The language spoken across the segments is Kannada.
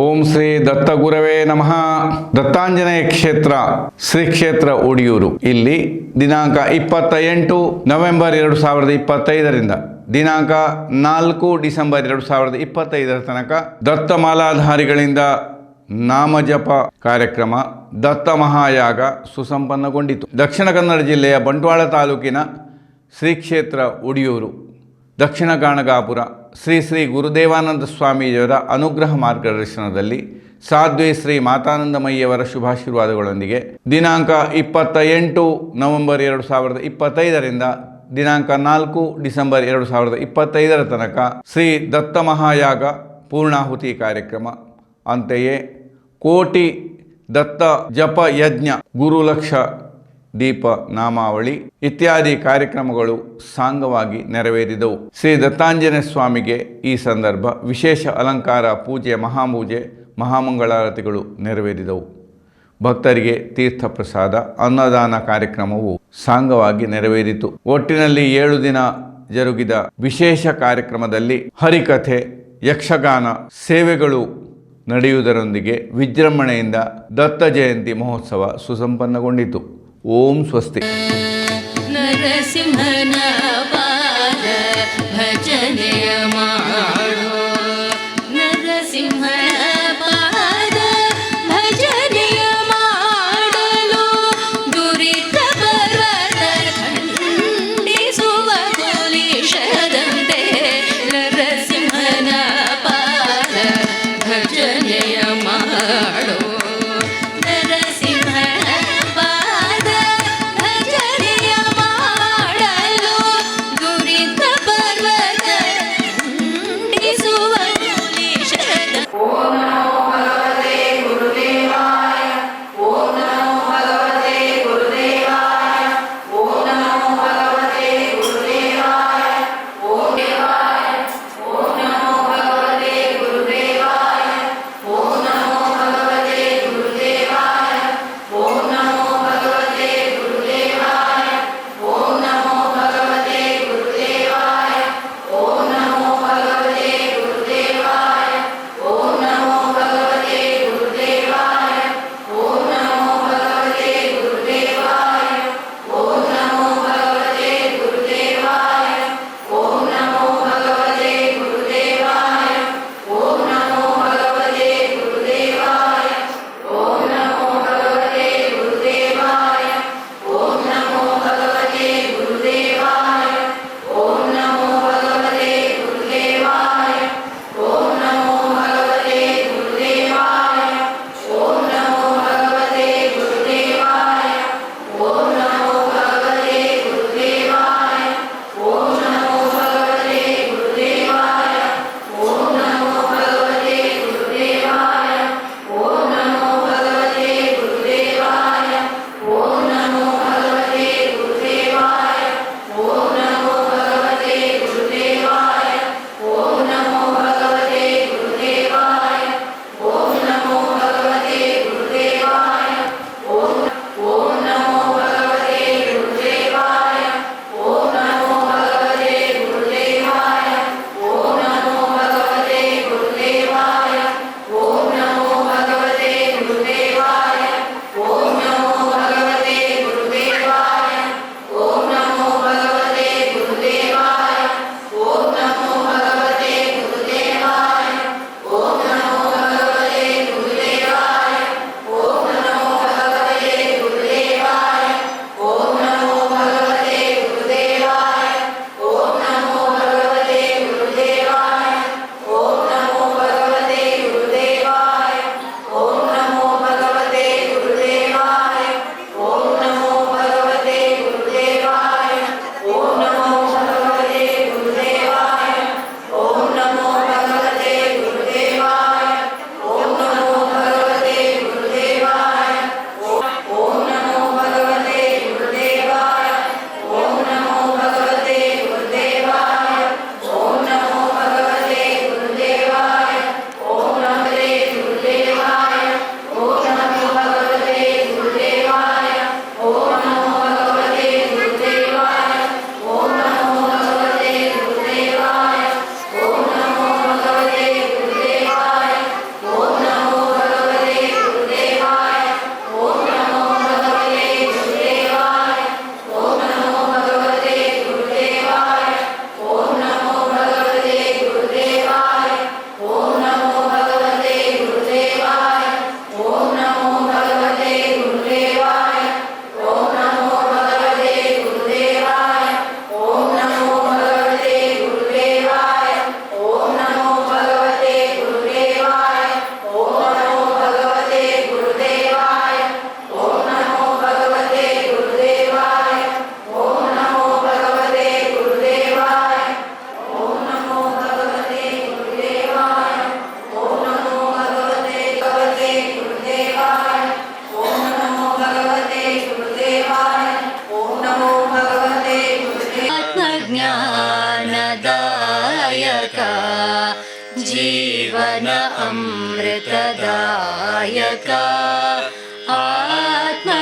ಓಂ ಶ್ರೀ ದತ್ತಗುರವೇ ನಮಃ. ದತ್ತಾಂಜನೇಯ ಕ್ಷೇತ್ರ ಶ್ರೀ ಕ್ಷೇತ್ರ ಒಡಿಯೂರು ಇಲ್ಲಿ ದಿನಾಂಕ 28 ನವೆಂಬರ್ 2025ರಿಂದ ದಿನಾಂಕ 4 ಡಿಸೆಂಬರ್ 2025 ತನಕ ದತ್ತ ಮಾಲಾಧಾರಿಗಳಿಂದ ನಾಮಜಪ ಕಾರ್ಯಕ್ರಮ ದತ್ತ ಮಹಾಯಾಗ ಸುಸಂಪನ್ನಗೊಂಡಿತು. ದಕ್ಷಿಣ ಕನ್ನಡ ಜಿಲ್ಲೆಯ ಬಂಟ್ವಾಳ ತಾಲೂಕಿನ ಶ್ರೀ ಕ್ಷೇತ್ರ ಒಡಿಯೂರು ದಕ್ಷಿಣ ಗಾಣಗಾಪುರ ಶ್ರೀ ಶ್ರೀ ಗುರುದೇವಾನಂದ ಸ್ವಾಮೀಜಿಯವರ ಅನುಗ್ರಹ ಮಾರ್ಗದರ್ಶನದಲ್ಲಿ ಸಾಧ್ವಿ ಶ್ರೀ ಮಾತಾನಂದಮಯ್ಯವರ ಶುಭಾಶೀರ್ವಾದಗಳೊಂದಿಗೆ ದಿನಾಂಕ 28 ನವೆಂಬರ್ 2025ರಿಂದ ದಿನಾಂಕ 4 ಡಿಸೆಂಬರ್ 2025 ತನಕ ಶ್ರೀ ದತ್ತ ಮಹಾಯಾಗ ಪೂರ್ಣಾಹುತಿ ಕಾರ್ಯಕ್ರಮ, ಅಂತೆಯೇ ಕೋಟಿ ದತ್ತ ಜಪ ಯಜ್ಞ, ಗುರುಲಕ್ಷ ದೀಪ ನಾಮಾವಳಿ ಇತ್ಯಾದಿ ಕಾರ್ಯಕ್ರಮಗಳು ಸಾಂಗವಾಗಿ ನೆರವೇರಿದವು. ಶ್ರೀ ದತ್ತಾಂಜನೇಯ ಸ್ವಾಮಿಗೆ ಈ ಸಂದರ್ಭ ವಿಶೇಷ ಅಲಂಕಾರ, ಪೂಜೆ, ಮಹಾಪೂಜೆ, ಮಹಾಮಂಗಳಾರತಿಗಳು ನೆರವೇರಿದವು. ಭಕ್ತರಿಗೆ ತೀರ್ಥ ಪ್ರಸಾದ, ಅನ್ನದಾನ ಕಾರ್ಯಕ್ರಮವು ಸಾಂಗವಾಗಿ ನೆರವೇರಿತು. ಒಟ್ಟಿನಲ್ಲಿ 7 ದಿನ ಜರುಗಿದ ವಿಶೇಷ ಕಾರ್ಯಕ್ರಮದಲ್ಲಿ ಹರಿಕಥೆ, ಯಕ್ಷಗಾನ ಸೇವೆಗಳು ನಡೆಯುವುದರೊಂದಿಗೆ ವಿಜೃಂಭಣೆಯಿಂದ ದತ್ತ ಜಯಂತಿ ಮಹೋತ್ಸವ ಸುಸಂಪನ್ನಗೊಂಡಿತು. ಓಂ ಸ್ವಸ್ತಿ. ನರಸಿಂಹನ ಪಾದ ಭಜನೆಯ ಮಾಡೋ, ನರಸಿಂಹನ ಪಾದ ಭಜನೆಯ ಮಾಡಲು ದುರಿತ ಪರ್ವತ ಖಂಡಿಸುವ ಕುಲಿಶದಂತೆ ನರಸಿಂಹನ ಪಾದ ಭಜನೆಯ ಮಾಡೋ, जीवन अमृतदायक आत्मज्ञानदायक।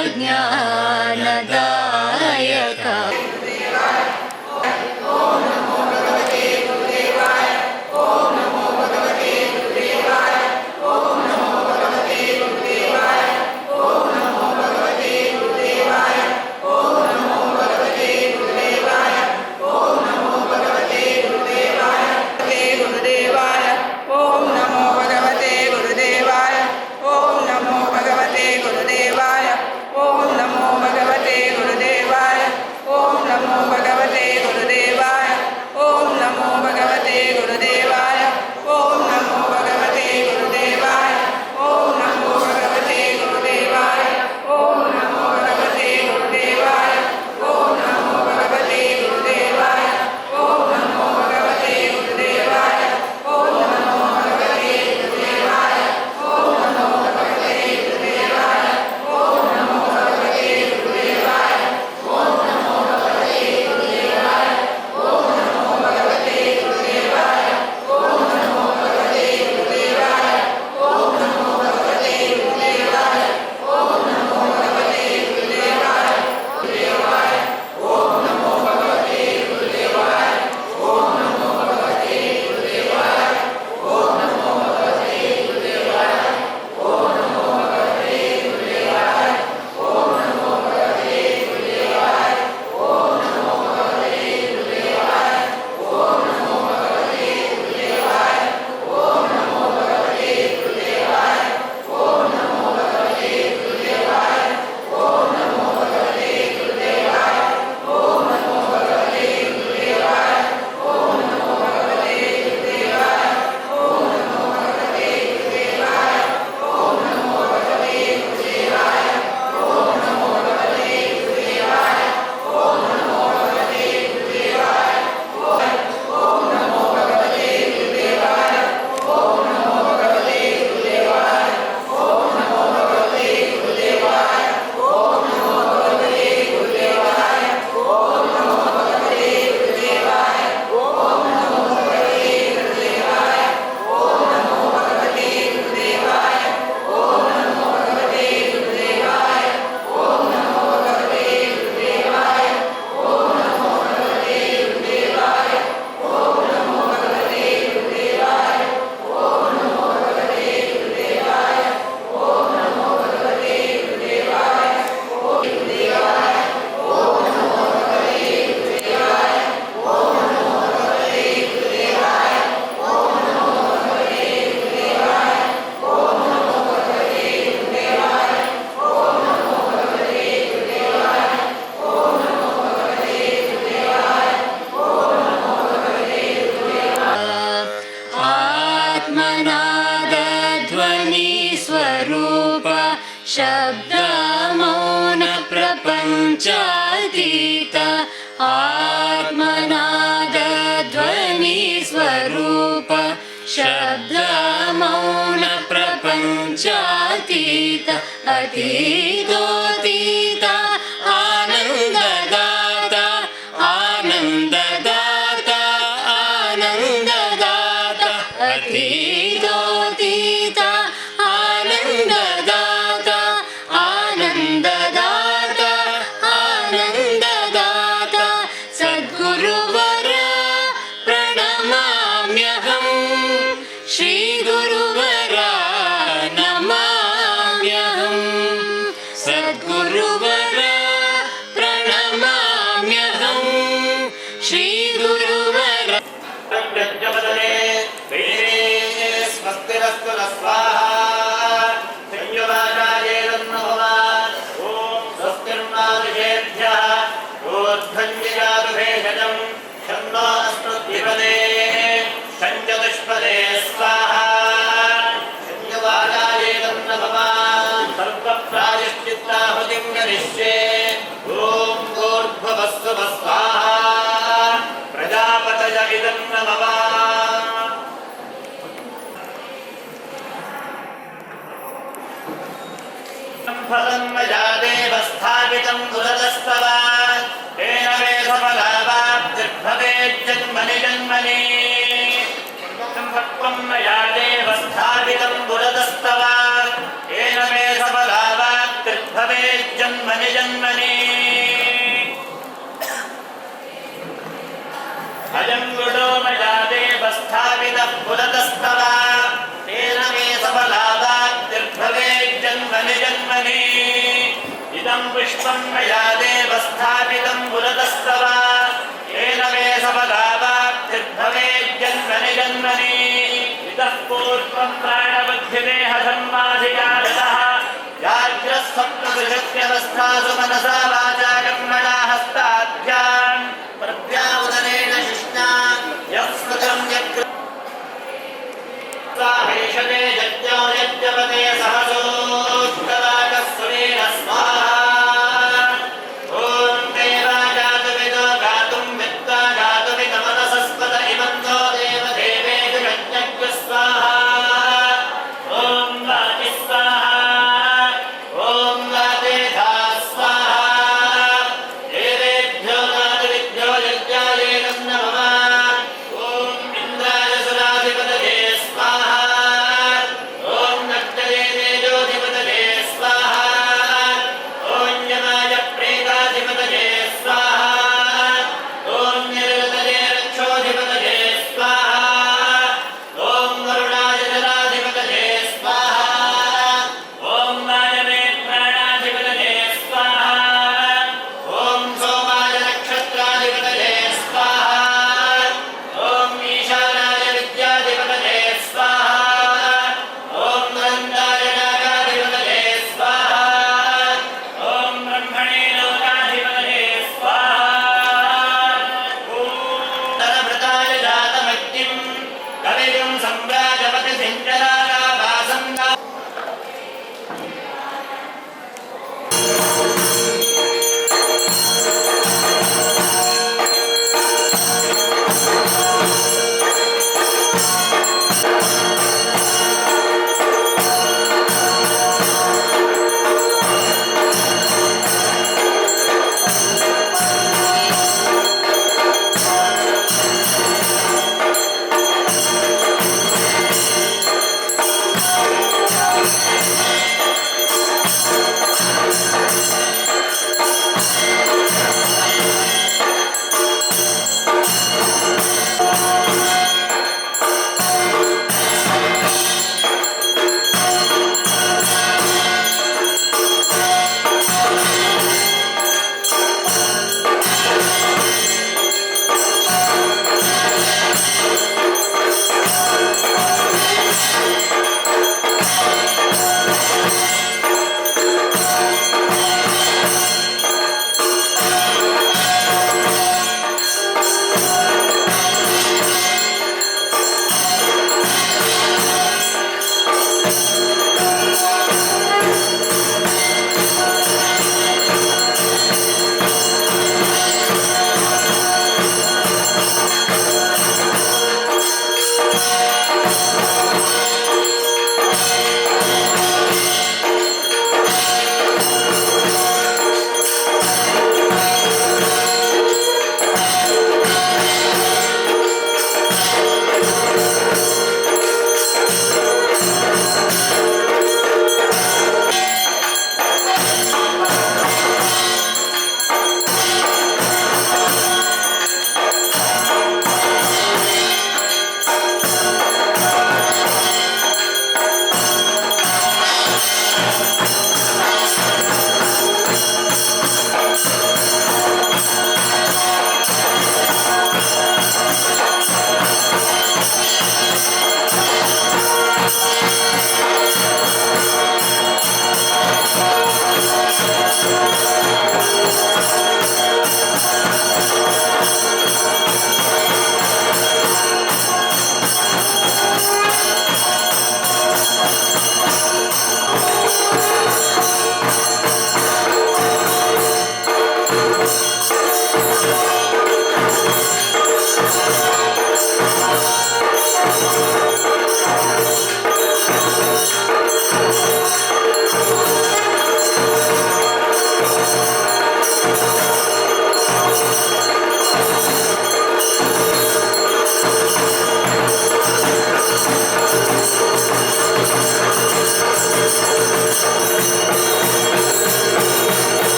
शब्द मौन प्रपंचातीत आत्मनाद ध्वनि स्वरूप शब्द मौन प्रपंचातीत अतीतोतीत आनंददाता आनंददाता आनंददाता अतीतोतीत आनंददाता आनंददाता आनंददाता सद्गुरुवर प्रणमाम्यहं श्री गुरुवरा नमाम्यहं सद्गुरुवर प्रणमाम्यहं श्री गुरुवर प्रत्यक्षपदने वेदे स्वस्तिरस्तु नः स्वाहा संयुवाचार्येण नमः ॐ स्वस्तिर्नादिशेभ्यः ऊर्ध्वञ्जयादुभेषजं छन्दो अस्मद्विपदे सञ्चतुष्पदे स्वाहा संयुवाचार्येण नमः सर्वप्रायश्चित्ताहुतिं करिष्ये ॐ ऊर्ध्ववस्सुव स्वाहा प्रजापतय इदं नमः फलं मया देव स्थापितं पुरतस्तव तेन मे सफलावाप्तिर्भवेत् जन्मनि जन्मनि इतः पुरतस्तव तेन मे सफलादाप्तिर्भवेज्जन्मनि जन्मनि इदं पुष्पं मया देव स्थापितं पुरतस्तव तेन मे सफलादाप्तिर्भवेज्जन्मनि जन्मनि इतः पूर्वं प्राणबुद्धिदेहधर्माधिकारतः व्याघ्रस्वप्नसृजत्यवस्थासु मनसा वाचा कर्मणा हस्ताभ्याम् प्रत्यामुदनेन शिष्णा यः स्मृतं यत्कृत्वाहेषते यज्ञो यज्ञपते सहसोऽष्टवाकस्वरेण स्वाहा ॐ देवागातुविदो गातुं विद्वा गातुविदमनसस्पत इमं नो देवदेवेषु यज्ञज्ञ स्वाहा ॐ वाचि स्वाहा ॐ वातेधा स्वाहा देवेभ्यो गातुविद्यो यज्ञायेनं नमः ॐ इन्द्राय सुराधिपतये स्वाहा ॐ नक्तये तेजोधिपतये स्वाहा ॐ यमाय प्रेताधिपतये स्वाहा ॐ निरृतये रक्षोधिपतये स्वाहा ॐ वरुणाय जलाधिपतये स्वाहा ॐ वायवे प्राणाधिपतये स्वाहा ॐ सोमाय नक्षत्राधिपतये स्वाहा ॐ ईशानाय विद्याधिपतये स्वाहा ॐ नन्दाय नागाधिपतये स्वाहा ॐ ब्रह्मणे लोकाधिपतये स्वाहा ॐ तरभृताय जातमग्निं कविगुं सम्राजपति सिञ्चनागाभासं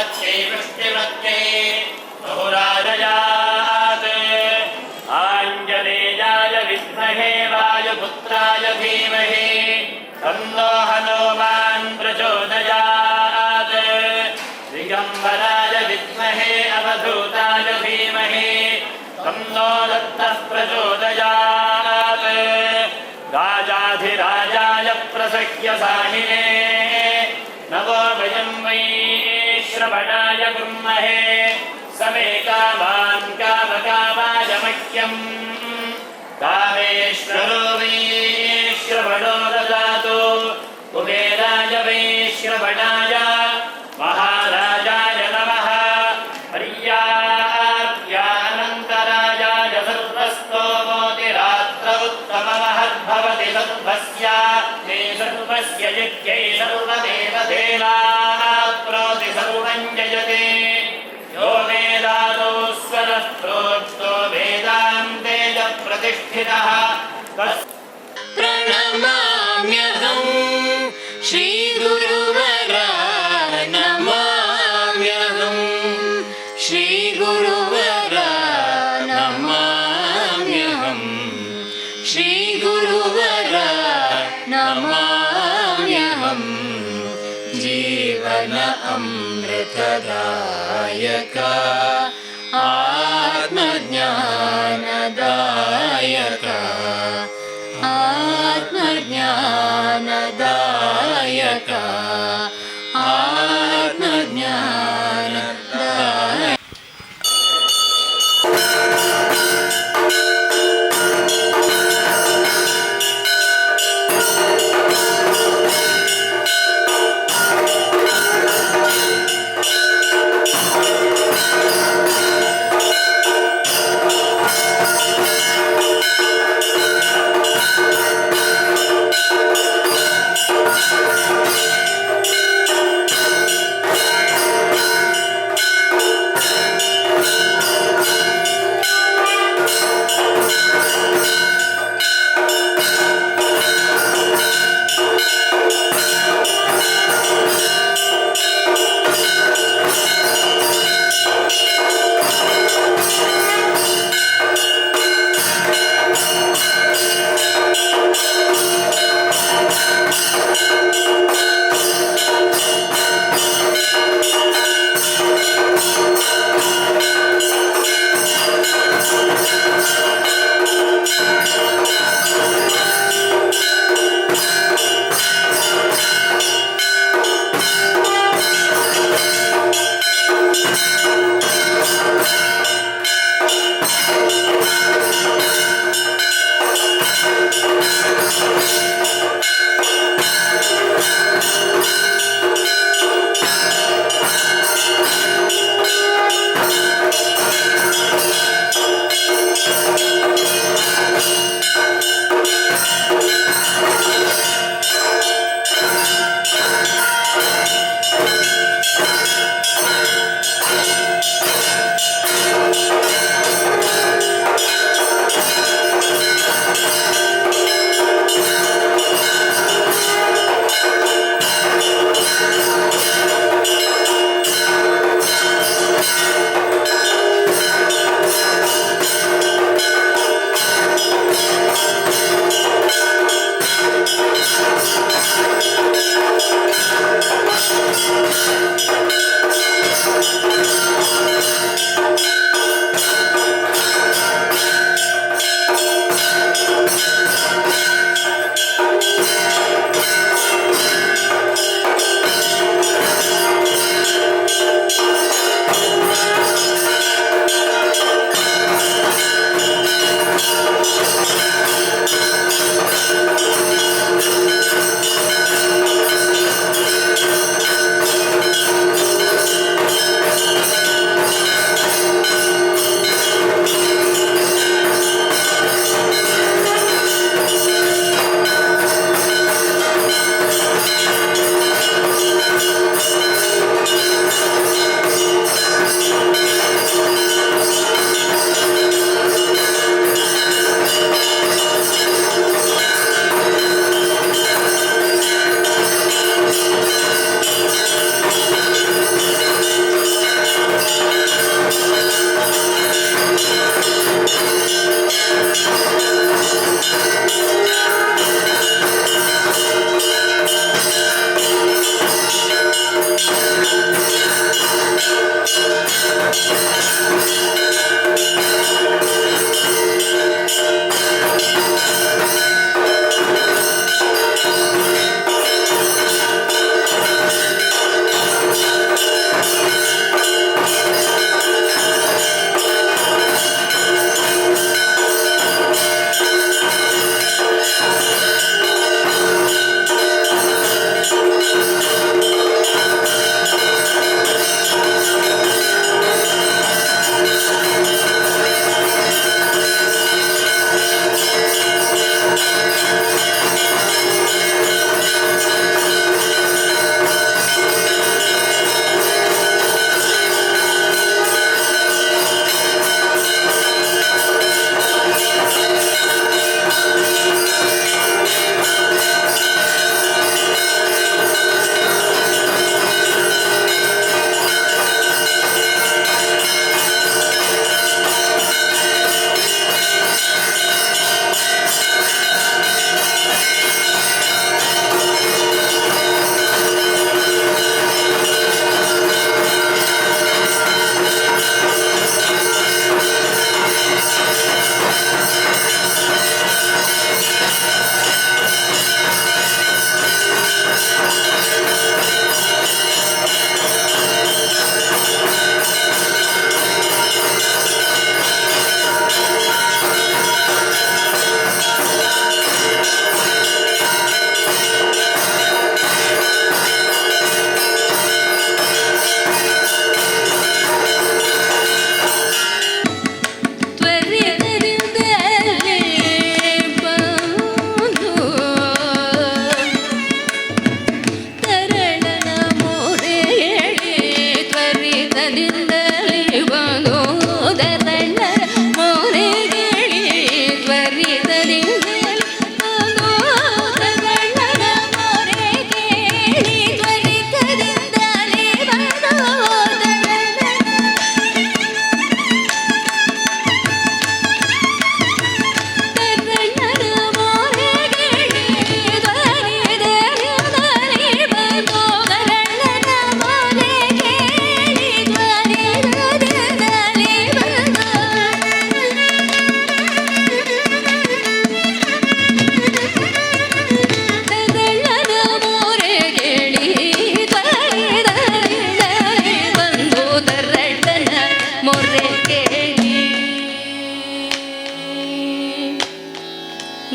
वृष्टिवत्यै वृष्टिवत्यै बहुराजयात् आञ्जनेयाय विद्महे वायुपुत्राय धीमहि तन्नो हनुमान् प्रचोदयात् दिगम्बराय विद्महे अवधूताय धीमहि तन्नो दत्तः प्रचोदयात् राजाधिराजाय प्रसह्य साहिने नमो वयं वै श्रवणाय कुर्महे समे कामान् कामकामाय मह्यम् कामेश्वरो वै श्रवणो ददातु कुबेराय वै श्रवणाय महाराजाय नमः पर्याप्यानन्तराजाय सर्वस्तोमोतिरात्र उत्तममहद्भवति सर्वस्य ते सर्वस्य यज्ञै सर्वदेवदेवाप्नोति सर्वं जयते यो वेदादौ स्वरः प्रोक्तो वेदान्ते च प्रतिष्ठितः प्रणमाम्यहं श्रीगुरुवरा नमाम्यहं श्रीगुरुवरा नमाम्यहं श्रीगुरुवरा नमाम्यहं जीवन अमृतदायक आत्मज्ञानदायक आत्मज्ञानदायक आत्मज्ञानदायक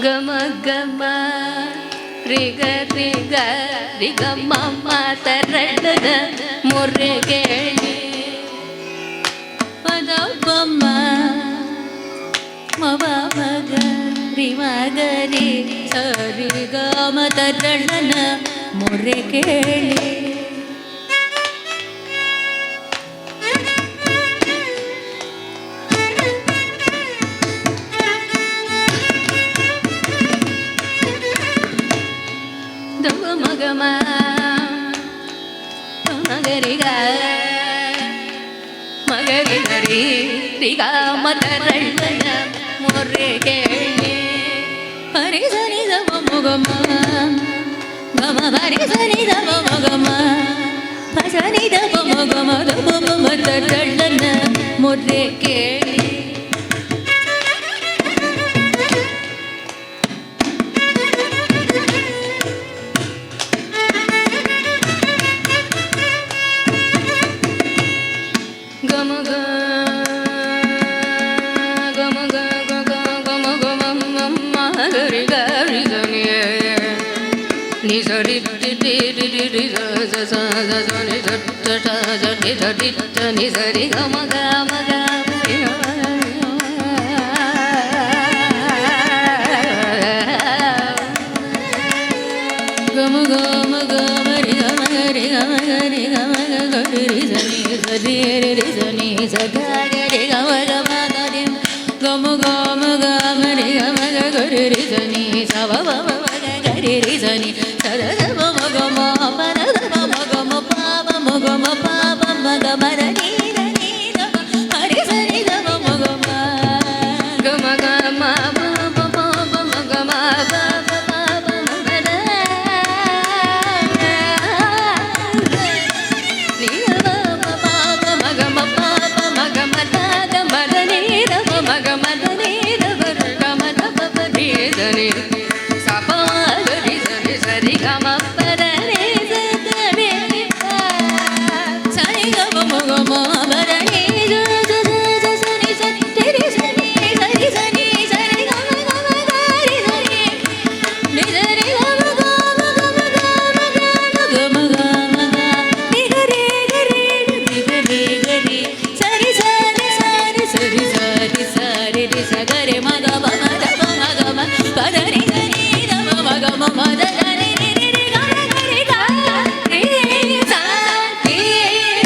ಗಮ ಗಮ ರಿಗ ರಿಗ ರಿಗ ಮಮ್ಮ ತರಳದ ಮೊರೆ ಕೇಳಿ ಪದ ಬಮ್ಮ ಮವ ಮಗ ರಿಮಗರಿ ಸರಿ ಗಮ ತರಳನ ಮೊರೆ ಕೇಳಿ ಮಗಮ ಮಗರಿಗ ಮಗರಿ ಗರಿ ರಿಗ ಮತರಳ್ಳನ ಮೊರೆ ಕೇಳಿ ಹರಿ ಸನಿ ದಮ ಮಗಮ ಗಮ ಹರಿ ಸನಿ ದಮ ಮಗಮ ಸನಿ ದಮ ಮಗಮ ದಮ ಮತರಳ್ಳನ ಮೊರೆ ಕೇಳಿ ನಿಸರಿ ಗಮ ಗಮ ಗಮ ಗಮ ಗಮ ರಿ ಗಮ ಗರಿ ಗಮ ಗರಿ ಗಮ ಗರಿ ಸನಿ ಸರಿ ರಿ ಸನಿ ಸದಾ ಗರಿ ಗಮ ಗಮ ಗರಿ ಗಮ ಗಮ ಗಮ ರಿ ಗಮ ಗರಿ ರಿ ಸನಿ ಸವ ಗಮ ಗರಿ ರಿ ಸನಿ ಸದ ಗಮ ಗಮ ಪದ ಗಮ ಗಮ ಪಾಪ ಗಮ ಪಾಪ ಮಗ ಮದ ನೀ ನೀ ಹರಿ ಸರಿ ಗಮ ಗಮ ಗಮ ಗಮ ಪಾಪ ಗಮ ಪಾಪ ಮಗದ ನೀ ಪಾಪ ಮಗಮ ಪಾಪ ಮಗ ಮದ ಮದ ನೀ ಮಗ ಮದ ನೀ ಗಮ ಪಾಪ ನೀ ಸರಿ ಸಪ ಗರಿ ಸರಿ ಸರಿ ಗಮ ಪದ ನೀ ಸರಿ ಗಮ ಗಮ ಪದ ನೀ ಸರಿ ಸರಿ ಸರಿ ಸರಿ ಸರಿ ಸರಿ ಗಮ ಗಮ ಗರಿ ಸರಿ ನಿ ಸರಿ ಗಮ ಗಮ ಗಮ ಗಮ ಗಮ ಗಮ ನಿ ಗರಿ ಗರಿ ಗರಿ ಗರಿ ಸರಿ ಸರಿ ಸರಿ ಸರಿ ಸರಿ ಸರಿ ರಿ ಸಗರೆ ಮಗ ಮಗ ಮಗ ಪದ ನಿ ಗರಿ ಗಮ ಗಮ ಮದ ಗರಿ ರಿ ರಿ ಗಮ ಗರಿ ಗ ರಿ ಸಾ ರಿ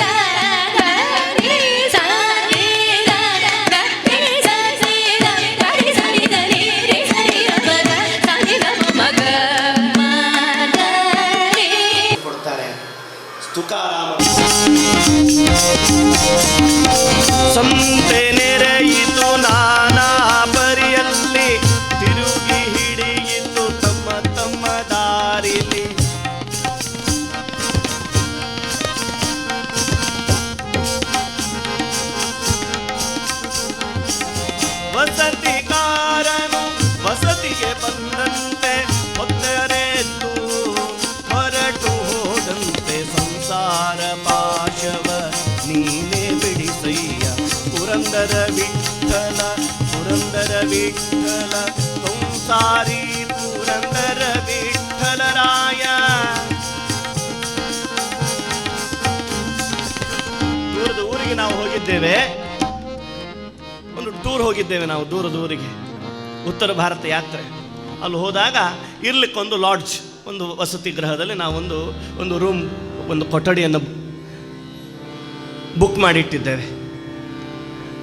ಗ ರಿ ಸಾ ರಿ ಗ ರಿ ಸಾ ಸಿ ಗ ರಿ ಸರಿ ಗರಿ ರಿ ಸರಿ ಪದ ಸರಿ ಗಮ ಮಗ ಮಗ ರಿ ಕೊಡ್ತಾರೆ. ತುಕಾರಾಮ ಸಂತೆ ನೆರೆಯಿತು ನಾನಾ ಪರಿಯಲ್ಲಿ ತಿರುಗಿ ಹಿಡಿಯಿತು ತಮ್ಮ ತಮ್ಮ ದಾರಿಲಿ ವಸತಿಗಾರನು ವಸತಿಗೆ ಬಂದಂತೆ ಹೊತ್ತರೆದ್ದು ಹೊರಟು ಹೋದಂತೆ ಸಂಸಾರ ಪಾಶವ ನೀನೇ ಬಿಡಿಸಯ್ಯ ಪುರಂದರ ವಿಠಲ ಸಂಸಾರಿ ಪುರಂದರ ವಿಠಲರಾಯ. ದೂರದ ಊರಿಗೆ ನಾವು ಹೋಗಿದ್ದೇವೆ, ಒಂದು ಟೂರ್ ಹೋಗಿದ್ದೇವೆ ನಾವು ದೂರದ ಊರಿಗೆ, ಉತ್ತರ ಭಾರತ ಯಾತ್ರೆ. ಅಲ್ಲಿ ಹೋದಾಗ ಇರ್ಲಿಕ್ಕೊಂದು ಲಾಡ್ಜ್, ಒಂದು ವಸತಿ ಗೃಹದಲ್ಲಿ ನಾವು ಒಂದು ರೂಮ್, ಒಂದು ಕೊಠಡಿಯನ್ನು ಬುಕ್ ಮಾಡಿಟ್ಟಿದ್ದೇವೆ.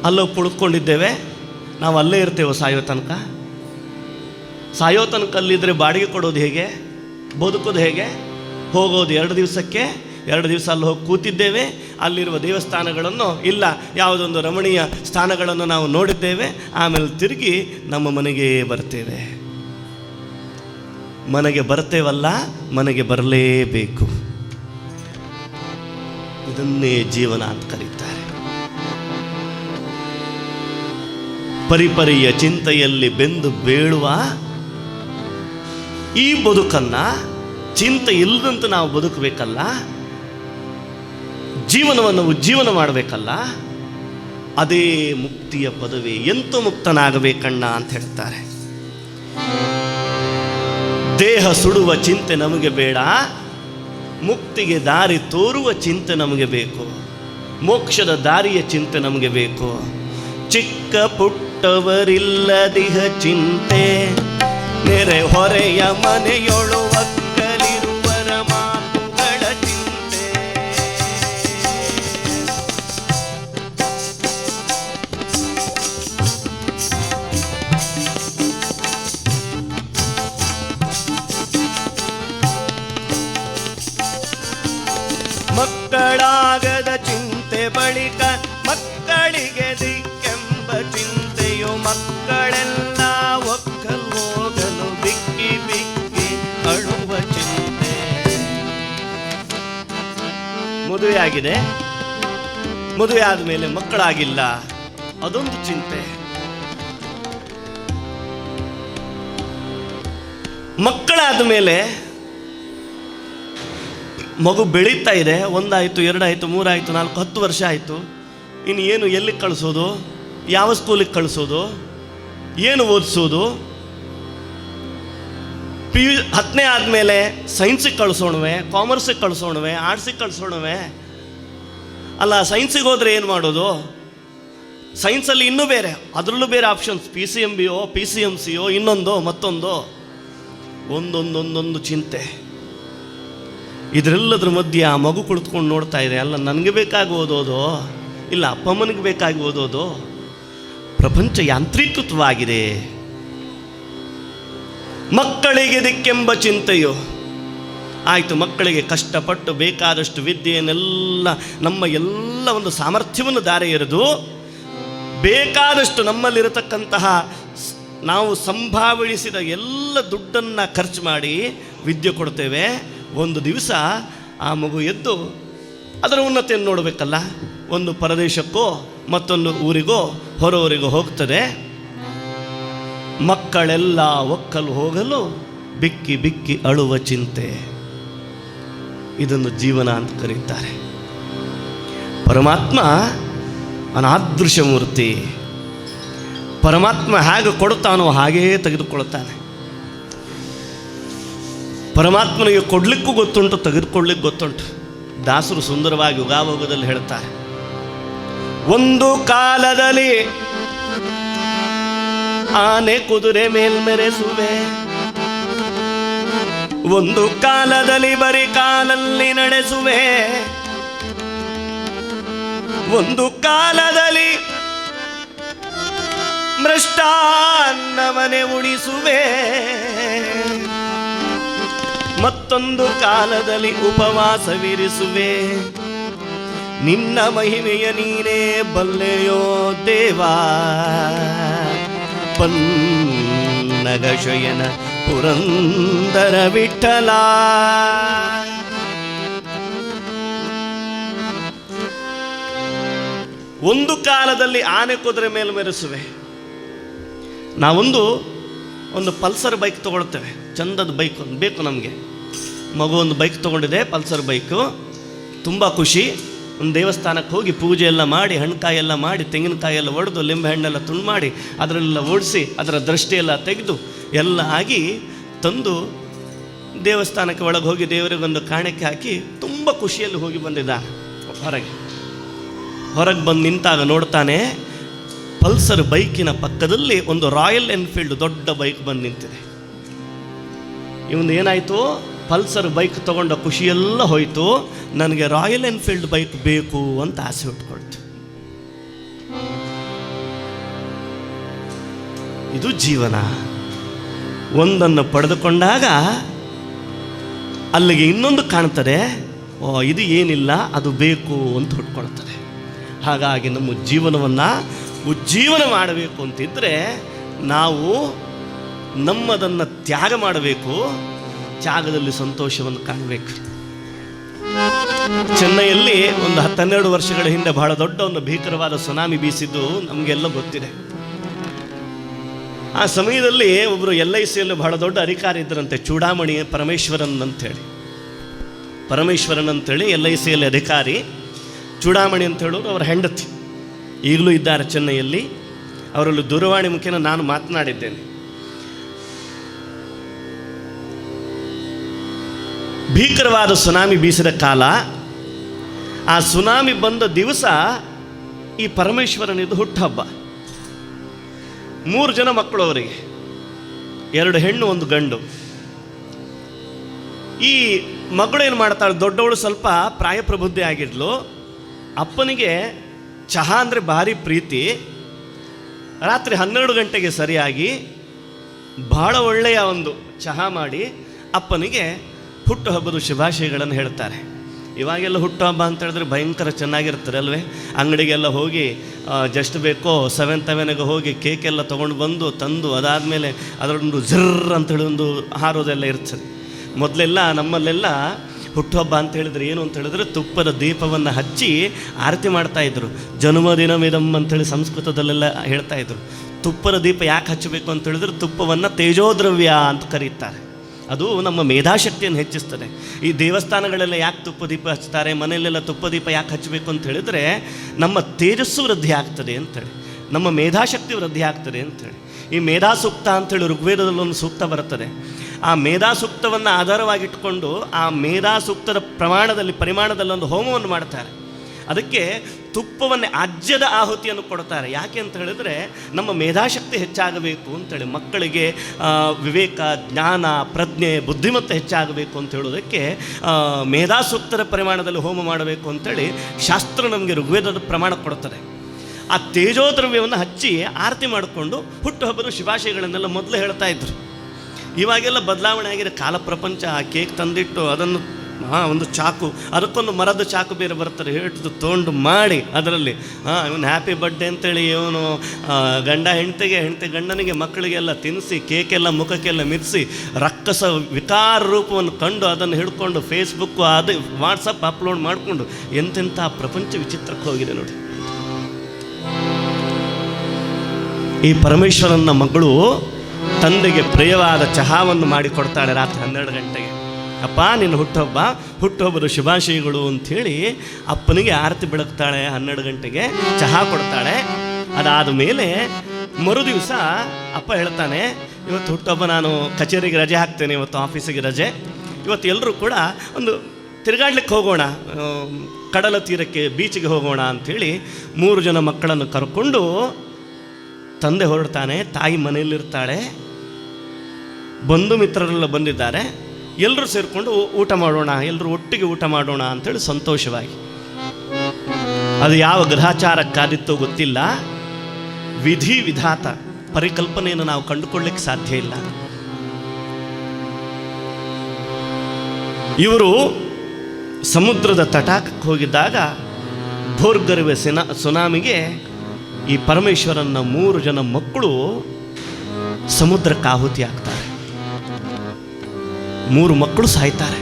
ಅಲ್ಲೋಗಿ ಕುಳಿತುಕೊಂಡಿದ್ದೇವೆ. ನಾವು ಅಲ್ಲೇ ಇರ್ತೇವೆ ಸಾಯೋ ತನಕ ಅಲ್ಲಿದ್ದರೆ ಬಾಡಿಗೆ ಕೊಡೋದು ಹೇಗೆ, ಬದುಕೋದು ಹೇಗೆ? ಹೋಗೋದು 2 ದಿವಸಕ್ಕೆ, 2 ದಿವಸ ಅಲ್ಲಿ ಹೋಗಿ ಕೂತಿದ್ದೇವೆ. ಅಲ್ಲಿರುವ ದೇವಸ್ಥಾನಗಳನ್ನು ಇಲ್ಲ ಯಾವುದೊಂದು ರಮಣೀಯ ಸ್ಥಾನಗಳನ್ನು ನಾವು ನೋಡಿದ್ದೇವೆ. ಆಮೇಲೆ ತಿರುಗಿ ನಮ್ಮ ಮನೆಗೆ ಬರ್ತೇವೆ. ಮನೆಗೆ ಬರ್ತೇವಲ್ಲ, ಮನೆಗೆ ಬರಲೇಬೇಕು. ಇದನ್ನೇ ಜೀವನ ಅಂತ ಕರೀತಾರೆ. ಪರಿಪರಿಯ ಚಿಂತೆಯಲ್ಲಿ ಬೆಂದು ಬೀಳುವ ಈ ಬದುಕನ್ನ ಚಿಂತೆ ಇಲ್ಲದಂತೆ ನಾವು ಬದುಕಬೇಕಲ್ಲ, ಜೀವನವನ್ನು ಉಜ್ಜೀವನ ಮಾಡಬೇಕಲ್ಲ, ಅದೇ ಮುಕ್ತಿಯ ಪದವಿ. ಎಂತೂ ಮುಕ್ತನಾಗಬೇಕಣ್ಣ ಅಂತ ಹೇಳ್ತಾರೆ. ದೇಹ ಸುಡುವ ಚಿಂತೆ ನಮಗೆ ಬೇಡ, ಮುಕ್ತಿಗೆ ದಾರಿ ತೋರುವ ಚಿಂತೆ ನಮಗೆ ಬೇಕು, ಮೋಕ್ಷದ ದಾರಿಯ ಚಿಂತೆ ನಮಗೆ ಬೇಕು. ಚಿಕ್ಕ ಪುಟ್ಟವರಿಲ್ಲದಿಹ ಚಿಂತೆ, ನೆರೆ ಹೊರೆಯ ಮನೆಯೊಳು ಒಕ್ಕಲಿರುವರ ಮಾತುಗಳ ಚಿಂತೆ. ಮಕ್ಕಳಾಗದ ಚಿಂತೆ ಬಳಿಕ ಮಕ್ಕಳಿಗೆ ದಿಕ್ಕೆಂಬ ಚಿಂತೆಯು, ಮಕ್ಕಳೆಲ್ಲ ಒಕ್ಕಲು ಹೋಗಲು ಬಿಕ್ಕಿ ಬಿಕ್ಕಿ ಅಳುವ ಚಿಂತೆ. ಮದುವೆ ಆಗಿದೆ, ಮದುವೆ ಆದಮೇಲೆ ಮಕ್ಕಳಾಗಿಲ್ಲ, ಅದೊಂದು ಚಿಂತೆ. ಮಕ್ಕಳಾದ ಮೇಲೆ ಮಗು ಬೆಳೀತಾ ಇದೆ, 1 ಆಯಿತು, 2 ಆಯಿತು, 3 ಆಯಿತು, 4, 10 ವರ್ಷ ಆಯಿತು. ಇನ್ನು ಏನು, ಎಲ್ಲಿಗೆ ಕಳಿಸೋದು, ಯಾವ ಸ್ಕೂಲಿಗೆ ಕಳಿಸೋದು, ಏನು ಓದಿಸೋದು? PU 10ನೇ ಆದಮೇಲೆ ಸೈನ್ಸಿಗೆ ಕಳಿಸೋಣವೆ, ಕಾಮರ್ಸಿಗೆ ಕಳಿಸೋಣವೆ, ಆರ್ಟ್ಸಿಗೆ ಕಳಿಸೋಣವೆ? ಅಲ್ಲ, ಸೈನ್ಸಿಗೆ ಹೋದರೆ ಏನು ಮಾಡೋದು? ಸೈನ್ಸಲ್ಲಿ ಇನ್ನೂ ಬೇರೆ, ಅದರಲ್ಲೂ ಬೇರೆ ಆಪ್ಷನ್ಸ್, PCMBಯೋ PCMCಯೋ ಇನ್ನೊಂದು ಮತ್ತೊಂದು, ಒಂದೊಂದೊಂದೊಂದು ಚಿಂತೆ. ಇದರೆಲ್ಲದ್ರ ಮಧ್ಯೆ ಆ ಮಗು ಕುಳಿತುಕೊಂಡು ನೋಡ್ತಾ ಇದೆ, ಅಲ್ಲ ನನಗೆ ಬೇಕಾಗಿ ಓದೋದು, ಇಲ್ಲ ಅಪ್ಪ ಅಮ್ಮನಿಗೆ ಬೇಕಾಗಿ ಓದೋದು. ಪ್ರಪಂಚ ಯಾಂತ್ರೀಕೃತವಾಗಿದೆ. ಮಕ್ಕಳಿಗೆ ದಿಕ್ಕೆಂಬ ಚಿಂತೆಯು ಆಯಿತು. ಮಕ್ಕಳಿಗೆ ಕಷ್ಟಪಟ್ಟು ಬೇಕಾದಷ್ಟು ವಿದ್ಯೆಯನ್ನೆಲ್ಲ, ನಮ್ಮ ಎಲ್ಲ ಒಂದು ಸಾಮರ್ಥ್ಯವನ್ನು ದಾರೆ ಎರೆದು ಬೇಕಾದಷ್ಟು ನಮ್ಮಲ್ಲಿರತಕ್ಕಂತಹ ನಾವು ಸಂಭಾವಳಿಸಿದ ಎಲ್ಲ ದುಡ್ಡನ್ನು ಖರ್ಚು ಮಾಡಿ ವಿದ್ಯೆ ಕೊಡ್ತೇವೆ. ಒಂದು ದಿವಸ ಆ ಮಗು ಎದ್ದು ಅದರ ಉನ್ನತಿಯನ್ನು ನೋಡಬೇಕಲ್ಲ. ಒಂದು ಪರದೇಶಕ್ಕೋ ಮತ್ತೊಂದು ಊರಿಗೋ ಹೊರವರಿಗೋ ಹೋಗ್ತದೆ. ಮಕ್ಕಳೆಲ್ಲ ಒಕ್ಕಲು ಹೋಗಲು ಬಿಕ್ಕಿ ಬಿಕ್ಕಿ ಅಳುವ ಚಿಂತೆ. ಇದನ್ನು ಜೀವನ ಅಂತ ಕರೀತಾರೆ. ಪರಮಾತ್ಮ ಅನಾದೃಶ ಮೂರ್ತಿ. ಪರಮಾತ್ಮ ಹೇಗೆ ಕೊಡ್ತಾನೋ ಹಾಗೇ ತೆಗೆದುಕೊಳ್ತಾನೆ. ಪರಮಾತ್ಮನಿಗೆ ಕೊಡ್ಲಿಕ್ಕೂ ಗೊತ್ತುಂಟು, ತೆಗೆದುಕೊಳ್ಳಿಕ್ಕೆ ಗೊತ್ತುಂಟು. ದಾಸರು ಸುಂದರವಾಗಿ ಯುಗಾಭೋಗದಲ್ಲಿ ಹೇಳ್ತಾರೆ, ಒಂದು ಕಾಲದಲ್ಲಿ ಆನೆ ಕುದುರೆ ಮೇಲ್ಮೆರೆಸುವೆ, ಒಂದು ಕಾಲದಲ್ಲಿ ಬರಿ ಕಾಲಲ್ಲಿ ನಡೆಸುವೆ, ಒಂದು ಕಾಲದಲ್ಲಿ ಮೃಷ್ಟಾನ್ನವನೆ ಉಣಿಸುವೆ, ಮತ್ತೊಂದು ಕಾಲದಲ್ಲಿ ಉಪವಾಸವಿರಿಸುವೆ. ನಿನ್ನ ಮಹಿಮೆಯ ನೀನೇ ಬಲ್ಲೆಯೋ ದೇವಾ, ಪನ್ನಗ ಶಯನ ಪುರಂದರ ವಿಠಲ. ಒಂದು ಕಾಲದಲ್ಲಿ ಆನೆ ಕುದುರೆ ಮೇಲೆ ಮೆರೆಸುವೆ. ನಾವೊಂದು ಪಲ್ಸರ್ ಬೈಕ್ ತೊಗೊಳ್ತೇವೆ, ಚಂದದ ಬೈಕ್ ಒಂದು ಬೇಕು ನಮಗೆ. ಮಗು ಒಂದು ಬೈಕ್ ತೊಗೊಂಡಿದೆ, ಪಲ್ಸರ್ ಬೈಕು, ತುಂಬ ಖುಷಿ. ಒಂದು ದೇವಸ್ಥಾನಕ್ಕೆ ಹೋಗಿ ಪೂಜೆ ಎಲ್ಲ ಮಾಡಿ, ಹಣ್ಣುಕಾಯಿ ಎಲ್ಲ ಮಾಡಿ, ತೆಂಗಿನಕಾಯಿ ಎಲ್ಲ ಒಡೆದು, ಲಿಂಬೆ ಹಣ್ಣೆಲ್ಲ ತುಂಡು ಮಾಡಿ, ಅದರೆಲ್ಲ ಓಡಿಸಿ, ಅದರ ದೃಷ್ಟಿಯೆಲ್ಲ ತೆಗೆದು ಎಲ್ಲ ಆಗಿ ತಂದು ದೇವಸ್ಥಾನಕ್ಕೆ ಒಳಗೆ ಹೋಗಿ ದೇವರಿಗೊಂದು ಕಾಣಿಕೆ ಹಾಕಿ ತುಂಬ ಖುಷಿಯಲ್ಲಿ ಹೋಗಿ ಬಂದಿದ್ದ. ಹೊರಗೆ ಬಂದು ನಿಂತಾಗ ನೋಡ್ತಾನೆ, ಪಲ್ಸರ್ ಬೈಕಿನ ಪಕ್ಕದಲ್ಲಿ ಒಂದು ರಾಯಲ್ ಎನ್ಫೀಲ್ಡ್ ದೊಡ್ಡ ಬೈಕ್ ಬಂದು ನಿಂತಿದೆ. ಇವನು ಏನಾಯಿತು, ಪಲ್ಸರ್ ಬೈಕ್ ತಗೊಂಡ ಖುಷಿಯೆಲ್ಲ ಹೋಯಿತು, ನನಗೆ ರಾಯಲ್ ಎನ್ಫೀಲ್ಡ್ ಬೈಕ್ ಬೇಕು ಅಂತ ಆಸೆ ಹುಟ್ಕೊಳ್ತು. ಇದು ಜೀವನ. ಒಂದನ್ನು ಪಡೆದುಕೊಂಡಾಗ ಅಲ್ಲಿಗೆ ಇನ್ನೊಂದು ಕಾಣ್ತದೆ, ಓ ಇದು ಏನಿಲ್ಲ ಅದು ಬೇಕು ಅಂತ ಹುಟ್ಕೊಳ್ತದೆ. ಹಾಗಾಗಿ ನಮ್ಮ ಜೀವನವನ್ನು ಉಜ್ಜೀವನ ಮಾಡಬೇಕು ಅಂತಿದ್ದರೆ ನಾವು ನಮ್ಮದನ್ನು ತ್ಯಾಗ ಮಾಡಬೇಕು, ತ್ಯಾಗದಲ್ಲಿ ಸಂತೋಷವನ್ನು ಕಾಣಬೇಕು. ಚೆನ್ನೈಯಲ್ಲಿ ಒಂದು 10-12 ವರ್ಷಗಳ ಹಿಂದೆ ಬಹಳ ದೊಡ್ಡ ಒಂದು ಭೀಕರವಾದ ಸುನಾಮಿ ಬೀಸಿದ್ದು ನಮಗೆಲ್ಲ ಗೊತ್ತಿದೆ. ಆ ಸಮಯದಲ್ಲಿ ಒಬ್ಬರು LICಯಲ್ಲಿ ಬಹಳ ದೊಡ್ಡ ಅಧಿಕಾರಿ ಇದ್ದರಂತೆ, ಚೂಡಾಮಣಿ ಪರಮೇಶ್ವರನ್ ಅಂತೇಳಿ LICಯಲ್ಲಿ ಅಧಿಕಾರಿ. ಚೂಡಾಮಣಿ ಅಂತ ಹೇಳೋರು ಅವರ ಹೆಂಡತಿ ಈಗಲೂ ಇದ್ದಾರೆ ಚೆನ್ನೈಯಲ್ಲಿ. ಅವರಲ್ಲಿ ದೂರವಾಣಿ ಮುಖೇನ ನಾನು ಮಾತನಾಡಿದ್ದೇನೆ. ಭೀಕರವಾದ ಸುನಾಮಿ ಬೀಸಿದ ಕಾಲ. ಆ ಸುನಾಮಿ ಬಂದ ದಿವಸ ಈ ಪರಮೇಶ್ವರನಿದ್ದು ಹುಟ್ಟುಹಬ್ಬ. 3 ಜನ ಮಕ್ಕಳು ಅವರಿಗೆ, 2 ಹೆಣ್ಣು 1 ಗಂಡು. ಈ ಮಗಳು ಏನು ಮಾಡ್ತಾಳೆ, ದೊಡ್ಡವಳು ಸ್ವಲ್ಪ ಪ್ರಾಯಪ್ರಬುದ್ಧಿ ಆಗಿದ್ಲು. ಅಪ್ಪನಿಗೆ ಚಹಾ ಅಂದರೆ ಭಾರಿ ಪ್ರೀತಿ. ರಾತ್ರಿ 12 ಗಂಟೆಗೆ ಸರಿಯಾಗಿ ಬಹಳ ಒಳ್ಳೆಯ ಒಂದು ಚಹಾ ಮಾಡಿ ಅಪ್ಪನಿಗೆ ಹುಟ್ಟುಹಬ್ಬದ ಶುಭಾಶಯಗಳನ್ನು ಹೇಳ್ತಾರೆ. ಇವಾಗೆಲ್ಲ ಹುಟ್ಟುಹಬ್ಬ ಅಂತ ಹೇಳಿದ್ರೆ ಭಯಂಕರ ಚೆನ್ನಾಗಿರ್ತಾರೆ ಅಲ್ವೇ? ಅಂಗಡಿಗೆಲ್ಲ ಹೋಗಿ ಜಸ್ಟ್ ಬೇಕೋ 7-7 ಹೋಗಿ ಕೇಕೆಲ್ಲ ತೊಗೊಂಡು ಬಂದು ತಂದು ಅದಾದಮೇಲೆ ಅದರೊಂದು ಝರ್ರ್ ಅಂತ ಹೇಳಿ ಒಂದು ಹಾರೋದೆಲ್ಲ ಇರ್ತದೆ. ಮೊದಲೆಲ್ಲ ನಮ್ಮಲ್ಲೆಲ್ಲ ಹುಟ್ಟುಹಬ್ಬ ಅಂತ ಹೇಳಿದ್ರೆ ಏನು ಅಂತ ಹೇಳಿದ್ರೆ ತುಪ್ಪದ ದೀಪವನ್ನು ಹಚ್ಚಿ ಆರತಿ ಮಾಡ್ತಾಯಿದ್ರು. ಜನ್ಮದಿನಮಿದಂ ಅಂಥೇಳಿ ಸಂಸ್ಕೃತದಲ್ಲೆಲ್ಲ ಹೇಳ್ತಾಯಿದ್ರು. ತುಪ್ಪದ ದೀಪ ಯಾಕೆ ಹಚ್ಚಬೇಕು ಅಂತ ಹೇಳಿದ್ರೆ ತುಪ್ಪವನ್ನು ತೇಜೋದ್ರವ್ಯ ಅಂತ ಕರೀತಾರೆ. ಅದು ನಮ್ಮ ಮೇಧಾಶಕ್ತಿಯನ್ನು ಹೆಚ್ಚಿಸ್ತದೆ. ಈ ದೇವಸ್ಥಾನಗಳೆಲ್ಲ ಯಾಕೆ ತುಪ್ಪ ದೀಪ ಹಚ್ತಾರೆ, ಮನೆಯಲ್ಲೆಲ್ಲ ತುಪ್ಪ ದೀಪ ಯಾಕೆ ಹಚ್ಚಬೇಕು ಅಂತ ಹೇಳಿದ್ರೆ ನಮ್ಮ ತೇಜಸ್ಸು ವೃದ್ಧಿ ಆಗ್ತದೆ ಅಂಥೇಳಿ, ನಮ್ಮ ಮೇಧಾಶಕ್ತಿ ವೃದ್ಧಿ ಆಗ್ತದೆ ಅಂಥೇಳಿ. ಈ ಮೇಧಾಸೂಕ್ತ ಅಂಥೇಳಿ ಋಗ್ವೇದದಲ್ಲೊಂದು ಸೂಕ್ತ ಬರ್ತದೆ. ಆ ಮೇಧಾಸೂಕ್ತವನ್ನು ಆಧಾರವಾಗಿಟ್ಕೊಂಡು ಆ ಮೇಧಾಸೂಕ್ತದ ಪರಿಮಾಣದಲ್ಲಿ ಒಂದು ಹೋಮವನ್ನು ಮಾಡ್ತಾರೆ. ಅದಕ್ಕೆ ತುಪ್ಪವನ್ನೇ ಅಜ್ಜದ ಆಹುತಿಯನ್ನು ಕೊಡ್ತಾರೆ. ಯಾಕೆ ಅಂತ ಹೇಳಿದ್ರೆ ನಮ್ಮ ಮೇಧಾಶಕ್ತಿ ಹೆಚ್ಚಾಗಬೇಕು ಅಂತೇಳಿ, ಮಕ್ಕಳಿಗೆ ವಿವೇಕ, ಜ್ಞಾನ, ಪ್ರಜ್ಞೆ, ಬುದ್ಧಿಮತ್ತೆ ಹೆಚ್ಚಾಗಬೇಕು ಅಂತ ಹೇಳೋದಕ್ಕೆ ಮೇಧಾಸೂಕ್ತದ ಪರಿಮಾಣದಲ್ಲಿ ಹೋಮ ಮಾಡಬೇಕು ಅಂತೇಳಿ ಶಾಸ್ತ್ರ ನಮಗೆ ಋಗ್ವೇದದ ಪ್ರಮಾಣ ಕೊಡ್ತಾರೆ. ಆ ತೇಜೋದ್ರವ್ಯವನ್ನು ಹಚ್ಚಿ ಆರತಿ ಮಾಡಿಕೊಂಡು ಹುಟ್ಟುಹಬ್ಬದ ಶುಭಾಶಯಗಳನ್ನೆಲ್ಲ ಮೊದಲು ಹೇಳ್ತಾ ಇದ್ರು. ಇವಾಗೆಲ್ಲ ಬದಲಾವಣೆ ಆಗಿದೆ ಕಾಲ ಪ್ರಪಂಚ. ಆ ಕೇಕ್ ತಂದಿಟ್ಟು ಅದನ್ನು ಒಂದು ಚಾಕು, ಅದಕ್ಕೊಂದು ಮರದ ಚಾಕು ಬೇರೆ ಬರ್ತಾರೆ, ಹಿಡಿದು ತೊಗೊಂಡು ಮಾಡಿ ಅದರಲ್ಲಿ ಇವನು ಹ್ಯಾಪಿ ಬರ್ಡೇ ಅಂತೇಳಿ ಇವನು ಗಂಡ ಹೆಂಡತಿ ಗಂಡನಿಗೆ ಮಕ್ಕಳಿಗೆಲ್ಲ ತಿನ್ನಿಸಿ ಕೇಕೆಲ್ಲ ಮುಖಕ್ಕೆಲ್ಲ ಮಿರ್ಸಿ ರಕ್ಕಸ ವಿಕಾರ ರೂಪವನ್ನು ಕಂಡು ಅದನ್ನು ಹಿಡ್ಕೊಂಡು ಫೇಸ್ಬುಕ್ಕು ಅದು ವಾಟ್ಸಪ್ ಅಪ್ಲೋಡ್ ಮಾಡಿಕೊಂಡು ಎಂತೆಂಥ ಪ್ರಪಂಚ ವಿಚಿತ್ರಕ್ಕೆ ಹೋಗಿದೆ ನೋಡಿ. ಈ ಪರಮೇಶ್ವರನ ಮಗಳು ತಂದೆಗೆ ಪ್ರಿಯವಾದ ಚಹಾವನ್ನು ಮಾಡಿಕೊಡ್ತಾಳೆ ರಾತ್ರಿ 12 ಗಂಟೆಗೆ. ಅಪ್ಪ ನಿನ್ನ ಹುಟ್ಟುಹಬ್ಬದ ಶುಭಾಶಯಗಳು ಅಂಥೇಳಿ ಅಪ್ಪನಿಗೆ ಆರತಿ ಬೆಳಗ್ತಾಳೆ. 12 ಗಂಟೆಗೆ ಚಹಾ ಕೊಡ್ತಾಳೆ. ಅದಾದ ಮೇಲೆ ಮರುದಿವಸ ಅಪ್ಪ ಹೇಳ್ತಾನೆ, ಇವತ್ತು ಹುಟ್ಟುಹಬ್ಬ, ನಾನು ಕಚೇರಿಗೆ ರಜೆ ಹಾಕ್ತೇನೆ, ಇವತ್ತು ಆಫೀಸಿಗೆ ರಜೆ, ಇವತ್ತು ಎಲ್ಲರೂ ಕೂಡ ಒಂದು ತಿರುಗಾಡ್ಲಿಕ್ಕೆ ಹೋಗೋಣ, ಕಡಲ ತೀರಕ್ಕೆ, ಬೀಚಿಗೆ ಹೋಗೋಣ ಅಂಥೇಳಿ 3 ಜನ ಮಕ್ಕಳನ್ನು ಕರ್ಕೊಂಡು ತಂದೆ ಹೊರಡ್ತಾನೆ. ತಾಯಿ ಮನೆಯಲ್ಲಿರ್ತಾಳೆ. ಬಂಧು ಮಿತ್ರರೆಲ್ಲ ಬಂದಿದ್ದಾರೆ. ಎಲ್ಲರೂ ಸೇರಿಕೊಂಡು ಊಟ ಮಾಡೋಣ, ಎಲ್ಲರೂ ಒಟ್ಟಿಗೆ ಊಟ ಮಾಡೋಣ ಅಂಥೇಳಿ ಸಂತೋಷವಾಗಿ. ಅದು ಯಾವ ಗ್ರಹಾಚಾರಕ್ಕಾದಿತ್ತೋ ಗೊತ್ತಿಲ್ಲ, ವಿಧಿ ವಿಧಾತ ಪರಿಕಲ್ಪನೆಯನ್ನು ನಾವು ಕಂಡುಕೊಳ್ಳಿಕ್ಕೆ ಸಾಧ್ಯ ಇಲ್ಲ. ಇವರು ಸಮುದ್ರದ ತಟಾಕಕ್ಕೆ ಹೋಗಿದ್ದಾಗ ಭೋರ್ಗರೆವೆ ಸುನಾಮಿಗೆ ಈ ಪರಮೇಶ್ವರನ 3 ಜನ ಮಕ್ಕಳು ಸಮುದ್ರಕ್ಕೆ ಆಹುತಿ ಆಗ್ತಾರೆ. 3 ಮಕ್ಕಳು ಸಾಯ್ತಾರೆ.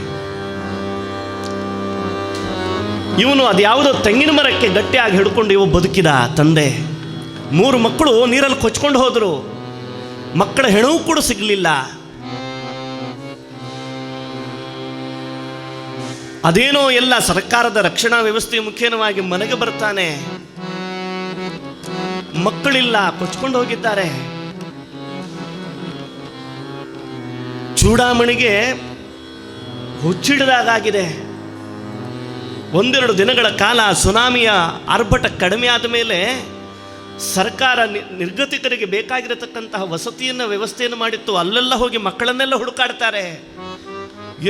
ಇವನು ಅದ್ಯಾವುದೋ ತೆಂಗಿನ ಮರಕ್ಕೆ ಗಟ್ಟಿಯಾಗಿ ಹಿಡ್ಕೊಂಡು ಇವ ಬದುಕಿದ ತಂದೆ. 3 ಮಕ್ಕಳು ನೀರಲ್ಲಿ ಕೊಚ್ಕೊಂಡು ಹೋದರು. ಮಕ್ಕಳ ಹೆಣವು ಕೂಡ ಸಿಗಲಿಲ್ಲ. ಅದೇನೋ ಎಲ್ಲ ಸರ್ಕಾರದ ರಕ್ಷಣಾ ವ್ಯವಸ್ಥೆಯ ಮುಖೇನವಾಗಿ ಮನೆಗೆ ಬರ್ತಾನೆ. ಮಕ್ಕಳಿಲ್ಲ, ಕೊಚ್ಕೊಂಡು ಹೋಗಿದ್ದಾರೆ. ಚೂಡಾಮಣಿಗೆ ಹುಚ್ಚಿಡದಾಗಿದೆ. 1-2 ದಿನಗಳ ಕಾಲ ಸುನಾಮಿಯ ಆರ್ಭಟ ಕಡಿಮೆ ಆದ ಮೇಲೆ ಸರ್ಕಾರ ನಿರ್ಗತಿಕರಿಗೆ ಬೇಕಾಗಿರತಕ್ಕಂತಹ ವಸತಿಯನ್ನು ವ್ಯವಸ್ಥೆಯನ್ನು ಮಾಡಿತ್ತು. ಅಲ್ಲೆಲ್ಲ ಹೋಗಿ ಮಕ್ಕಳನ್ನೆಲ್ಲ ಹುಡುಕಾಡ್ತಾರೆ.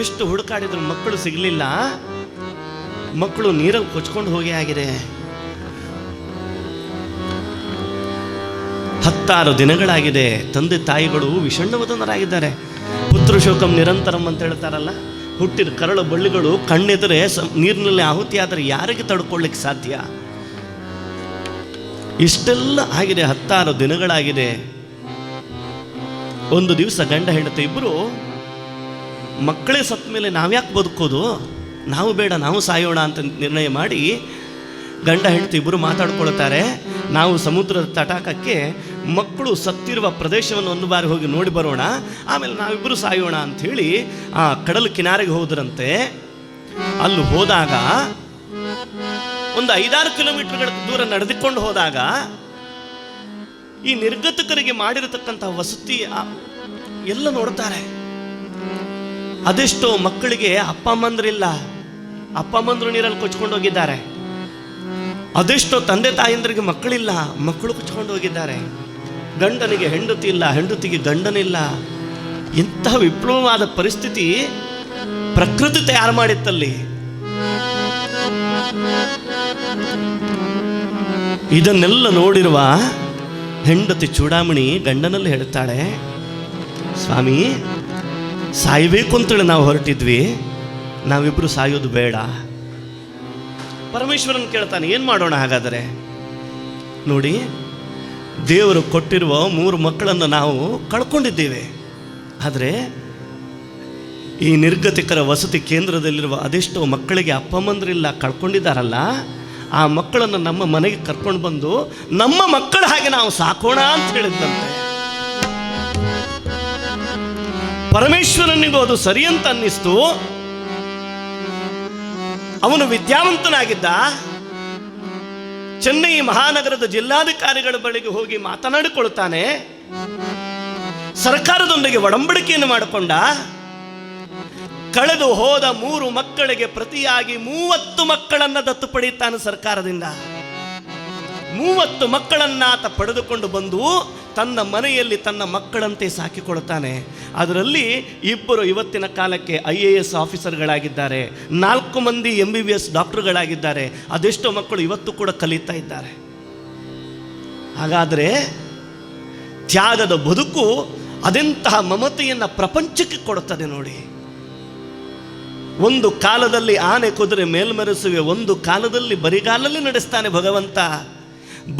ಎಷ್ಟು ಹುಡುಕಾಡಿದ್ರು ಮಕ್ಕಳು ಸಿಗಲಿಲ್ಲ. ಮಕ್ಕಳು ನೀರಲ್ಲಿ ಕೊಚ್ಕೊಂಡು ಹೋಗಿ ಆಗಿದೆ. 16 ದಿನಗಳಾಗಿದೆ. ತಂದೆ ತಾಯಿಗಳು ವಿಷಣ್ಣವದನರಾಗಿದ್ದಾರೆ. ಪುತ್ರ ಶೋಕಂ ನಿರಂತರಂ ಅಂತ ಹೇಳ್ತಾರಲ್ಲ, ಹುಟ್ಟಿದ ಕರಳು ಬಳ್ಳಿಗಳು ಕಣ್ಣೆದರೆ ನೀರಿನಲ್ಲಿ ಆಹುತಿ ಆದರೆ ಯಾರಿಗೆ ತಡ್ಕೊಳ್ಳಿಕ್ಕೆ ಸಾಧ್ಯ? ಇಷ್ಟೆಲ್ಲ ಆಗಿದೆ. 16 ದಿನಗಳಾಗಿದೆ. ಒಂದು ದಿವಸ ಗಂಡ ಹೆಂಡತಿ ಇಬ್ಬರು ಮಕ್ಕಳೇ ಸತ್ತ ಮೇಲೆ ನಾವ್ಯಾಕೆ ಬದುಕೋದು, ನಾವು ಬೇಡ, ನಾವು ಸಾಯೋಣ ಅಂತ ನಿರ್ಣಯ ಮಾಡಿ ಗಂಡ ಹೆಂಡತಿ ಇಬ್ಬರು ಮಾತಾಡ್ಕೊಳ್ತಾರೆ. ನಾವು ಸಮುದ್ರದ ತಟಾಕಕ್ಕೆ ಮಕ್ಕಳು ಸತ್ತಿರುವ ಪ್ರದೇಶವನ್ನು ಒಂದು ಬಾರಿ ಹೋಗಿ ನೋಡಿ ಬರೋಣ, ಆಮೇಲೆ ನಾವಿಬ್ಬರು ಸಾಯೋಣ ಅಂಥೇಳಿ ಆ ಕಡಲ ಕಿನಾರೆಗೆ ಹೋದ್ರಂತೆ. ಅಲ್ಲಿ ಹೋದಾಗ ಒಂದು 5-6 ಕಿಲೋಮೀಟರ್ಗಳ ದೂರ ನಡೆದುಕೊಂಡು ಹೋದಾಗ ಈ ನಿರ್ಗತಿಕರಿಗೆ ಮಾಡಿರತಕ್ಕಂಥ ವಸತಿ ಎಲ್ಲ ನೋಡ್ತಾರೆ. ಅದೆಷ್ಟೋ ಮಕ್ಕಳಿಗೆ ಅಪ್ಪ ಅಮ್ಮಂದ್ರಿಲ್ಲ, ಅಪ್ಪ ಅಮ್ಮಂದ್ರು ನೀರಲ್ಲಿ ಕೊಚ್ಕೊಂಡು ಹೋಗಿದ್ದಾರೆ. ಅದೆಷ್ಟೋ ತಂದೆ ತಾಯಂದ್ರಿಗೆ ಮಕ್ಕಳಿಲ್ಲ, ಮಕ್ಕಳು ಕೊಚ್ಕೊಂಡು ಹೋಗಿದ್ದಾರೆ. ಗಂಡನಿಗೆ ಹೆಂಡತಿ ಇಲ್ಲ, ಹೆಂಡತಿಗೆ ಗಂಡನಿಲ್ಲ. ಇಂತಹ ವಿಪ್ಲವವಾದ ಪರಿಸ್ಥಿತಿ ಪ್ರಕೃತಿ ತಯಾರು ಮಾಡಿತ್ತಲ್ಲಿ. ಇದನ್ನೆಲ್ಲ ನೋಡಿರುವ ಹೆಂಡತಿ ಚೂಡಾಮಣಿ ಗಂಡನಲ್ಲಿ ಹೇಳ್ತಾಳೆ, ಸ್ವಾಮಿ ಸಾಯಬೇಕು ಅಂತೇಳಿ ನಾವು ಹೊರಟಿದ್ವಿ, ನಾವಿಬ್ರು ಸಾಯೋದು ಬೇಡ. ಪರಮೇಶ್ವರನ್ ಕೇಳ್ತಾನೆ, ಏನು ಮಾಡೋಣ ಹಾಗಾದರೆ? ನೋಡಿ, ದೇವರು ಕೊಟ್ಟಿರುವ 3 ಮಕ್ಕಳನ್ನು ನಾವು ಕಳ್ಕೊಂಡಿದ್ದೇವೆ. ಆದರೆ ಈ ನಿರ್ಗತಿಕರ ವಸತಿ ಕೇಂದ್ರದಲ್ಲಿರುವ ಅದೆಷ್ಟೋ ಮಕ್ಕಳಿಗೆ ಅಪ್ಪ ಅಮ್ಮಂದ್ರಿಲ್ಲ, ಕಳ್ಕೊಂಡಿದ್ದಾರಲ್ಲ, ಆ ಮಕ್ಕಳನ್ನು ನಮ್ಮ ಮನೆಗೆ ಕರ್ಕೊಂಡು ಬಂದು ನಮ್ಮ ಮಕ್ಕಳ ಹಾಗೆ ನಾವು ಸಾಕೋಣ ಅಂತ ಹೇಳಿದ್ದಂತೆ. ಪರಮೇಶ್ವರನಿಗೂ ಅದು ಸರಿ ಅಂತ ಅನ್ನಿಸ್ತು. ಅವನು ವಿದ್ಯಾವಂತನಾಗಿದ್ದ. ಚೆನ್ನೈ ಮಹಾನಗರದ ಜಿಲ್ಲಾಧಿಕಾರಿಗಳ ಬಳಿಗೆ ಹೋಗಿ ಮಾತನಾಡಿಕೊಳ್ಳುತ್ತಾನೆ. ಸರ್ಕಾರದೊಂದಿಗೆ ಒಡಂಬಡಿಕೆಯನ್ನು ಮಾಡಿಕೊಂಡ. ಕಳೆದು ಹೋದ 3 ಮಕ್ಕಳಿಗೆ ಪ್ರತಿಯಾಗಿ 30 ಮಕ್ಕಳನ್ನ ದತ್ತು ಪಡೆಯುತ್ತಾನೆ ಸರ್ಕಾರದಿಂದ. 30 ಮಕ್ಕಳನ್ನ ಆತ ಪಡೆದುಕೊಂಡು ಬಂದು ತನ್ನ ಮನೆಯಲ್ಲಿ ತನ್ನ ಮಕ್ಕಳಂತೆ ಸಾಕಿಕೊಳ್ಳುತ್ತಾನೆ. ಅದರಲ್ಲಿ 2 ಇವತ್ತಿನ ಕಾಲಕ್ಕೆ IAS ಆಫೀಸರ್ಗಳಾಗಿದ್ದಾರೆ, 4 ಮಂದಿ MBBS ಡಾಕ್ಟರ್ಗಳಾಗಿದ್ದಾರೆ. ಅದೆಷ್ಟೋ ಮಕ್ಕಳು ಇವತ್ತು ಕೂಡ ಕಲಿತಾ ಇದ್ದಾರೆ. ಹಾಗಾದರೆ ತ್ಯಾಗದ ಬದುಕು ಅದೆಂತಹ ಮಮತೆಯನ್ನು ಪ್ರಪಂಚಕ್ಕೆ ಕೊಡುತ್ತದೆ ನೋಡಿ. ಒಂದು ಕಾಲದಲ್ಲಿ ಆನೆ ಕುದುರೆ ಮೇಲ್ಮೆರೆಸುವೆ, ಒಂದು ಕಾಲದಲ್ಲಿ ಬರಿಗಾಲಲ್ಲಿ ನಡೆಸ್ತಾನೆ ಭಗವಂತ.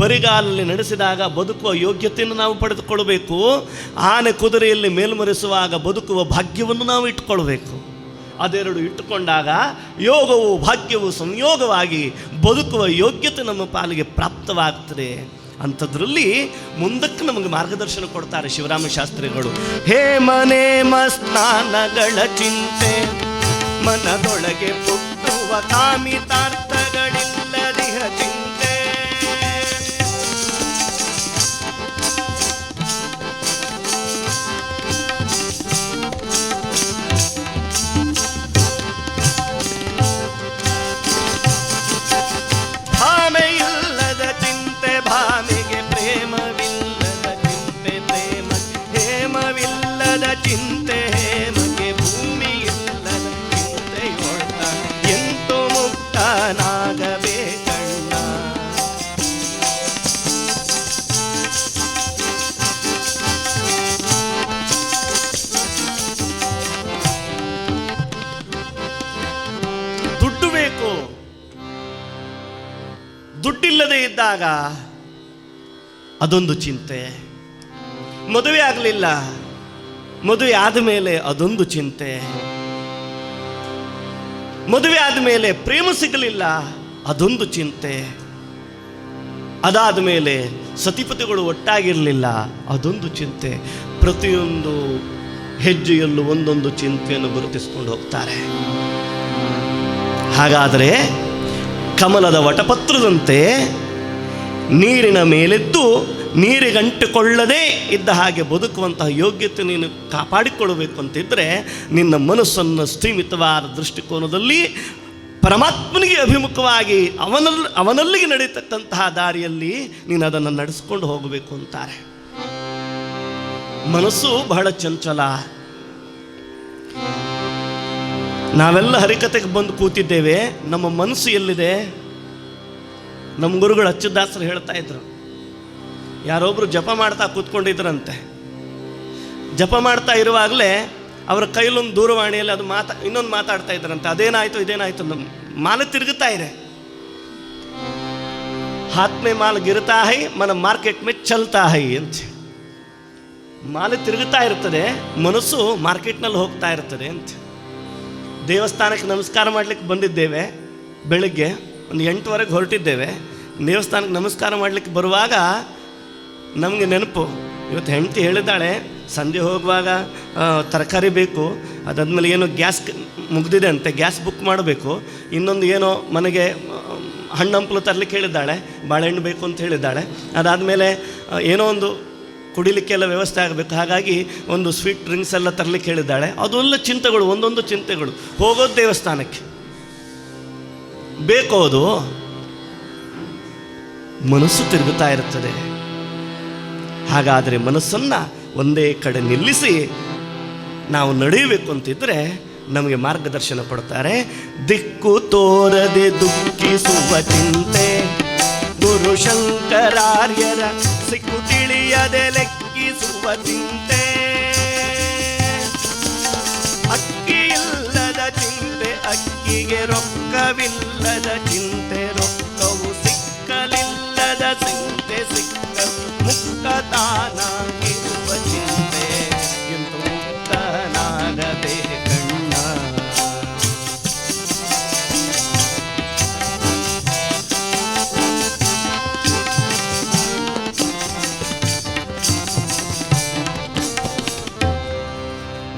ಬರಿಗಾಲಲ್ಲಿ ನಡೆಸಿದಾಗ ಬದುಕುವ ಯೋಗ್ಯತೆಯನ್ನು ನಾವು ಪಡೆದುಕೊಳ್ಳಬೇಕು. ಆನೆ ಕುದುರೆಯಲ್ಲಿ ಮೇಲ್ಮರೆಸುವಾಗ ಬದುಕುವ ಭಾಗ್ಯವನ್ನು ನಾವು ಇಟ್ಟುಕೊಳ್ಬೇಕು. ಅದೆರಡು ಇಟ್ಟುಕೊಂಡಾಗ ಯೋಗವು ಭಾಗ್ಯವು ಸಂಯೋಗವಾಗಿ ಬದುಕುವ ಯೋಗ್ಯತೆ ನಮ್ಮ ಪಾಲಿಗೆ ಪ್ರಾಪ್ತವಾಗ್ತದೆ. ಅಂಥದ್ರಲ್ಲಿ ಮುಂದಕ್ಕೆ ನಮಗೆ ಮಾರ್ಗದರ್ಶನ ಕೊಡ್ತಾರೆ ಶಿವರಾಮ ಶಾಸ್ತ್ರಿಗಳು. ಹೇ ಮನೆ ಸ್ನಾನಗಳ ಚಿಂತೆ, ಮನದೊಳಗೆ ಪುಟ್ಟುವ ಕಾಮಿತಾರ್ಥಗಳಿಲ್ಲದಿಹ ಚಿಂತೆ. ಭಾಮೆಯಿಲ್ಲದ ಚಿಂತೆ ಭಾಮೆಗೆ, ಪ್ರೇಮವಿಲ್ಲದ ಚಿಂತೆ ಪ್ರೇಮ, ಹೇಮವಿಲ್ಲದ ಚಿಂತೆ ಹೇಮಗೆ, ಭೂಮಿಯಿಲ್ಲದ ಚಿಂತೆಯೊಳ್ಳ ಎಂತು ಮುಕ್ತನಾಗಬೇಕಣ್ಣ. ದುಡ್ಡು ಬೇಕು. ದುಡ್ಡಿಲ್ಲದೆ ಇದ್ದಾಗ ಅದೊಂದು ಚಿಂತೆ. ಮದುವೆ ಆಗಲಿಲ್ಲ, ಮದುವೆ ಆದಮೇಲೆ ಅದೊಂದು ಚಿಂತೆ. ಮದುವೆ ಆದಮೇಲೆ ಪ್ರೇಮ ಸಿಗಲಿಲ್ಲ, ಅದೊಂದು ಚಿಂತೆ. ಅದಾದ ಮೇಲೆ ಸತಿಪತಿಗಳು ಒಟ್ಟಾಗಿರಲಿಲ್ಲ, ಅದೊಂದು ಚಿಂತೆ. ಪ್ರತಿಯೊಂದು ಹೆಜ್ಜೆಯಲ್ಲೂ ಒಂದೊಂದು ಚಿಂತೆಯನ್ನು ಗುರುತಿಸಿಕೊಂಡು ಹೋಗ್ತಾರೆ. ಹಾಗಾದರೆ ಕಮಲದ ವಟಪತ್ರದಂತೆ ನೀರಿನ ಮೇಲೆದ್ದು ನೀರಿಗಂಟಿಕೊಳ್ಳದೇ ಇದ್ದ ಹಾಗೆ ಬದುಕುವಂತಹ ಯೋಗ್ಯತೆ ನೀನು ಕಾಪಾಡಿಕೊಳ್ಳಬೇಕು ಅಂತಿದ್ದರೆ ನಿನ್ನ ಮನಸ್ಸನ್ನು ಸ್ಥೀಮಿತವಾದ ದೃಷ್ಟಿಕೋನದಲ್ಲಿ ಪರಮಾತ್ಮನಿಗೆ ಅಭಿಮುಖವಾಗಿ ಅವನಲ್ಲಿಗೆ ನಡೀತಕ್ಕಂತಹ ದಾರಿಯಲ್ಲಿ ನೀನು ಅದನ್ನು ನಡೆಸ್ಕೊಂಡು ಹೋಗಬೇಕು ಅಂತಾರೆ. ಮನಸ್ಸು ಬಹಳ ಚಂಚಲ. ನಾವೆಲ್ಲ ಹರಿಕತೆಗೆ ಬಂದು ಕೂತಿದ್ದೇವೆ, ನಮ್ಮ ಮನಸ್ಸು ಎಲ್ಲಿದೆ? ನಮ್ಮ ಗುರುಗಳು ಅಚ್ಚುದಾಸರು ಹೇಳ್ತಾ ಇದ್ರು, ಯಾರೊಬ್ಬರು ಜಪ ಮಾಡ್ತಾ ಕೂತ್ಕೊಂಡಿದ್ರಂತೆ. ಜಪ ಮಾಡ್ತಾ ಇರುವಾಗಲೇ ಅವರ ಕೈಲೊಂದು ದೂರವಾಣಿಯಲ್ಲಿ ಅದು ಇನ್ನೊಂದು ಮಾತಾಡ್ತಾ ಇದ್ರಂತೆ. ಅದೇನಾಯ್ತು ಇದೇನಾಯ್ತು, ನಮ್ಮ ಮಾಲೆ ತಿರುಗುತ್ತಾ ಇದೆ. ಹಾತ್ ಮೇ ಮಾಲ್ ಗಿರ್ತಾ ಹೈ, ಮನ ಮಾರ್ಕೆಟ್ ಮೇ ಚಲ್ತಾ ಹೈ ಅಂತ. ಮಾಲೆ ತಿರುಗುತ್ತಾ ಇರ್ತದೆ, ಮನಸ್ಸು ಮಾರ್ಕೆಟ್ನಲ್ಲಿ ಹೋಗ್ತಾ ಇರ್ತದೆ ಅಂತ. ದೇವಸ್ಥಾನಕ್ಕೆ ನಮಸ್ಕಾರ ಮಾಡಲಿಕ್ಕೆ ಬಂದಿದ್ದೇವೆ. ಬೆಳಗ್ಗೆ ಒಂದು 8 ಹೊರಟಿದ್ದೇವೆ. ದೇವಸ್ಥಾನಕ್ಕೆ ನಮಸ್ಕಾರ ಮಾಡಲಿಕ್ಕೆ ಬರುವಾಗ ನಮಗೆ ನೆನಪು, ಇವತ್ತು ಹೆಂಡತಿ ಹೇಳಿದ್ದಾಳೆ ಸಂಜೆ ಹೋಗುವಾಗ ತರಕಾರಿ ಬೇಕು, ಅದಾದಮೇಲೆ ಏನೋ ಗ್ಯಾಸ್ ಮುಗ್ದಿದೆ ಅಂತೆ, ಗ್ಯಾಸ್ ಬುಕ್ ಮಾಡಬೇಕು. ಇನ್ನೊಂದು ಏನೋ ಮನೆಗೆ ಹಣ್ಣು ಹಂಪಲು ತರಲಿಕ್ಕೆ ಹೇಳಿದ್ದಾಳೆ, ಬಾಳೆಹಣ್ಣು ಬೇಕು ಅಂತ ಹೇಳಿದ್ದಾಳೆ. ಅದಾದಮೇಲೆ ಏನೋ ಒಂದು ಕುಡಿಲಿಕ್ಕೆಲ್ಲ ವ್ಯವಸ್ಥೆ ಆಗಬೇಕು. ಹಾಗಾಗಿ ಒಂದು ಸ್ವೀಟ್ ಡ್ರಿಂಕ್ಸ್ ಎಲ್ಲ ತರಲಿಕ್ಕೆ ಹೇಳಿದ್ದಾಳೆ. ಅದೆಲ್ಲ ಚಿಂತೆಗಳು, ಒಂದೊಂದು ಚಿಂತೆಗಳು. ಹೋಗೋದು ದೇವಸ್ಥಾನಕ್ಕೆ ಬೇಕೋದು, ಮನಸ್ಸು ತಿರುಗುತ್ತಾ ಇರುತ್ತದೆ. ಹಾಗಾದರೆ ಮನಸ್ಸನ್ನು ಒಂದೇ ಕಡೆ ನಿಲ್ಲಿಸಿ ನಾವು ನಡೆಯಬೇಕು ಅಂತಿದ್ರೆ ನಮಗೆ ಮಾರ್ಗದರ್ಶನ ಕೊಡ್ತಾರೆ. ದಿಕ್ಕು ತೋರದೆ ದುಃಖಿಸುವ ಚಿಂತೆ ಗುರು ಶಂಕರಾರ್ಯರ ಸಿಕ್ಕು ತಿಳಿಯದೆ ಲೆಕ್ಕಿಸುವ ಚಿಂತೆ. ಅಕ್ಕಿ ಇಲ್ಲದ ಚಿಂತೆ, ಅಕ್ಕಿಗೆ ರೊಕ್ಕವಿಲ್ಲದ ಚಿಂತೆ, ರೊಕ್ಕವು ಸಿಕ್ಕಲಿಲ್ಲದ ಚಿಂತೆ, ಸಿಕ್ಕ ಮುಕ್ತನಾಗಿರುವ ಚಿಂತೆ ಎಂದು ಮುಕ್ತನಾಗದೆ ಕಣ್ಣ.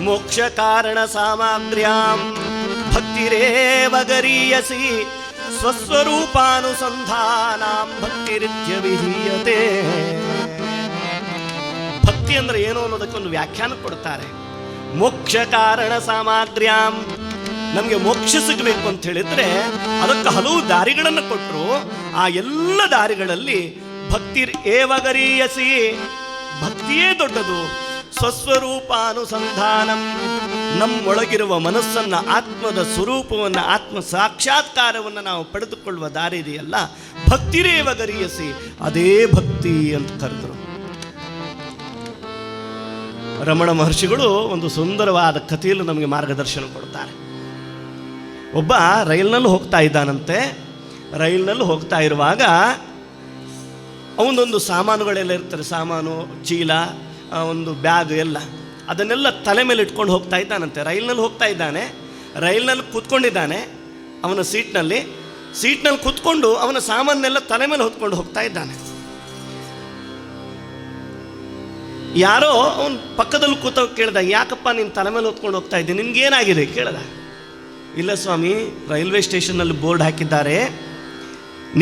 ಮೋಕ್ಷ ಕಾರಣ ಸಾಮಗ್ರ್ಯಾಂ ಭಕ್ತಿರೇವ ಗರೀಯಸಿ ಸ್ವಸ್ವರೂಪಾನುಸಂಧಾನಾಂ ಭಕ್ತಿರಿತ್ಯ ವಿಧೀಯತೆ. ಭಕ್ತಿ ಅಂದರೆ ಏನು ಅನ್ನೋದಕ್ಕೊಂದು ವ್ಯಾಖ್ಯಾನ ಕೊಡ್ತಾರೆ. ಮೋಕ್ಷ ಕಾರಣ ಸಾಮಗ್ರ್ಯಾಂ, ನಮಗೆ ಮೋಕ್ಷ ಸಿಗಬೇಕು ಅಂತ ಹೇಳಿದ್ರೆ ಅದಕ್ಕೆ ಹಲವು ದಾರಿಗಳನ್ನು ಕೊಟ್ಟರು. ಆ ಎಲ್ಲ ದಾರಿಗಳಲ್ಲಿ ಭಕ್ತಿ ಏವ ಗರೀಯಸಿ, ಭಕ್ತಿಯೇ ದೊಡ್ಡದು. ಸ್ವಸ್ವರೂಪಾನುಸಂಧಾನಂ, ನಮ್ಮೊಳಗಿರುವ ಮನಸ್ಸನ್ನು, ಆತ್ಮದ ಸ್ವರೂಪವನ್ನು, ಆತ್ಮ ಸಾಕ್ಷಾತ್ಕಾರವನ್ನು ನಾವು ಪಡೆದುಕೊಳ್ಳುವ ದಾರಿ ಇದೆಯಲ್ಲ, ಭಕ್ತಿರೇವ ಗರೀಯಸಿ, ಅದೇ ಭಕ್ತಿ ಅಂತ ಕರೆದರು. ರಮಣ ಮಹರ್ಷಿಗಳು ಒಂದು ಸುಂದರವಾದ ಕಥೆಯಲ್ಲಿ ನಮಗೆ ಮಾರ್ಗದರ್ಶನ ಕೊಡ್ತಾರೆ. ಒಬ್ಬ ರೈಲ್ನಲ್ಲಿ ಹೋಗ್ತಾ ಇದ್ದಾನಂತೆ. ರೈಲ್ನಲ್ಲಿ ಹೋಗ್ತಾ ಇರುವಾಗ ಅವನೊಂದು ಸಾಮಾನುಗಳೆಲ್ಲ ಇರ್ತಾರೆ, ಸಾಮಾನು, ಚೀಲ, ಒಂದು ಬ್ಯಾಗ್ ಎಲ್ಲ, ಅದನ್ನೆಲ್ಲ ತಲೆ ಮೇಲೆ ಇಟ್ಕೊಂಡು ಹೋಗ್ತಾ ಇದ್ದಾನಂತೆ. ರೈಲ್ನಲ್ಲಿ ಹೋಗ್ತಾ ಇದ್ದಾನೆ, ರೈಲ್ನಲ್ಲಿ ಕೂತ್ಕೊಂಡಿದ್ದಾನೆ. ಅವನ ಸೀಟ್ನಲ್ಲಿ ಕೂತ್ಕೊಂಡು ಅವನ ಸಾಮಾನೆಲ್ಲ ತಲೆ ಮೇಲೆ ಹೊತ್ಕೊಂಡು ಹೋಗ್ತಾ ಇದ್ದಾನೆ. ಯಾರೋ ಅವನ ಪಕ್ಕದಲ್ಲಿ ಕೂತವ್ ಕೇಳ್ದ, ಯಾಕಪ್ಪ ನೀನು ತಲೆ ಮೇಲೆ ಹೊತ್ಕೊಂಡು ಹೋಗ್ತಾ ಇದ್ದೀನಿ, ನಿನ್ಗೇನಾಗಿದೆ ಕೇಳ್ದ. ಇಲ್ಲ ಸ್ವಾಮಿ, ರೈಲ್ವೆ ಸ್ಟೇಷನ್ನಲ್ಲಿ ಬೋರ್ಡ್ ಹಾಕಿದ್ದಾರೆ,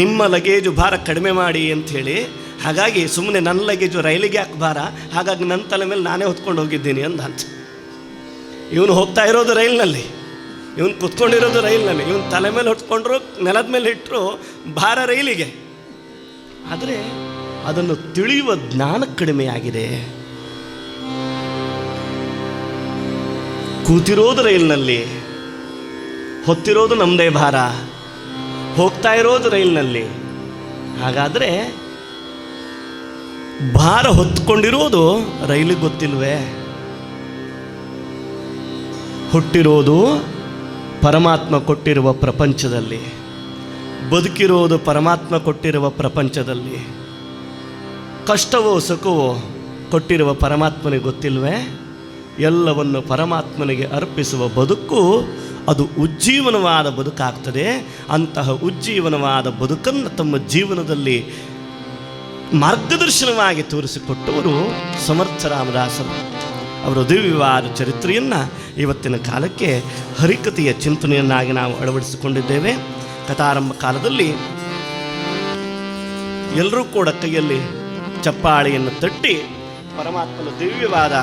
ನಿಮ್ಮ ಲಗೇಜು ಭಾರ ಕಡಿಮೆ ಮಾಡಿ ಅಂಥೇಳಿ. ಹಾಗಾಗಿ ಸುಮ್ಮನೆ ನನ್ನ ಲಗೇಜು ರೈಲಿಗೆ ಯಾಕೆ ಭಾರ, ಹಾಗಾಗಿ ನನ್ನ ತಲೆ ಮೇಲೆ ನಾನೇ ಹೊತ್ಕೊಂಡು ಹೋಗಿದ್ದೀನಿ ಅಂತ. ಇವನು ಹೋಗ್ತಾ ಇರೋದು ರೈಲ್ನಲ್ಲಿ, ಇವನು ಕೂತ್ಕೊಂಡಿರೋದು ರೈಲ್ನಲ್ಲಿ. ಇವನು ತಲೆ ಮೇಲೆ ಹೊತ್ಕೊಂಡ್ರು, ನೆಲದ ಮೇಲೆ ಇಟ್ಟರು, ಭಾರ ರೈಲಿಗೆ. ಆದರೆ ಅದನ್ನು ತಿಳಿಯುವ ಜ್ಞಾನ ಕಡಿಮೆಯಾಗಿದೆ. ಕೂತಿರೋದು ರೈಲ್ನಲ್ಲಿ, ಹೊತ್ತಿರೋದು ನಮ್ಮದೇ ಭಾರ, ಹೋಗ್ತಾ ಇರೋದು ರೈಲ್ನಲ್ಲಿ. ಹಾಗಾದರೆ ಭಾರ ಹೊತ್ಕೊಂಡಿರೋದು ರೈಲಿಗೆ ಗೊತ್ತಿಲ್ವೇ? ಹುಟ್ಟಿರೋದು ಪರಮಾತ್ಮ ಕೊಟ್ಟಿರುವ ಪ್ರಪಂಚದಲ್ಲಿ, ಬದುಕಿರೋದು ಪರಮಾತ್ಮ ಕೊಟ್ಟಿರುವ ಪ್ರಪಂಚದಲ್ಲಿ, ಕಷ್ಟವೋ ಸುಖವೋ ಕೊಟ್ಟಿರುವ ಪರಮಾತ್ಮನಿಗೆ ಗೊತ್ತಿಲ್ವೇ? ಎಲ್ಲವನ್ನು ಪರಮಾತ್ಮನಿಗೆ ಅರ್ಪಿಸುವ ಬದುಕು ಅದು ಉಜ್ಜೀವನವಾದ ಬದುಕಾಗ್ತದೆ. ಅಂತಹ ಉಜ್ಜೀವನವಾದ ಬದುಕನ್ನು ತಮ್ಮ ಜೀವನದಲ್ಲಿ ಮಾರ್ಗದರ್ಶನವಾಗಿ ತೋರಿಸಿಕೊಟ್ಟವರು ಸಮರ್ಥ ರಾಮದಾಸರು. ಅವರ ದಿವ್ಯವಾದ ಚರಿತ್ರೆಯನ್ನು ಇವತ್ತಿನ ಕಾಲಕ್ಕೆ ಹರಿಕತೆಯ ಚಿಂತನೆಯನ್ನಾಗಿ ನಾವು ಅಳವಡಿಸಿಕೊಂಡಿದ್ದೇವೆ. ಕಥಾರಂಭ ಕಾಲದಲ್ಲಿ ಎಲ್ಲರೂ ಕೂಡ ಕೈಯಲ್ಲಿ ಚಪ್ಪಾಳೆಯನ್ನು ತಟ್ಟಿ ಪರಮಾತ್ಮನ ದಿವ್ಯವಾದ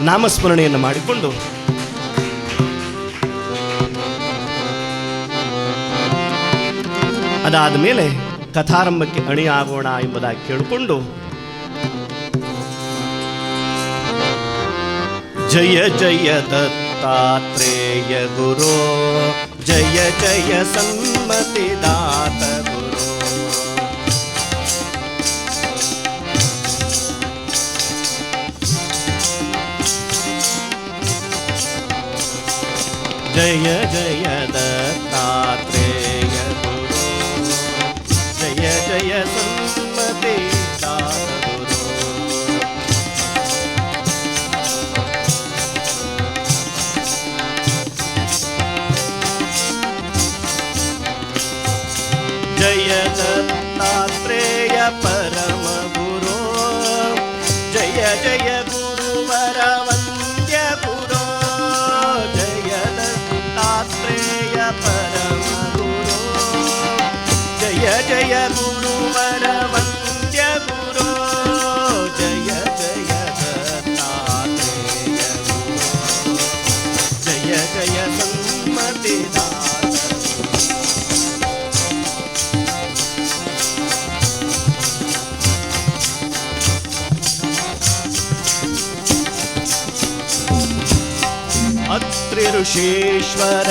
ನಾಮಸ್ಮರಣೆಯನ್ನು ಮಾಡಿಕೊಂಡು ಅದಾದ ಮೇಲೆ ಕಥಾರಂಭಕ್ಕೆ ಅಣಿಯಾಗೋಣ ಎಂಬುದಾಗಿ ಕೇಳಿಕೊಂಡು, ಜಯ ಜಯ ದತ್ತಾತ್ರೇಯ ಗುರು, ಜಯ ಜಯ ಸನ್ಮತಿದಾತ ಗುರು, ಜಯ ಜಯ ದತ್ತಾತ್ರೇಯ ಗುರು, ಜಯ ಜಯ ಸನ್ಮತಿದಾತ ಗುರು. ಜಯ ದತ್ತಾತ್ರೇಯ ಪರಮ ಗುರು, ಜಯ ಜಯ ಗುರುವರ ವಂದ್ಯ ಗುರು, ಜಯ ದತ್ತಾತ್ರೇಯ ಪರಮ ಗುರು, ಜಯ ಜಯ ಗುರುವರ ವಂದ್ಯ ಗುರು, ಜಯ ಜಯ ಋಷೀಶ್ವರ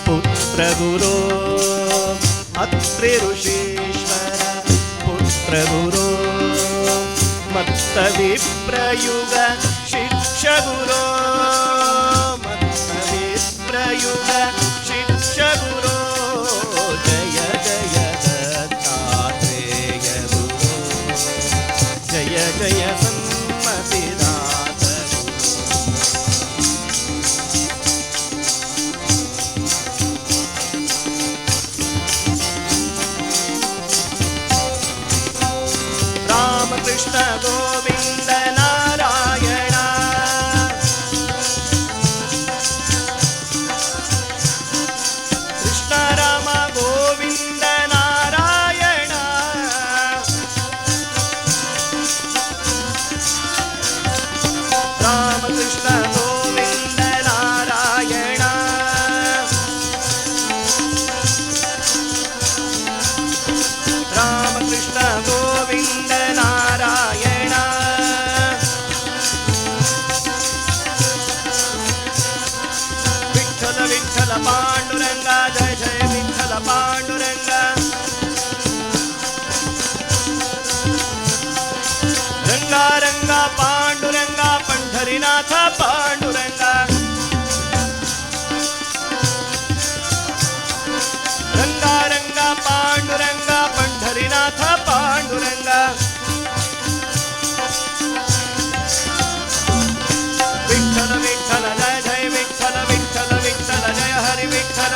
ಪುತ್ರ ಗುರು, ಅತ್ರಿ ಋಷೀಶ್ವರ ಪುತ್ರ ಗುರು, ಮತ್ತ ವಿಪ್ರಯುಗ ಶಿಕ್ಷ ಗುರು, ಮತ್ತ ವಿಪ್ರಯುಗ ಶಿಕ್ಷ ಗುರು, ಜಯ ಜಯ ದತ್ತಾತ್ರೇಯ ಗುರು, ಜಯ ಜಯ ಸನ್ಮತಿದಾತ ರಾಮಕೃಷ್ಣ ಗೋವಿಂದ ನಾರಾಯಣ, ಕೃಷ್ಣ ರಾಮ ಗೋವಿಂದ ನಾರಾಯಣ, ರಾಮಕೃಷ್ಣ ಗೋವಿಂದ ನಾರಾಯಣ, ರಾಮಕೃಷ್ಣ ಗೋವಿಂದ ನಾರಾಯಣ, ವಿಠಲ ವಿಠಲ ಪಾಂಡುರಂಗ, ಜಯ ಜಯ ವಿಠಲ ಪಾಂಡುರಂಗ, ರಂಗ ರಂಗ ಪಾಂಡುರಂಗ, ಪಂಢರಿನಾಥ ಪಾಂಡುರಂಗ, ರಂಗ ರಂಗ ಪಾಂಡುರಂಗ, ಪಂಢರಿನಾಥ ಪಾಂಡುರಂಗ, ವಿಠಲ ವಿಠಲ ಜಯ ಜಯ ವಿಠಲ ವಿಠಲ ವಿಠಲ ಜಯ ಹರಿ ವಿಠಲ,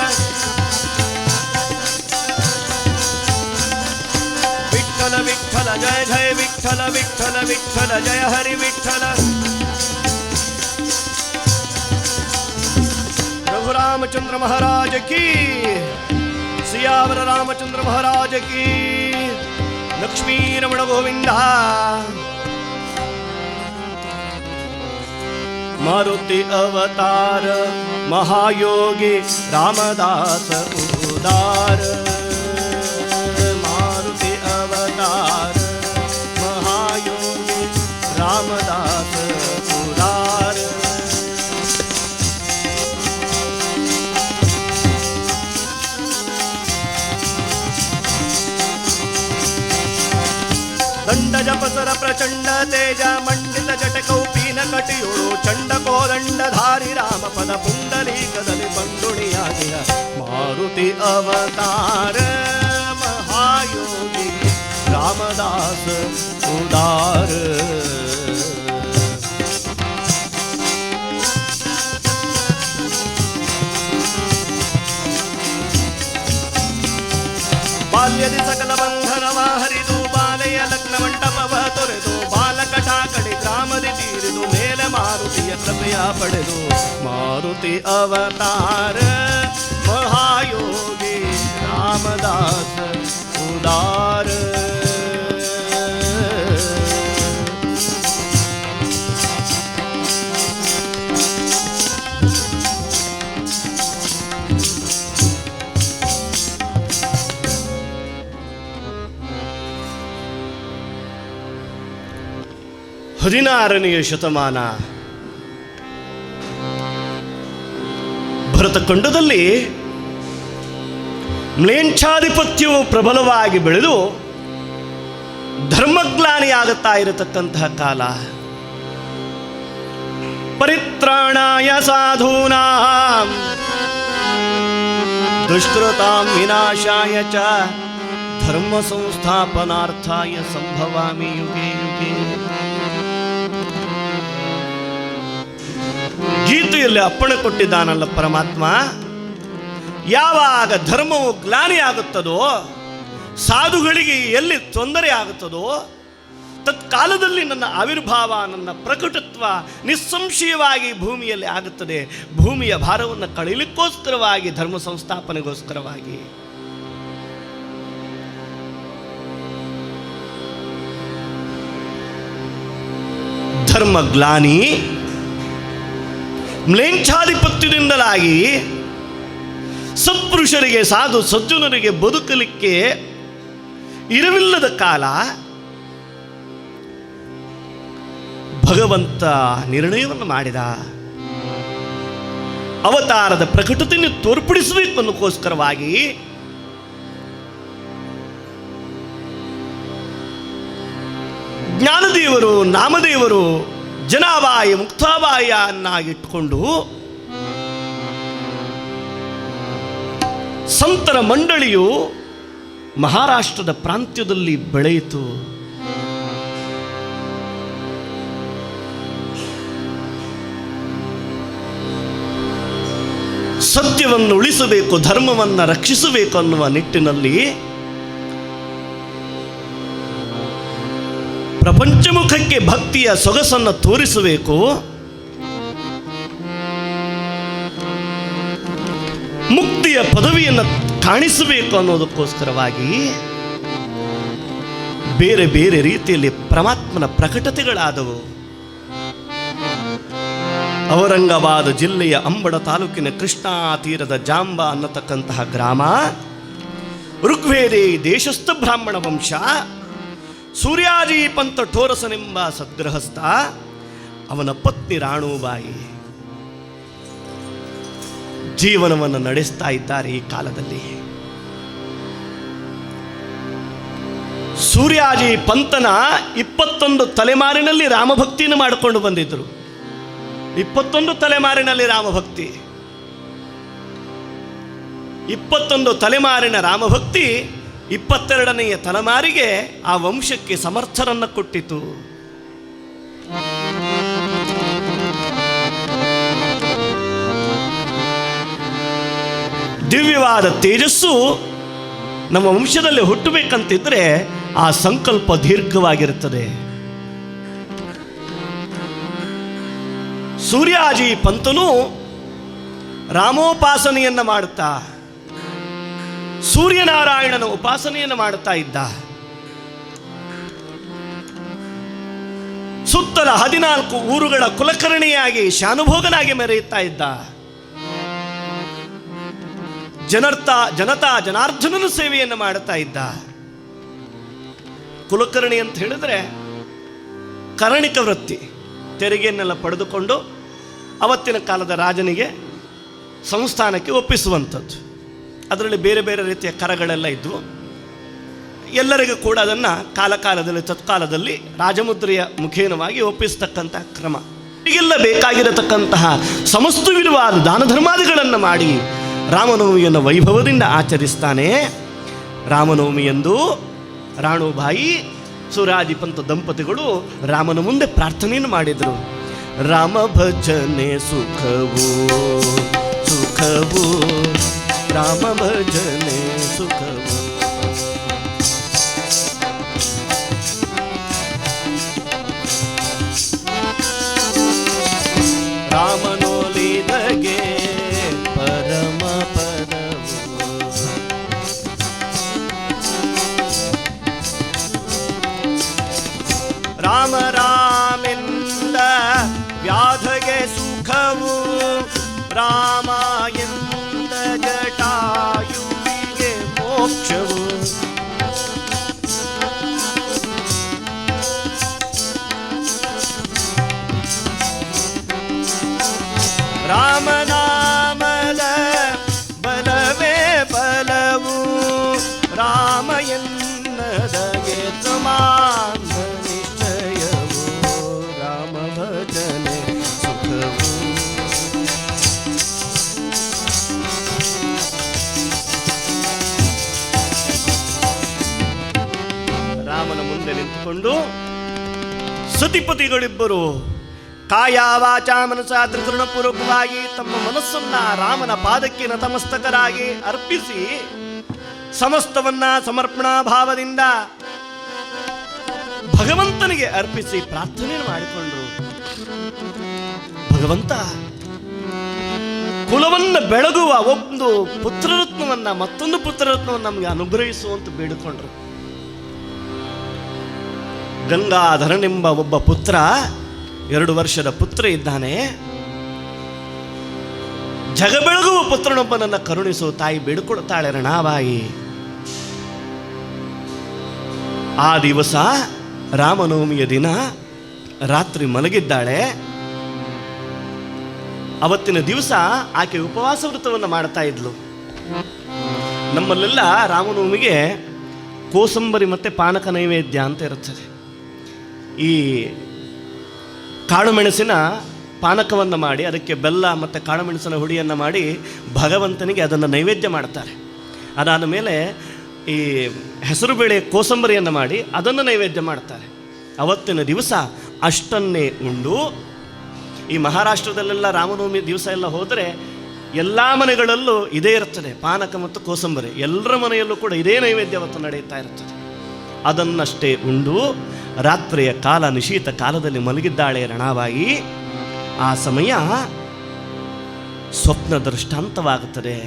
ವಿಠಲ ವಿಠಲ ಜಯ ಜಯ ವಿಠಲ ವಿಠಲ ವಿಠಲ ಜಯ ಹರಿ ವಿಠಲ. रघुरामचंद्र महाराज की, सियावर रामचंद्र महाराज की, लक्ष्मी रमण गोविंदा. मारुति अवतार महायोगी रामदास उदार, मारुति अवतार महायोगी रामदास उदार. ದಂಡ ಜಪಸರ ಪ್ರಚಂಡ ತೇಜ ಮಂಡಿತ ಜಟ ಕೌಪೀನ ಕಟಿಯೋಳು ಚಂಡ ಕೋದಂಡಧಾರಿ ರಾಮ ಪದ ಪುಂಡಲೀಕದಲ್ಲಿ ಬಂದುಣಿಯಾಗಿಯ ಮಾರುತಿ ಅವತಾರ ಮಹಾಯೋಗಿ ರಾಮದಾಸ ಉದಾರ. ಬಾಲ್ಯದಿ ಸಕಲ ಬಂಧನವ ಹರಿದು ಬಾಲೆಯ ಲಗ್ನ ಮಂಟಪವ ತೊರೆದು ಬಾಲಕಟ ಕಡೆ ಗ್ರಾಮದಿ ತೀರಿದು ಮೇಲೆ ಮಾರುತಿಯ ಕೃಪೆಯ ಪಡೆದು ಮಾರುತಿ ಅವತಾರ ಮಹಾಯೋಗಿ ರಾಮದಾಸ ಉದಾರ. ಹದಿನಾರನೆಯ ಶತಮಾನ ಭರತಖಂಡದಲ್ಲಿ ಮ್ಲೇಚ್ಛಾಧಿಪತ್ಯವು ಪ್ರಬಲವಾಗಿ ಬೆಳೆದು ಧರ್ಮಗ್ಲಾನಿಯಾಗುತ್ತಾ ಇರತಕ್ಕಂತಹ ಕಾಲ. ಪರಿತ್ರಾಣಾಯ ಸಾಧೂನಾಂ ದುಷ್ಕೃತಾಂ ವಿನಾಶಾಯ ಚ ಧರ್ಮ ಸಂಸ್ಥಾಪನಾರ್ಥಾಯ ಸಂಭವಾಮಿ ಯುಗೆ ಯುಗೆ. ಗೀತೆಯಲ್ಲಿ ಅಪ್ಪಣೆ ಕೊಟ್ಟಿದ್ದಾನಲ್ಲ ಪರಮಾತ್ಮ, ಯಾವಾಗ ಧರ್ಮವು ಗ್ಲಾನಿಯಾಗುತ್ತದೋ, ಸಾಧುಗಳಿಗೆ ಎಲ್ಲಿ ತೊಂದರೆ ಆಗುತ್ತದೋ, ತತ್ಕಾಲದಲ್ಲಿ ನನ್ನ ಆವಿರ್ಭಾವ, ನನ್ನ ಪ್ರಕಟತ್ವ ನಿಸ್ಸಂಶಯವಾಗಿ ಭೂಮಿಯಲ್ಲಿ ಆಗುತ್ತದೆ. ಭೂಮಿಯ ಭಾರವನ್ನು ಕಳೀಲಿಕ್ಕೋಸ್ಕರವಾಗಿ, ಧರ್ಮ ಸಂಸ್ಥಾಪನೆಗೋಸ್ಕರವಾಗಿ. ಧರ್ಮಗ್ಲಾನಿ ಮ್ಲೇಚ್ಛಾಧಿಪತ್ಯದಿಂದಲಾಗಿ ಸತ್ಪುರುಷರಿಗೆ, ಸಾಧು ಸಜ್ಜನರಿಗೆ ಬದುಕಲಿಕ್ಕೆ ಇರವಿಲ್ಲದ ಕಾಲ ಭಗವಂತ ನಿರ್ಣಯವನ್ನು ಮಾಡಿದ. ಅವತಾರದ ಪ್ರಕಟತೆಯನ್ನು ತೋರ್ಪಡಿಸಬೇಕು ಅನ್ನೋಕ್ಕೋಸ್ಕರವಾಗಿ ಜ್ಞಾನದೇವರು, ನಾಮದೇವರು ಜನಾಭಾಯ ಮುಕ್ತಾಭಾಯ ಅನ್ನಾಗಿಟ್ಟುಕೊಂಡು ಸಂತರ ಮಂಡಳಿಯು ಮಹಾರಾಷ್ಟ್ರದ ಪ್ರಾಂತ್ಯದಲ್ಲಿ ಬೆಳೆಯಿತು. ಸತ್ಯವನ್ನು ಉಳಿಸಬೇಕು, ಧರ್ಮವನ್ನು ರಕ್ಷಿಸಬೇಕು ಅನ್ನುವ ನಿಟ್ಟಿನಲ್ಲಿ ಪ್ರಪಂಚಮುಖಕ್ಕೆ ಭಕ್ತಿಯ ಸೊಗಸನ್ನು ತೋರಿಸಬೇಕು, ಮುಕ್ತಿಯ ಪದವಿಯನ್ನು ಕಾಣಿಸಬೇಕು ಅನ್ನೋದಕ್ಕೋಸ್ಕರವಾಗಿ ಬೇರೆ ಬೇರೆ ರೀತಿಯಲ್ಲಿ ಪರಮಾತ್ಮನ ಪ್ರಕಟತೆಗಳಾದವು. ಔರಂಗಾಬಾದ್ ಜಿಲ್ಲೆಯ ಅಂಬಡ ತಾಲೂಕಿನ ಕೃಷ್ಣಾ ತೀರದ ಜಾಂಬ ಅನ್ನತಕ್ಕಂತಹ ಗ್ರಾಮ, ಋಗ್ವೇದಿ ದೇಶಸ್ಥ ಬ್ರಾಹ್ಮಣ ವಂಶ, ಸೂರ್ಯಾಜಿ ಪಂತ ಠೋರಸನೆಂಬ ಸದ್ಗೃಹಸ್ಥ, ಅವನ ಪತ್ನಿ ರಾಣೂಬಾಯಿ ಜೀವನವನ್ನು ನಡೆಸ್ತಾ ಇದ್ದಾರೆ. ಈ ಕಾಲದಲ್ಲಿ ಸೂರ್ಯಾಜಿ ಪಂತನ 21 ತಲೆಮಾರಿನಲ್ಲಿ ರಾಮಭಕ್ತಿಯನ್ನು ಮಾಡಿಕೊಂಡು ಬಂದಿದ್ದರು. 21 ತಲೆಮಾರಿನಲ್ಲಿ ರಾಮಭಕ್ತಿ, 21 ತಲೆಮಾರಿನ ರಾಮಭಕ್ತಿ 22ನೆಯ ತಲೆಮಾರಿಗೆ ಆ ವಂಶಕ್ಕೆ ಸಮರ್ಥರನ್ನು ಕೊಟ್ಟಿತು. ದಿವ್ಯವಾದ ತೇಜಸ್ಸು ನಮ್ಮ ವಂಶದಲ್ಲಿ ಹುಟ್ಟಬೇಕಂತಿದ್ರೆ ಆ ಸಂಕಲ್ಪ ದೀರ್ಘವಾಗಿರುತ್ತದೆ. ಸೂರ್ಯಾಜಿ ಪಂತನು ರಾಮೋಪಾಸನೆಯನ್ನು ಮಾಡುತ್ತಾ ಸೂರ್ಯನಾರಾಯಣನ ಉಪಾಸನೆಯನ್ನು ಮಾಡುತ್ತಾ ಇದ್ದ. ಸುತ್ತಲ 14 ಊರುಗಳ ಕುಲಕರ್ಣಿಯಾಗಿ ಶಾನುಭೋಗನಾಗಿ ಮೆರೆಯುತ್ತಾ ಇದ್ದ. ಜನತಾ ಜನಾರ್ದನನ ಸೇವೆಯನ್ನು ಮಾಡುತ್ತಾ ಇದ್ದ. ಕುಲಕರ್ಣಿ ಅಂತ ಹೇಳಿದ್ರೆ ಕರ್ಣಿಕ ವೃತ್ತಿ, ತೆರಿಗೆಯನ್ನೆಲ್ಲ ಪಡೆದುಕೊಂಡು ಅವತ್ತಿನ ಕಾಲದ ರಾಜನಿಗೆ ಸಂಸ್ಥಾನಕ್ಕೆ ಒಪ್ಪಿಸುವಂಥದ್ದು. ಅದರಲ್ಲಿ ಬೇರೆ ಬೇರೆ ರೀತಿಯ ಕರಗಳೆಲ್ಲ ಇದ್ವು. ಎಲ್ಲರಿಗೂ ಕೂಡ ಅದನ್ನು ಕಾಲಕಾಲದಲ್ಲಿ ತತ್ಕಾಲದಲ್ಲಿ ರಾಜಮುದ್ರೆಯ ಮುಖೇನವಾಗಿ ಒಪ್ಪಿಸ್ತಕ್ಕಂಥ ಕ್ರಮ. ಈಗೆಲ್ಲ ಬೇಕಾಗಿರತಕ್ಕಂತಹ ಸಮಸ್ತವಿರುವಾದ ದಾನ ಧರ್ಮಾದಿಗಳನ್ನು ಮಾಡಿ ರಾಮನವಮಿಯನ್ನು ವೈಭವದಿಂದ ಆಚರಿಸ್ತಾನೆ. ರಾಮನವಮಿಯಂದು ರಾಣೂಬಾಯಿ ಸೂರ್ಯಾಜಿ ಪಂತ ದಂಪತಿಗಳು ರಾಮನ ಮುಂದೆ ಪ್ರಾರ್ಥನೆಯನ್ನು ಮಾಡಿದರು. ರಾಮ ಭಜನೆ ಸುಖವು ಸುಖವು, ರಾಮ ಭಜನೆ ಸುಖವು. ರಾಮನೋಲಿದಗೆ ಪರಮ ಪದವು, ರಾಮ ರಾಮೆಂದ ವ್ಯಾಧಗೆ ಸುಖವು, ರಾಮ ಎಂದ ಜಟಾಯುವಿಗೆ ಮೋಕ್ಷವು. ರಾಮನಾಮದ ಬಲವೇ ಬಲವು, ರಾಮ ಎನ್ನದಗೆ ಸಮಾನ ನಿಶ್ಚಯವು, ರಾಮ ಭಜನೆ ಸುಖವು. ರಾಮನ ಮುಂದೆ ನಿಂತುಕೊಂಡು ಸತಿಪತಿಗಳಿಬ್ಬರು ಕಾಯ ವಾಚ ಮನಸ ತ್ರಿಕೃಣಪೂರ್ವಕವಾಗಿ ತಮ್ಮ ಮನಸ್ಸನ್ನ ರಾಮನ ಪಾದಕ್ಕೆ ನತಮಸ್ತಕರಾಗಿ ಅರ್ಪಿಸಿ ಸಮಸ್ತವನ್ನ ಸಮರ್ಪಣಾ ಭಾವದಿಂದ ಭಗವಂತನಿಗೆ ಅರ್ಪಿಸಿ ಪ್ರಾರ್ಥನೆಯನ್ನು ಮಾಡಿಕೊಂಡ್ರು. ಭಗವಂತ ಕುಲವನ್ನು ಬೆಳಗುವ ಒಂದು ಪುತ್ರರತ್ನವನ್ನ ಮತ್ತೊಂದು ಪುತ್ರರತ್ನವನ್ನು ನಮಗೆ ಅನುಗ್ರಹಿಸುವಂತ ಬೇಡಿಕೊಂಡ್ರು. ಗಂಗಾಧರನೆಂಬ ಒಬ್ಬ ಪುತ್ರ, 2 ವರ್ಷದ ಪುತ್ರ ಇದ್ದಾನೆ. ಜಗ ಬೆಳಗುವ ಪುತ್ರನೊಬ್ಬನನ್ನು ಕರುಣಿಸು ತಾಯಿ ಬೇಡಿಕೊಡ್ತಾಳೆ ರಣಾಬಾಯಿ. ಆ ದಿವಸ ರಾಮನವಮಿಯ ದಿನ ರಾತ್ರಿ ಮಲಗಿದ್ದಾಳೆ. ಅವತ್ತಿನ ದಿವಸ ಆಕೆ ಉಪವಾಸ ವ್ರತವನ್ನು ಮಾಡ್ತಾ ಇದ್ಲು. ನಮ್ಮಲ್ಲೆಲ್ಲ ರಾಮನವಮಿಗೆ ಕೋಸಂಬರಿ ಮತ್ತು ಪಾನಕ ನೈವೇದ್ಯ ಅಂತ ಇರುತ್ತದೆ. ಈ ಕಾಳುಮೆಣಸಿನ ಪಾನಕವನ್ನು ಮಾಡಿ ಅದಕ್ಕೆ ಬೆಲ್ಲ ಮತ್ತು ಕಾಳುಮೆಣಸಿನ ಹುಡಿಯನ್ನು ಮಾಡಿ ಭಗವಂತನಿಗೆ ಅದನ್ನು ನೈವೇದ್ಯ ಮಾಡ್ತಾರೆ. ಅದಾದ ಮೇಲೆ ಈ ಹೆಸರುಬೇಳೆ ಕೋಸಂಬರಿಯನ್ನು ಮಾಡಿ ಅದನ್ನು ನೈವೇದ್ಯ ಮಾಡ್ತಾರೆ. ಅವತ್ತಿನ ದಿವಸ ಅಷ್ಟನ್ನೇ ಉಂಡು, ಈ ಮಹಾರಾಷ್ಟ್ರದಲ್ಲೆಲ್ಲ ರಾಮನವಮಿ ದಿವಸ ಎಲ್ಲ ಹೋದರೆ ಎಲ್ಲ ಮನೆಗಳಲ್ಲೂ ಇದೇ ಇರ್ತದೆ, ಪಾನಕ ಮತ್ತು ಕೋಸಂಬರಿ. ಎಲ್ಲರ ಮನೆಯಲ್ಲೂ ಕೂಡ ಇದೇ ನೈವೇದ್ಯ ಅವತ್ತು ನಡೆಯುತ್ತಾ ಇರ್ತದೆ. ಅದನ್ನಷ್ಟೇ ಉಂಡು ರಾತ್ರಿಯ ಕಾಲ ನಿಶೀತ ಕಾಲದಲ್ಲಿ ಮಲಗಿದ್ದಾಳೆ ರಣಾಬಾಯಿ. ಆ ಸಮಯ ಸ್ವಪ್ನ ದೃಷ್ಟಾಂತವಾಗುತ್ತದೆ.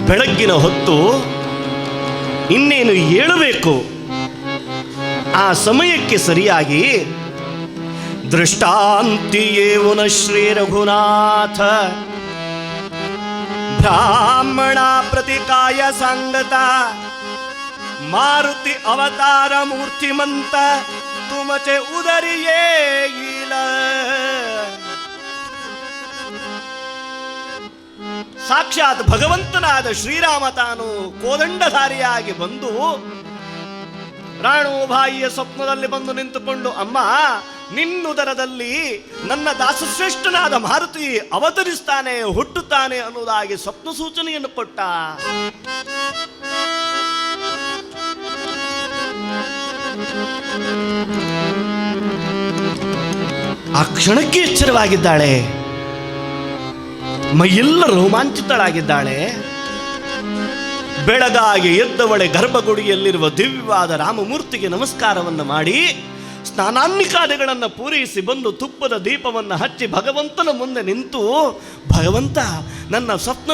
ಬೆಳಗ್ಗಿನ ಹೊತ್ತು ಇನ್ನೇನು ಏಳಬೇಕು. ಆ ಸಮಯಕ್ಕೆ ಸರಿಯಾಗಿ ದೃಷ್ಟಾಂತಿಯೇವುನ ಶ್ರೀ ರಘುನಾಥ ಬ್ರಾಹ್ಮಣ ಪ್ರತಿಕಾಯ ಸಂಗತ ಮಾರುತಿ ಅವತಾರ ಮೂರ್ತಿಮಂತ ತುಮಚೆ ಉದರಿಯೇ ಇಲ್ಲ. ಸಾಕ್ಷಾತ್ ಭಗವಂತನಾದ ಶ್ರೀರಾಮ ತಾನು ಕೋದಂಡಧಾರಿಯಾಗಿ ಬಂದು ರಾಣೋಬಾಯಿಯ ಸ್ವಪ್ನದಲ್ಲಿ ಬಂದು ನಿಂತುಕೊಂಡು, ಅಮ್ಮ ನಿನ್ನುದರದಲ್ಲಿ ನನ್ನ ದಾಸಶ್ರೇಷ್ಠನಾದ ಮಾರುತಿ ಅವತರಿಸ್ತಾನೆ, ಹುಟ್ಟುತ್ತಾನೆ ಅನ್ನುವುದಾಗಿ ಸ್ವಪ್ನ ಸೂಚನೆಯನ್ನು ಕೊಟ್ಟ. ಆ ಕ್ಷಣಕ್ಕೆ ಎಚ್ಚರವಾಗಿದ್ದಾಳೆ, ಮೈಯೆಲ್ಲ ರೋಮಾಂಚಿತಳಾಗಿದ್ದಾಳೆ. ಬೆಳಗಾಗಿ ಎದ್ದವಳೆ ಗರ್ಭಗುಡಿಯಲ್ಲಿರುವ ದಿವ್ಯವಾದ ರಾಮಮೂರ್ತಿಗೆ ನಮಸ್ಕಾರವನ್ನು ಮಾಡಿ ಸ್ನಾನಾನ್ನಿಕಾದಿಗಳನ್ನು ಪೂರೈಸಿ ಬಂದು ತುಪ್ಪದ ದೀಪವನ್ನು ಹಚ್ಚಿ ಭಗವಂತನ ಮುಂದೆ ನಿಂತು, ಭಗವಂತ ನನ್ನ ಸ್ವಪ್ನ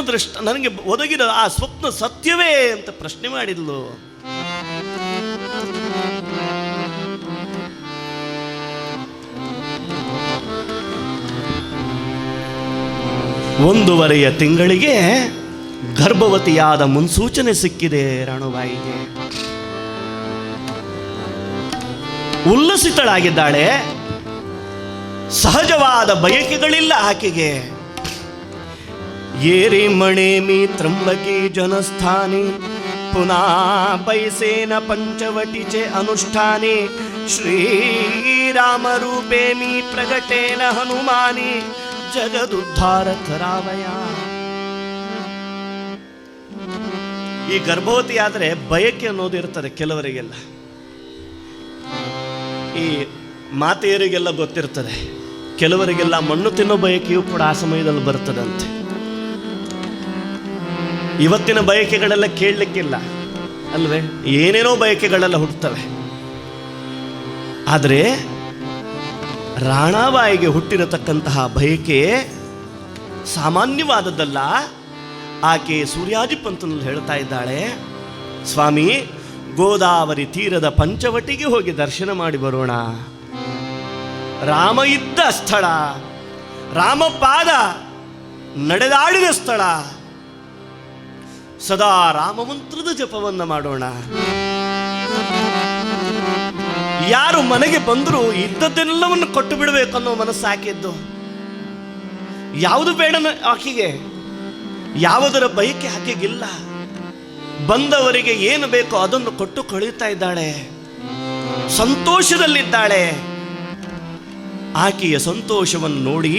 ನನಗೆ ಒದಗಿದ ಆ ಸ್ವಪ್ನ ಸತ್ಯವೇ ಅಂತ ಪ್ರಶ್ನೆ ಮಾಡಿದ್ಲು. ಒಂದೂವರೆಯ ತಿಂಗಳಿಗೆ ಗರ್ಭವತಿಯಾದ ಮುನ್ಸೂಚನೆ ಸಿಕ್ಕಿದೆ ರಾಣುಬಾಯಿಗೆ. ಉಲ್ಲಸಿತಳಾಗಿದ್ದಾಳೆ. ಸಹಜವಾದ ಬಯಕೆಗಳಿಲ್ಲ ಆಕೆಗೆ. ಏರಿ ಮಣೇಮಿ ತ್ರಂಬಕಿ ಜನಸ್ಥಾನಿ ಪುನಃ ಬೈಸೇನ ಪಂಚವಟಿಚೆ ಅನುಷ್ಠಾನಿ ಶ್ರೀರಾಮ ರೂಪೇಮಿ ಪ್ರಗಟೇನ ಹನುಮಾನಿ ಜಗದುದ್ಧಾರ ಕರಾವಯ. ಈ ಗರ್ಭವತಿ ಆದರೆ ಬಯಕೆ ಅನ್ನೋದು ಇರ್ತದೆ ಕೆಲವರಿಗೆಲ್ಲ. ಈ ಮಾತೆಯರಿಗೆಲ್ಲ ಗೊತ್ತಿರ್ತದೆ, ಕೆಲವರಿಗೆಲ್ಲ ಮಣ್ಣು ತಿನ್ನೋ ಬಯಕೆಯೂ ಕೂಡ ಆ ಸಮಯದಲ್ಲಿ ಬರ್ತದಂತೆ. ಇವತ್ತಿನ ಬಯಕೆಗಳೆಲ್ಲ ಕೇಳಲಿಕ್ಕಿಲ್ಲ ಅಲ್ವೇ, ಏನೇನೋ ಬಯಕೆಗಳೆಲ್ಲ ಹುಟ್ಟುತ್ತವೆ. ಆದರೆ ರಾಣಾಬಾಯಿಗೆ ಹುಟ್ಟಿರತಕ್ಕಂತಹ ಬಯಕೆ ಸಾಮಾನ್ಯವಾದದ್ದಲ್ಲ. ಆಕೆ ಸೂರ್ಯಾಜಿ ಪಂತನಲ್ಲಿ ಹೇಳ್ತಾ ಇದ್ದಾಳೆ, ಸ್ವಾಮಿ ಗೋದಾವರಿ ತೀರದ ಪಂಚವಟಿಗೆ ಹೋಗಿ ದರ್ಶನ ಮಾಡಿ ಬರೋಣ. ರಾಮ ಇದ್ದ ಸ್ಥಳ, ರಾಮಪಾದ ನಡೆದಾಡಿದ ಸ್ಥಳ, ಸದಾ ರಾಮಮಂತ್ರದ ಜಪವನ್ನು ಮಾಡೋಣ. ಯಾರು ಮನೆಗೆ ಬಂದರೂ ಇದ್ದದ್ದೆಲ್ಲವನ್ನು ಕೊಟ್ಟು ಬಿಡಬೇಕನ್ನೋ ಮನಸ್ಸು ಹಾಕಿದ್ದು. ಯಾವುದು ಬೇಡ ಆಕೆಗೆ, ಯಾವುದರ ಬಯಕೆ ಆಕೆಗಿಲ್ಲ. ಬಂದವರಿಗೆ ಏನು ಬೇಕೋ ಅದನ್ನು ಕೊಟ್ಟು ಕಳೆಯುತ್ತಾ ಇದ್ದಾಳೆ, ಸಂತೋಷದಲ್ಲಿದ್ದಾಳೆ. ಆಕೆಯ ಸಂತೋಷವನ್ನು ನೋಡಿ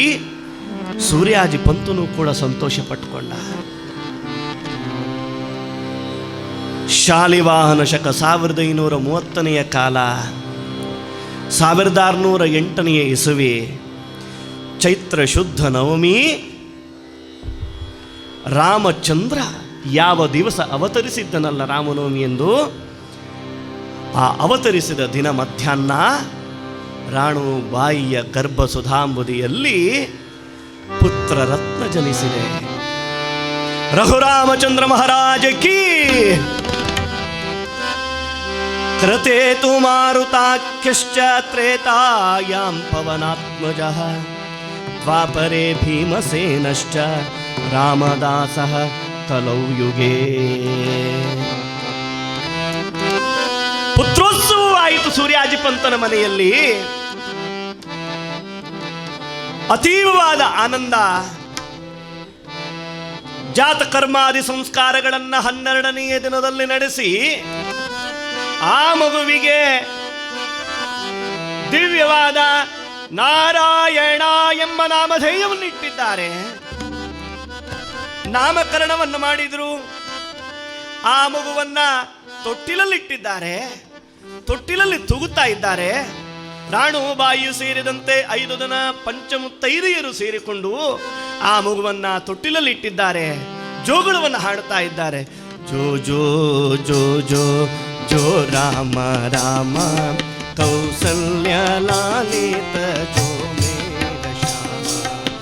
ಸೂರ್ಯಾಜಿ ಪಂತನು ಕೂಡ ಸಂತೋಷ ಪಟ್ಟುಕೊಂಡ. ಶಾಲಿವಾಹನ ಶಕ 1530 ಕಾಲ, 1608 ಇಸವಿ, ಚೈತ್ರ ಶುದ್ಧ ನವಮಿ, ರಾಮಚಂದ್ರ ಯಾವ ದಿವಸ ಅವತರಿಸಿದ್ದನಲ್ಲ ರಾಮನವಮಿ ಎಂದು, ಆ ಅವತರಿಸಿದ ದಿನ ಮಧ್ಯಾಹ್ನ ರಾಣುಬಾಯಿಯ ಗರ್ಭ ಸುಧಾಂಬುದಿಯಲ್ಲಿ ಪುತ್ರ ರತ್ನ ಜನಿಸಿದೆ. ರಘುರಾಮಚಂದ್ರ ಮಹಾರಾಜ ಕೀ. ಕೃತೇತು ಮಾರುತಾಖ್ಯಶ್ಚ ತ್ರೇತಾಯಾಂ ಪವನಾತ್ಮಜಃ ದ್ವಾಪರೇ ಭೀಮಸೇನಶ್ಚ ರಾಮದಾಸಃ ಕಲೌ ಯುಗೇ. ಪುತ್ರೋತ್ಸವ ಸೂರ್ಯಾಜಿಪಂತನ ಮನೆಯಲ್ಲಿ ಅತೀವವಾದ ಆನಂದ. ಜಾತಕರ್ಮಾದಿ ಸಂಸ್ಕಾರಗಳನ್ನ 12ನೆಯ ದಿನದಲ್ಲಿ ನಡೆಸಿ ಆ ಮಗುವಿಗೆ ದಿವ್ಯವಾದ ನಾರಾಯಣ ಎಂಬ ನಾಮಧೇಯವನ್ನಿಟ್ಟಿದ್ದಾರೆ. ನಾಮಕರಣವನ್ನು ಮಾಡಿದ್ರು. ಆ ಮಗುವನ್ನ ತೊಟ್ಟಿಲಲ್ಲಿಟ್ಟಿದ್ದಾರೆ. ತೊಟ್ಟಿಲಲ್ಲಿ ತೂಗುತ್ತಾ ಇದ್ದಾರೆ. ರಾಣು ಬಾಯಿಯು ಸೇರಿದಂತೆ 5 ಜನ ಪಂಚಮುತ್ತೈದೆಯರು ಸೇರಿಕೊಂಡು ಆ ಮಗುವನ್ನ ತೊಟ್ಟಿಲಲ್ಲಿ ಇಟ್ಟಿದ್ದಾರೆ. ಜೋಗುಳವನ್ನು ಹಾಡುತ್ತಾ ಇದ್ದಾರೆ. ಜೋ ಜೋ ಜೋ ಜೋ ಜೋ ರಾಮ ರಾಮ ಕೌಸಲ್ಯ ಲಾಲಿತ ಜೋ ಮೇಘ ಶ್ಯಾಮ ಜೋ ಜೋ.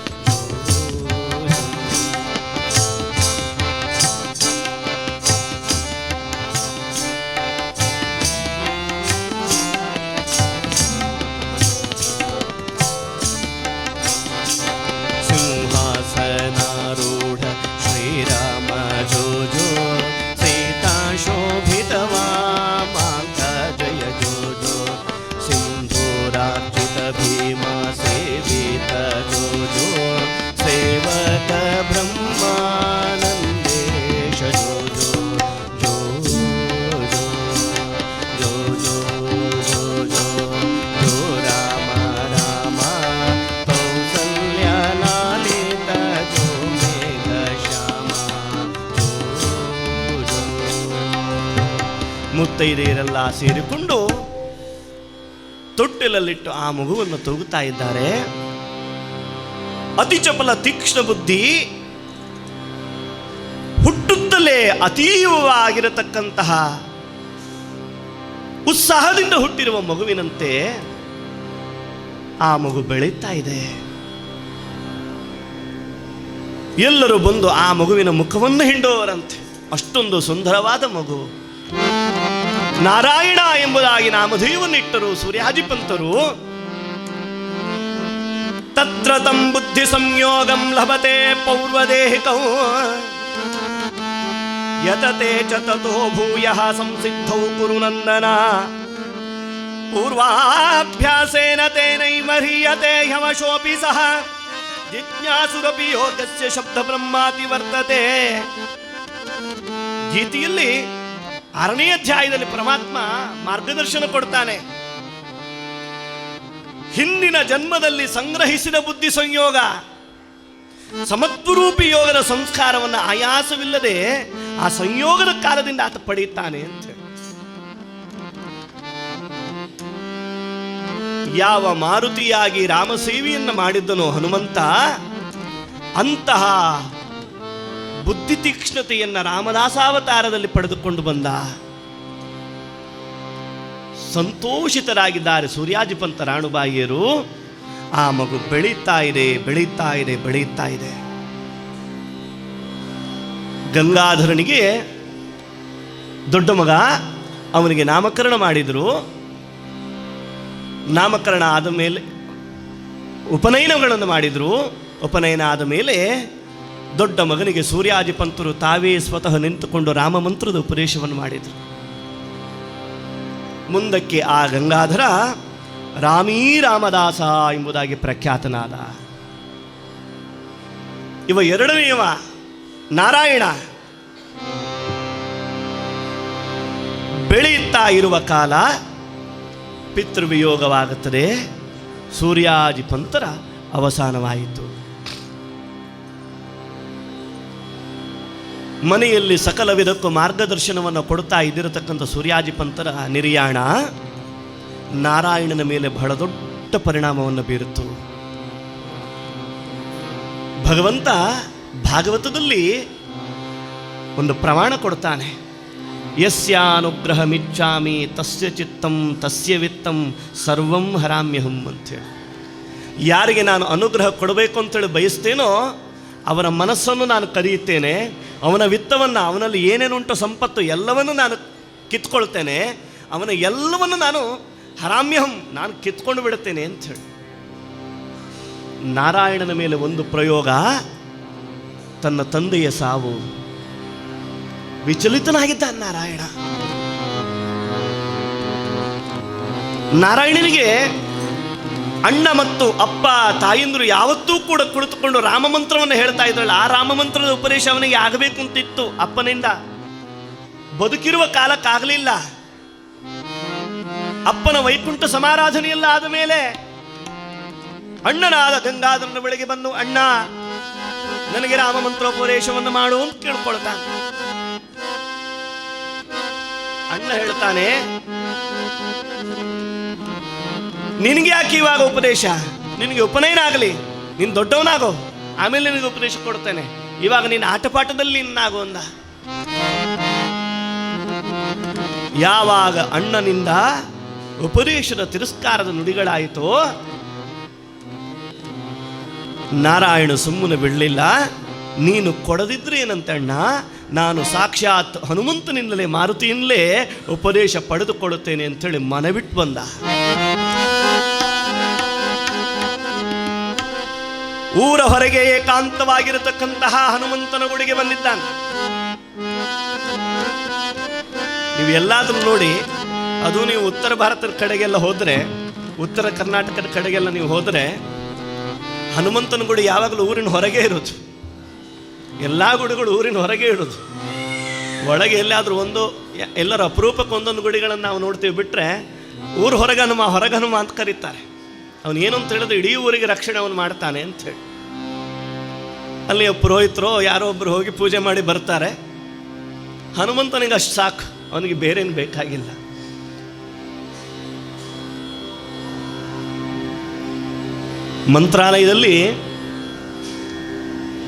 ಸಿಂಹಾಸನಾರೂಢ ಶ್ರೀರಾಮ ಜೋ ಜೋ ಸೀತಾ ಶೋಭಿತವಾ ಮಾಂಕ ಜಯ ಜೋ ಜೋ ಸಿಂಧೂರಾರ್ಚಿತ ಭೀಮ ಸೇವಿತ ಜೋ ಜೋ ಸೇವಕ ಬ್ರಹ್ಮಾನಂದೇಶ ಜೋ ಜೋ ಜೋ ಜೋ ಜೋ ಜೋ ಜೋ ಜೋ ಜೋ ರಾಮ ರಾಮ ಕೌಸಲ್ಯ ಲಾಲಿತ ಜೋ ಮೇಘ ಶ್ಯಾಮ ಜೋ ಜೋ. ಮುತ್ತೈದೆಯರೆಲ್ಲ ಸೇರಿಕೊಂಡು ತೊಟ್ಟಿಲಲ್ಲಿಟ್ಟು ಆ ಮಗುವನ್ನು ತೂಗುತ್ತಾ ಇದ್ದಾರೆ. ಅತಿ ಚಪಲ ತೀಕ್ಷ್ಣ ಬುದ್ಧಿ, ಹುಟ್ಟುತ್ತಲೇ ಅತೀವವಾಗಿರತಕ್ಕಂತಹ ಉತ್ಸಾಹದಿಂದ ಹುಟ್ಟಿರುವ ಮಗುವಿನಂತೆ ಆ ಮಗು ಬೆಳೀತಾ ಇದೆ. ಎಲ್ಲರೂ ಬಂದು ಆ ಮಗುವಿನ ಮುಖವನ್ನು ಹಿಂಡುವವರಂತೆ. ಅಷ್ಟೊಂದು ಸುಂದರವಾದ ಮಗು. ನಾರಾಯಣ ಎಂಬುದಾಗಿ ನಾಮಧೇಯವನ್ನಿಟ್ಟರು ಸೂರ್ಯಾಜಿಪಂತರು. ತತ್ರ ತಂ ಬುದ್ಧಿ ಸಂಯೋಗಂ ಲಭತೆ ಪೌರ್ವದೇಹಿಕೌ ಯತತೆ ಚ ತತೋ ಭೂಯಃ ಸಂಸಿದ್ಧೌ ಕುರು ನಂದನ ಪೂರ್ವಾಭ್ಯಾಸೇನ ತೇನೈವ ಹ್ರಿಯತೆ ಹ್ಯವಶೋಪಿ ಸಹ ಜಿಜ್ಞಾಸುರಪಿ ಯೋಗಸ್ಯ ಶಬ್ದ ಬ್ರಹ್ಮಾತಿ ವರ್ತತೆ. ಗೀತೆಯಲ್ಲಿ 6ನೇ ಅಧ್ಯಾಯದಲ್ಲಿ ಪರಮಾತ್ಮ ಮಾರ್ಗದರ್ಶನ ಕೊಡ್ತಾನೆ. ಹಿಂದಿನ ಜನ್ಮದಲ್ಲಿ ಸಂಗ್ರಹಿಸಿದ ಬುದ್ಧಿ ಸಂಯೋಗ, ಸಮತ್ವರೂಪಿ ಯೋಗದ ಸಂಸ್ಕಾರವನ್ನು ಆಯಾಸವಿಲ್ಲದೆ ಆ ಸಂಯೋಗದ ಕಾಲದಿಂದ ಆತ ಪಡೆಯುತ್ತಾನೆ ಅಂತ. ಯಾವ ಮಾರುತಿಯಾಗಿ ರಾಮಸೇವೆಯನ್ನು ಮಾಡಿದ್ದನೋ ಹನುಮಂತ, ಅಂತಹ ಬುದ್ಧಿ ತೀಕ್ಷ್ಣತೆಯನ್ನು ರಾಮದಾಸಾವತಾರದಲ್ಲಿ ಪಡೆದುಕೊಂಡು ಬಂದ. ಸಂತೋಷಿತರಾಗಿದ್ದಾರೆ ಸೂರ್ಯಾಜಿಪಂತ ರಾಣುಬಾಯಿಯರು. ಆ ಮಗು ಬೆಳೀತಾ ಇದೆ, ಬೆಳೀತಾ ಇದೆ, ಬೆಳೀತಾ ಇದೆ. ಗಂಗಾಧರನಿಗೆ ದೊಡ್ಡ ಮಗ, ಅವನಿಗೆ ನಾಮಕರಣ ಮಾಡಿದರು. ನಾಮಕರಣ ಆದ ಮೇಲೆ ಉಪನಯನಗಳನ್ನು ಮಾಡಿದರು. ಉಪನಯನ ಆದ ಮೇಲೆ ದೊಡ್ಡ ಮಗನಿಗೆ ಸೂರ್ಯಾಜಿಪಂತರು ತಾವೇ ಸ್ವತಃ ನಿಂತುಕೊಂಡು ರಾಮಮಂತ್ರದ ಉಪದೇಶವನ್ನು ಮಾಡಿದರು. ಮುಂದಕ್ಕೆ ಆ ಗಂಗಾಧರ ರಾಮೀ ರಾಮದಾಸ ಎಂಬುದಾಗಿ ಪ್ರಖ್ಯಾತನಾದ. ಇವ 2ನೇಯವ ನಾರಾಯಣ. ಬೆಳೆಯುತ್ತಾ ಇರುವ ಕಾಲ ಪಿತೃವಿಯೋಗವಾಗುತ್ತದೆ. ಸೂರ್ಯಾಜಿಪಂತರ ಅವಸಾನವಾಯಿತು. ಮನೆಯಲ್ಲಿ ಸಕಲ ವಿಧಕ್ಕೂ ಮಾರ್ಗದರ್ಶನವನ್ನು ಕೊಡ್ತಾ ಇದ್ದಿರತಕ್ಕಂಥ ಸೂರ್ಯಾಜಿಪಂತರ ನಿರ್ಯಾಣ ನಾರಾಯಣನ ಮೇಲೆ ಬಹಳ ದೊಡ್ಡ ಪರಿಣಾಮವನ್ನು ಬೀರಿತು. ಭಗವಂತ ಭಾಗವತದಲ್ಲಿ ಒಂದು ಪ್ರಮಾಣ ಕೊಡ್ತಾನೆ. ಯಸ್ಯಾನುಗ್ರಹಮಿಚ್ಛಾಮಿ ತಸ್ಯ ಚಿತ್ತಂ ತಸ್ಯ ವಿತ್ತಂ ಸರ್ವಂ ಹರಾಮ್ಯಹಂ ಅಂತೇಳಿ. ಯಾರಿಗೆ ನಾನು ಅನುಗ್ರಹ ಕೊಡಬೇಕು ಅಂತೇಳಿ ಬಯಸ್ತೇನೋ ಅವರ ಮನಸ್ಸನ್ನು ನಾನು ಕದಿಯುತ್ತೇನೆ. ಅವನ ವಿತ್ತವನ್ನು, ಅವನಲ್ಲಿ ಏನೇನುಂಟು ಸಂಪತ್ತು ಎಲ್ಲವನ್ನು ನಾನು ಕಿತ್ಕೊಳ್ತೇನೆ. ಅವನ ಎಲ್ಲವನ್ನು ನಾನು ಹರಾಮ್ಯಹಂ, ನಾನು ಕಿತ್ಕೊಂಡು ಬಿಡುತ್ತೇನೆ ಅಂಥೇಳಿ. ನಾರಾಯಣನ ಮೇಲೆ ಒಂದು ಪ್ರಯೋಗ, ತನ್ನ ತಂದೆಯ ಸಾವು. ವಿಚಲಿತನಾಗಿದ್ದ ನಾರಾಯಣ. ನಾರಾಯಣನಿಗೆ ಅಣ್ಣ ಮತ್ತು ಅಪ್ಪ ತಾಯಂದ್ರು ಯಾವತ್ತೂ ಕೂಡ ಕುಳಿತುಕೊಂಡು ರಾಮಮಂತ್ರವನ್ನು ಹೇಳ್ತಾ ಇದ್ರಲ್ಲ, ಆ ರಾಮಮಂತ್ರದ ಉಪದೇಶ ಅವನಿಗೆ ಆಗಬೇಕು ಅಂತಿತ್ತು. ಅಪ್ಪನಿಂದ ಬದುಕಿರುವ ಕಾಲಕ್ಕಾಗಲಿಲ್ಲ. ಅಪ್ಪನ ವೈಕುಂಠ ಸಮಾರಾಧನೆಯೆಲ್ಲ ಆದ ಮೇಲೆ ಅಣ್ಣನಾದ ಗಂಗಾಧರನ ಬಳಿಗೆ ಬಂದು, ಅಣ್ಣ ನನಗೆ ರಾಮಮಂತ್ರೋಪದೇಶವನ್ನು ಮಾಡು ಅಂತ ಕೇಳ್ಕೊಳ್ತಾನೆ. ಅಣ್ಣ ಹೇಳ್ತಾನೆ, ನಿನಗೆ ಯಾಕೆ ಇವಾಗ ಉಪದೇಶ? ನಿನಗೆ ಉಪನಯನ ಆಗಲಿ, ನೀನು ದೊಡ್ಡವನಾಗೋ, ಆಮೇಲೆ ನಿನಗೆ ಉಪದೇಶ ಕೊಡ್ತೇನೆ. ಇವಾಗ ನೀನು ಆಟಪಾಠದಲ್ಲಿ ಇನ್ನಾಗೋ ಅಂದ. ಯಾವಾಗ ಅಣ್ಣನಿಂದ ಉಪದೇಶದ ತಿರಸ್ಕಾರದ ನುಡಿಗಳಾಯಿತೋ, ನಾರಾಯಣ ಸುಮ್ಮನೆ ಬಿಡಲಿಲ್ಲ. ನೀನು ಕೊಡದಿದ್ರೆ ಏನಂತ ಅಣ್ಣ, ನಾನು ಸಾಕ್ಷಾತ್ ಹನುಮಂತನಿಂದಲೇ ಮಾರುತಿಯಿಂದಲೇ ಉಪದೇಶ ಪಡೆದುಕೊಳ್ಳುತ್ತೇನೆ ಅಂತೇಳಿ ಮನವಿಟ್ಟು ಬಂದ. ಊರ ಹೊರಗೆ ಏಕಾಂತವಾಗಿರತಕ್ಕಂತಹ ಹನುಮಂತನ ಗುಡಿಗೆ ಬಂದಿದ್ದಾನೆ. ನೀವು ಎಲ್ಲಾದ್ರೂ ನೋಡಿ, ಅದು ನೀವು ಉತ್ತರ ಭಾರತದ ಕಡೆಗೆಲ್ಲ ಹೋದರೆ, ಉತ್ತರ ಕರ್ನಾಟಕದ ಕಡೆಗೆಲ್ಲ ನೀವು ಹೋದರೆ, ಹನುಮಂತನ ಗುಡಿ ಯಾವಾಗಲೂ ಊರಿನ ಹೊರಗೆ ಇರೋದು. ಎಲ್ಲ ಗುಡಿಗಳು ಊರಿನ ಹೊರಗೆ ಇರೋದು. ಒಳಗೆ ಎಲ್ಲಾದರೂ ಒಂದು ಎಲ್ಲರ ಅಪರೂಪಕ್ಕೆ ಒಂದೊಂದು ಗುಡಿಗಳನ್ನು ನಾವು ನೋಡ್ತೀವಿ. ಬಿಟ್ಟರೆ ಊರು ಹೊರಗನುಮ ಹೊರಗನುಮ ಅಂತ ಕರೀತಾರೆ. ಅವನು ಏನು ಅಂತ ಹೇಳಿದ್ರೆ ಇಡೀ ಊರಿಗೆ ರಕ್ಷಣೆ ಅವನು ಮಾಡ್ತಾನೆ ಅಂಥೇಳಿ. ಅಲ್ಲಿ ಪುರೋಹಿತರು ಯಾರೋ ಒಬ್ಬರು ಹೋಗಿ ಪೂಜೆ ಮಾಡಿ ಬರ್ತಾರೆ. ಹನುಮಂತನಿಗೆ ಅಷ್ಟು ಸಾಕು, ಅವನಿಗೆ ಬೇರೇನು ಬೇಕಾಗಿಲ್ಲ. ಮಂತ್ರಾಲಯದಲ್ಲಿ